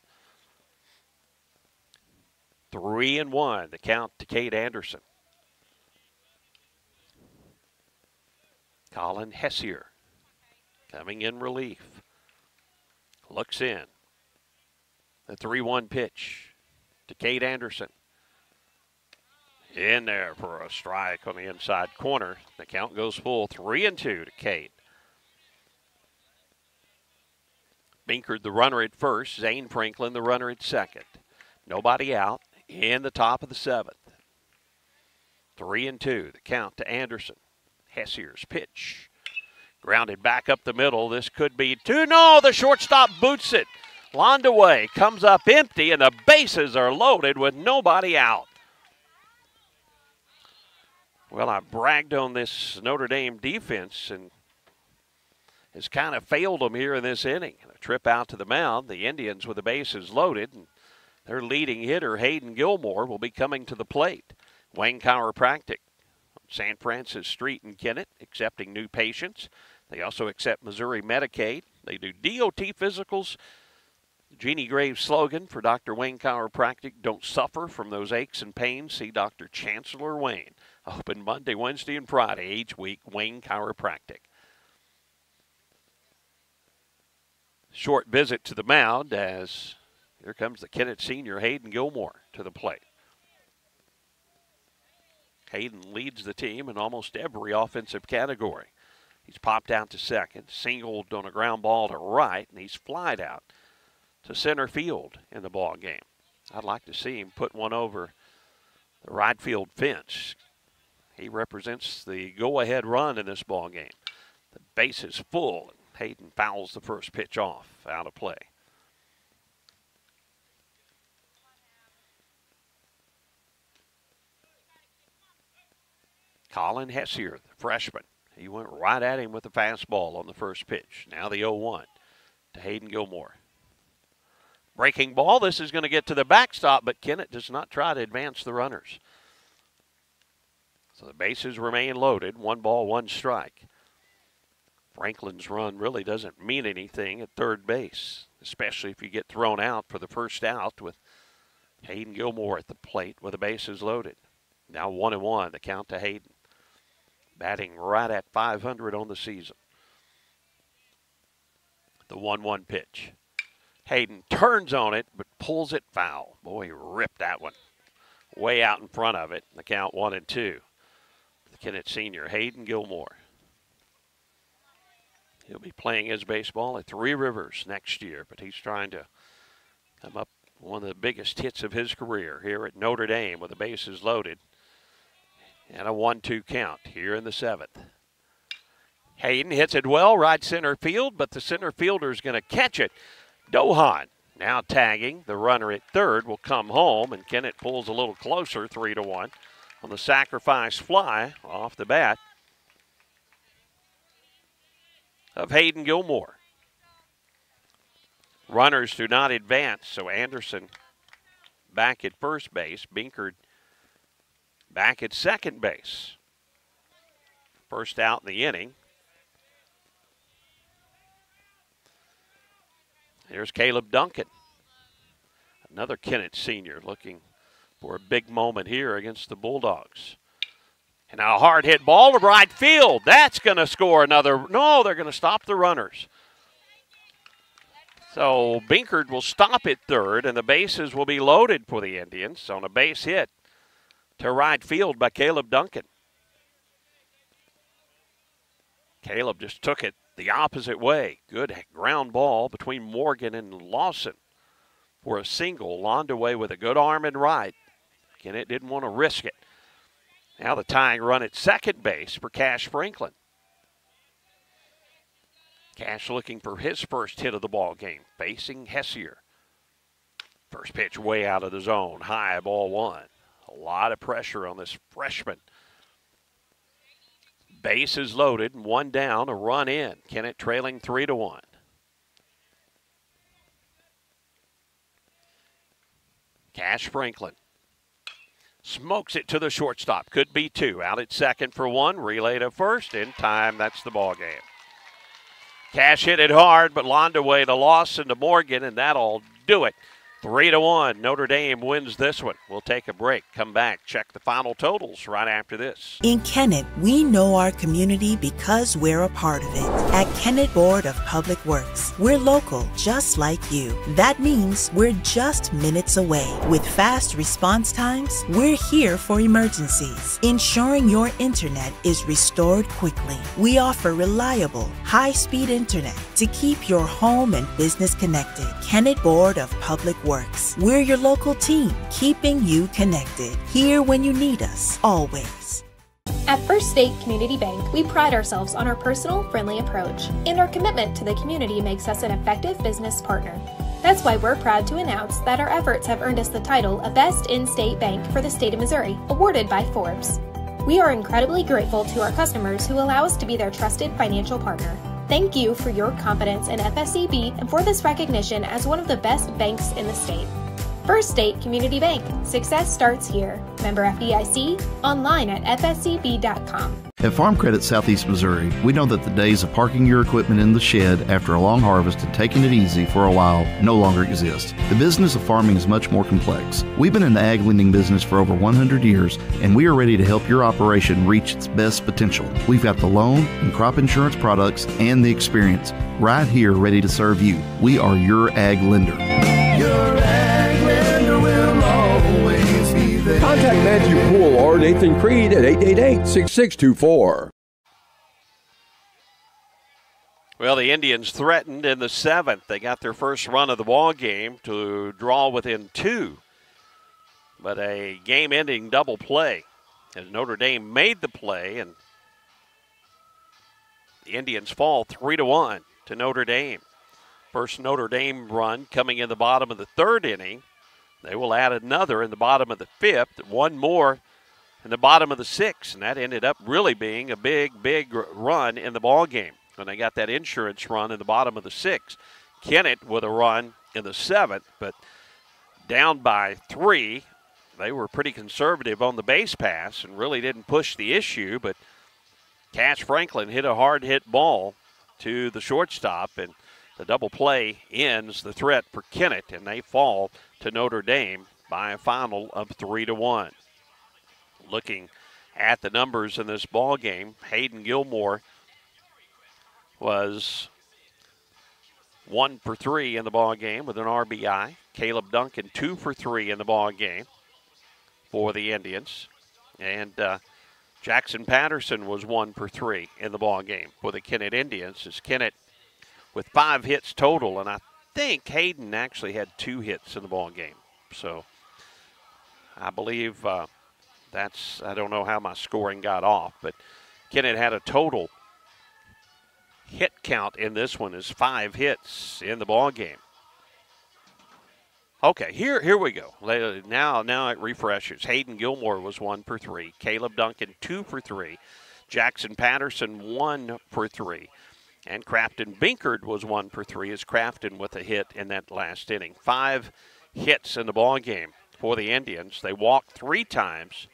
3-1, the count to Cade Anderson. Colin Hessier coming in relief. Looks in. The 3-1 pitch to Cade Anderson. In there for a strike on the inside corner. The count goes full, 3-2 to Cade. Binkard, the runner at first. Zane Franklin, the runner at second. Nobody out in the top of the 7th. 3-2, the count to Anderson. Hessier's pitch. Grounded back up the middle. This could be 2. No, the shortstop boots it. Londaway comes up empty, and the bases are loaded with nobody out. Well, I bragged on this Notre Dame defense, and has kind of failed them here in this inning. A trip out to the mound, the Indians with the bases loaded, and their leading hitter, Hayden Gilmore, will be coming to the plate. Wayne Chiropractic on San Francis Street in Kennett, accepting new patients. They also accept Missouri Medicaid. They do DOT physicals. Jeannie Graves' slogan for Dr. Wayne Chiropractic, don't suffer from those aches and pains. See Dr. Chancellor Wayne. Open Monday, Wednesday, and Friday each week, Wayne Chiropractic. Short visit to the mound as here comes the Kennett senior, Hayden Gilmore, to the plate. Hayden leads the team in almost every offensive category. He's popped out to second, singled on a ground ball to right, and he's flied out to center field in the ball game. I'd like to see him put one over the right field fence. He represents the go-ahead run in this ball game. The base is full, and Hayden fouls the first pitch off, out of play. Colin Hessier, the freshman. He went right at him with the fastball on the first pitch. Now the 0-1 to Hayden Gilmore. Breaking ball. This is going to get to the backstop, but Kennett does not try to advance the runners. So the bases remain loaded. 1 ball, 1 strike. Franklin's run really doesn't mean anything at third base, especially if you get thrown out for the first out with Hayden Gilmore at the plate with the bases loaded. Now 1-1, the count to Hayden. Batting right at 500 on the season. The 1-1 pitch. Hayden turns on it, but pulls it foul. Boy, he ripped that one way out in front of it. The count 1-2. The Kennett senior, Hayden Gilmore. He'll be playing his baseball at Three Rivers next year, but he's trying to come up one of the biggest hits of his career here at Notre Dame with the bases loaded. And a 1-2 count here in the 7th. Hayden hits it well, right center field, but the center fielder is going to catch it. Dohan now tagging. The runner at third will come home, and Kennett pulls a little closer, 3-1 on the sacrifice fly off the bat of Hayden Gilmore. Runners do not advance, so Anderson back at first base. Binkard back at second base. First out in the inning. Here's Caleb Duncan, another Kennett senior, looking for a big moment here against the Bulldogs. And a hard hit ball to right field. That's going to score another. No, they're going to stop the runners. So Binkard will stop at third, and the bases will be loaded for the Indians on a base hit to right field by Caleb Duncan. Caleb just took it the opposite way. Good ground ball between Morgan and Lawson for a single. Londaway with a good arm and right. Kennett didn't want to risk it. Now the tying run at second base for Cash Franklin. Cash looking for his first hit of the ball game, facing Hessier. First pitch way out of the zone, high, ball 1. A lot of pressure on this freshman. Base is loaded, 1 down, a run in. Kennett trailing 3-1. Cash Franklin smokes it to the shortstop. Could be 2. Out at second for 1. Relay to first. In time, that's the ball game. Cash hit it hard, but Londaway to Lawson to Morgan, and that'll do it. 3-1. Notre Dame wins this one. We'll take a break. Come back. Check the final totals right after this. In Kennett, we know our community because we're a part of it. At Kennett Board of Public Works, we're local, just like you. That means we're just minutes away. With fast response times, we're here for emergencies, ensuring your internet is restored quickly. We offer reliable, high-speed internet to keep your home and business connected. Kennett Board of Public Works. We're your local team, keeping you connected. Here when you need us, always. At First State Community Bank, we pride ourselves on our personal, friendly approach, and our commitment to the community makes us an effective business partner. That's why we're proud to announce that our efforts have earned us the title of Best In-State Bank for the state of Missouri, awarded by Forbes. We are incredibly grateful to our customers who allow us to be their trusted financial partner. Thank you for your confidence in FSCB and for this recognition as one of the best banks in the state. First State Community Bank. Success starts here. Member FDIC. Online at fscb.com. At Farm Credit Southeast Missouri, we know that the days of parking your equipment in the shed after a long harvest and taking it easy for a while no longer exist. The business of farming is much more complex. We've been in the ag lending business for over 100 years, and we are ready to help your operation reach its best potential. We've got the loan and crop insurance products and the experience right here ready to serve you. We are your ag lender. Your ag lender will always be there. Contact Matthew Poole or Nathan Creed at 888-6624. Well, the Indians threatened in the 7th. They got their first run of the ball game to draw within 2. But a game-ending double play as Notre Dame made the play, and the Indians fall 3-1 to Notre Dame. First Notre Dame run coming in the bottom of the 3rd inning. They will add another in the bottom of the 5th, one more in the bottom of the 6th, and that ended up really being a big run in the ball game when they got that insurance run in the bottom of the 6th. Kennett with a run in the 7th, but down by 3. They were pretty conservative on the base pass and really didn't push the issue, but Cash Franklin hit a hard-hit ball to the shortstop, and the double play ends the threat for Kennett, and they fall to Notre Dame by a final of 3-1. Looking at the numbers in this ball game, Hayden Gilmore was 1 for 3 in the ball game with an RBI. Caleb Duncan 2 for 3 in the ball game for the Indians, and Jackson Patterson was 1 for 3 in the ball game for the Kennett Indians. As Kennett with 5 hits total, and I think Hayden actually had 2 hits in the ball game. So I believe I don't know how my scoring got off, but Kennett had a total hit count in this one is 5 hits in the ball game. Okay, here we go. Now it refreshes. Hayden Gilmore was 1 for 3. Caleb Duncan 2 for 3. Jackson Patterson 1 for 3. And Crafton Binkard was 1 for 3 as Crafton with a hit in that last inning. 5 hits in the ball game for the Indians. They walked 3 times,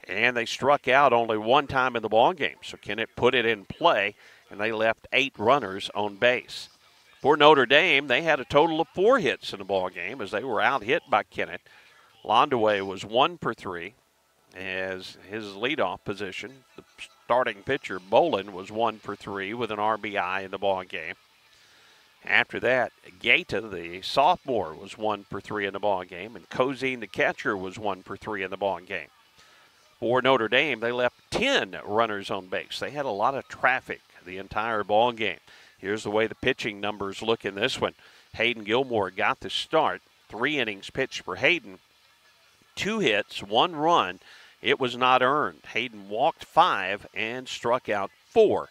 and they struck out only 1 time in the ball game. So Kennett put it in play, and they left 8 runners on base. For Notre Dame, they had a total of 4 hits in the ball game as they were out-hit by Kennett. Landaway was 1 for 3 as his leadoff position. The starting pitcher, Bolin, was 1 for 3 with an RBI in the ball game. After that, Gaeta, the sophomore, was 1 for 3 in the ball game, and Cozine, the catcher, was 1 for 3 in the ball game. For Notre Dame, they left 10 runners on base. They had a lot of traffic the entire ball game. Here's the way the pitching numbers look in this one. Hayden Gilmore got the start. 3 innings pitched for Hayden. 2 hits, 1 run. It was not earned. Hayden walked 5 and struck out 4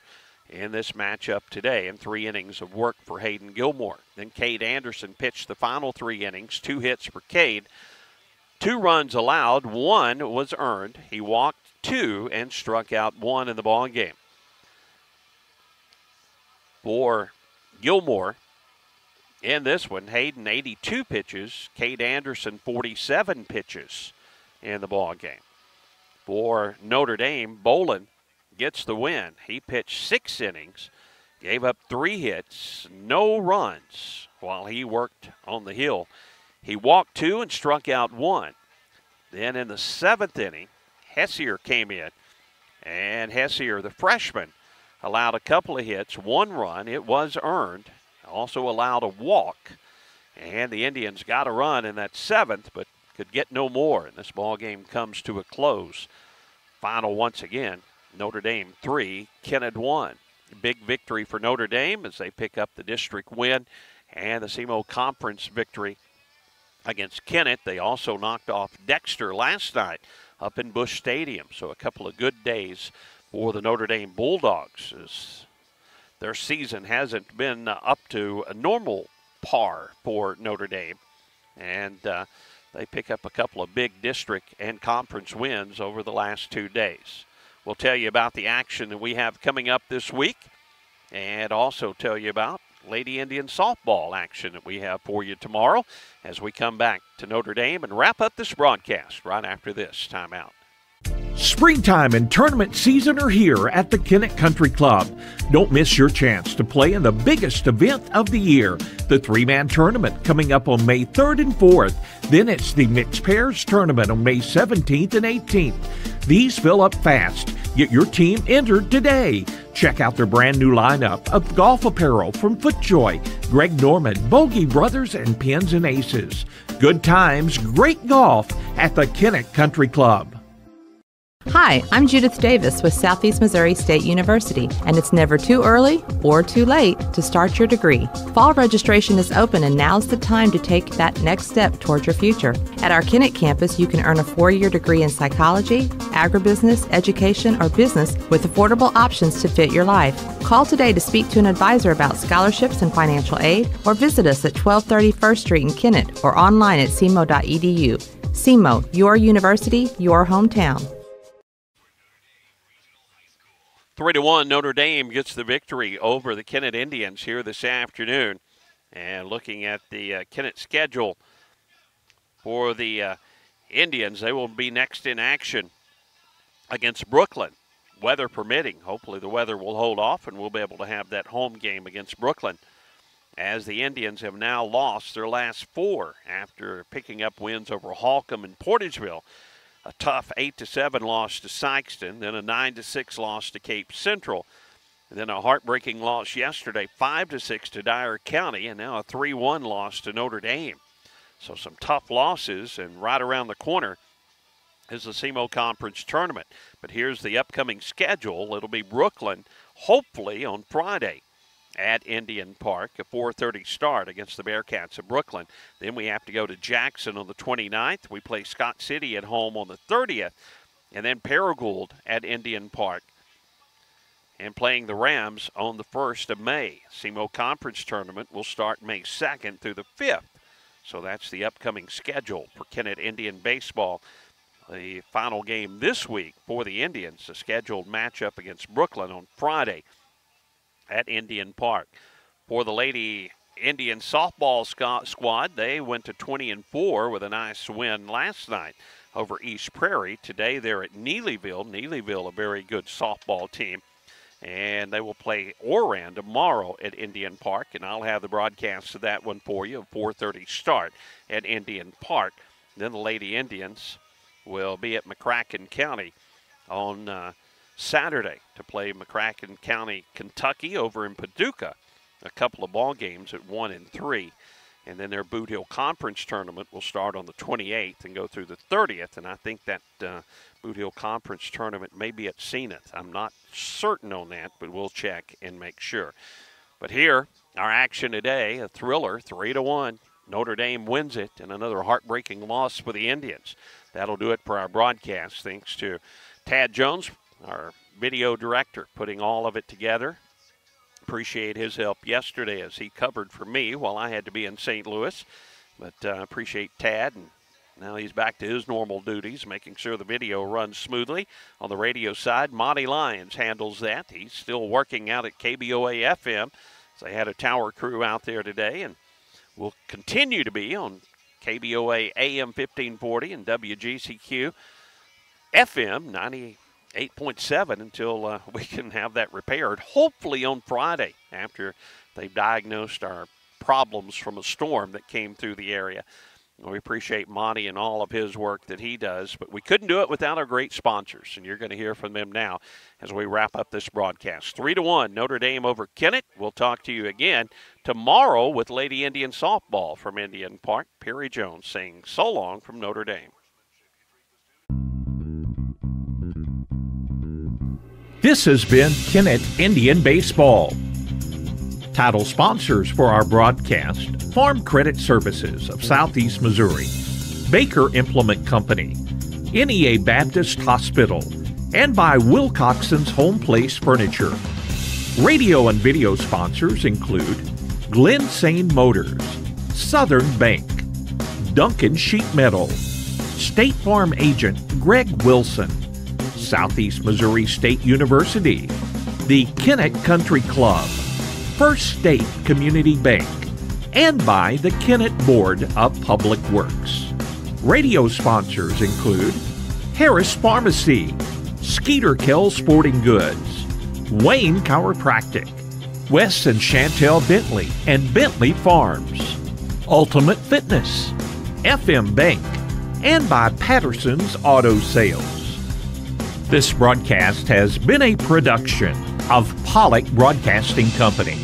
in this matchup today, in 3 innings of work for Hayden Gilmore. Then Cade Anderson pitched the final 3 innings, 2 hits for Cade. 2 runs allowed, 1 was earned. He walked 2 and struck out 1 in the ball game. For Gilmore, in this one, Hayden 82 pitches, Cade Anderson 47 pitches in the ball game. For Notre Dame, Bolin gets the win. He pitched 6 innings, gave up 3 hits, no runs while he worked on the hill. He walked 2 and struck out 1. Then in the 7th inning, Hessier came in, and Hessier, the freshman, allowed a couple of hits, 1 run. It was earned. Also allowed a walk, and the Indians got a run in that 7th, but could get no more, and this ball game comes to a close. Final once again, Notre Dame 3, Kennett 1. Big victory for Notre Dame as they pick up the district win and the SEMO Conference victory against Kennett. They also knocked off Dexter last night up in Busch Stadium, so a couple of good days for the Notre Dame Bulldogs as their season hasn't been up to a normal par for Notre Dame, and they pick up a couple of big district and conference wins over the last 2 days. We'll tell you about the action that we have coming up this week and also tell you about Lady Indian softball action that we have for you tomorrow as we come back to Notre Dame and wrap up this broadcast right after this timeout. Springtime and tournament season are here at the Kennett Country Club. Don't miss your chance to play in the biggest event of the year, the 3-man tournament coming up on May 3rd and 4th. Then it's the Mixed Pairs Tournament on May 17th and 18th. These fill up fast. Get your team entered today. Check out their brand new lineup of golf apparel from FootJoy, Greg Norman, Bogey Brothers, and Pins and Aces. Good times, great golf at the Kennett Country Club. Hi, I'm Judith Davis with Southeast Missouri State University, and it's never too early or too late to start your degree. Fall registration is open, and now's the time to take that next step towards your future. At our Kennett campus, you can earn a 4-year degree in psychology, agribusiness, education, or business with affordable options to fit your life. Call today to speak to an advisor about scholarships and financial aid, or visit us at 1230 First Street in Kennett or online at cmo.edu. CMO, your university, your hometown. 3-1, Notre Dame gets the victory over the Kennett Indians here this afternoon. And looking at the Kennett schedule for the Indians, they will be next in action against Brooklyn, weather permitting. Hopefully the weather will hold off and we'll be able to have that home game against Brooklyn, as the Indians have now lost their last 4 after picking up wins over Holcomb and Portageville. A tough 8-7 loss to Sykeston, then a 9-6 loss to Cape Central, and then a heartbreaking loss yesterday, 5-6 to Dyer County, and now a 3-1 loss to Notre Dame. So some tough losses, and right around the corner is the SEMO Conference Tournament. But here's the upcoming schedule. It'll be Brooklyn, hopefully on Friday at Indian Park, a 4:30 start against the Bearcats of Brooklyn. Then we have to go to Jackson on the 29th. We play Scott City at home on the 30th, and then Paragould at Indian Park, and playing the Rams on the 1st of May. SEMO Conference Tournament will start May 2nd through the 5th. So that's the upcoming schedule for Kennett Indian baseball. The final game this week for the Indians, a scheduled matchup against Brooklyn on Friday at Indian Park. For the Lady Indian softball squad, they went to 20-4 with a nice win last night over East Prairie. Today they're at Neelyville. Neelyville, a very good softball team. And they will play Oran tomorrow at Indian Park, and I'll have the broadcast of that one for you, a 4:30 start at Indian Park. Then the Lady Indians will be at McCracken County on Saturday to play McCracken County, Kentucky over in Paducah. A couple of ball games at 1 and 3. And then their Boot Hill Conference Tournament will start on the 28th and go through the 30th. And I think that Boot Hill Conference Tournament may be at Zenith. I'm not certain on that, but we'll check and make sure. But here, our action today, a thriller, 3-1. Notre Dame wins it, and another heartbreaking loss for the Indians. That'll do it for our broadcast. Thanks to Tad Jones, our video director, putting all of it together. Appreciate his help yesterday as he covered for me while I had to be in St. Louis. But appreciate Tad, and now he's back to his normal duties, making sure the video runs smoothly. On the radio side, Monty Lyons handles that. He's still working out at KBOA FM. So they had a tower crew out there today, and will continue to be on KBOA AM 1540 and WGCQ FM 98.7 until we can have that repaired, hopefully on Friday after they've diagnosed our problems from a storm that came through the area. We appreciate Monty and all of his work that he does, but we couldn't do it without our great sponsors, and you're going to hear from them now as we wrap up this broadcast. 3-1, Notre Dame over Kennett. We'll talk to you again tomorrow with Lady Indian Softball from Indian Park. Perry Jones saying so long from Notre Dame. This has been Kennett Indian Baseball. Title sponsors for our broadcast: Farm Credit Services of Southeast Missouri, Baker Implement Company, NEA Baptist Hospital, and by Wilcoxon's Home Place Furniture. Radio and video sponsors include Glen Sane Motors, Southern Bank, Duncan Sheet Metal, State Farm Agent Greg Wilson, Southeast Missouri State University, the Kennett Country Club, First State Community Bank, and by the Kennett Board of Public Works. Radio sponsors include Harris Pharmacy, Skeeter Kell Sporting Goods, Wayne Chiropractic, Wes and Chantel Bentley and Bentley Farms, Ultimate Fitness, FM Bank, and by Patterson's Auto Sales. This broadcast has been a production of Pollock Broadcasting Company.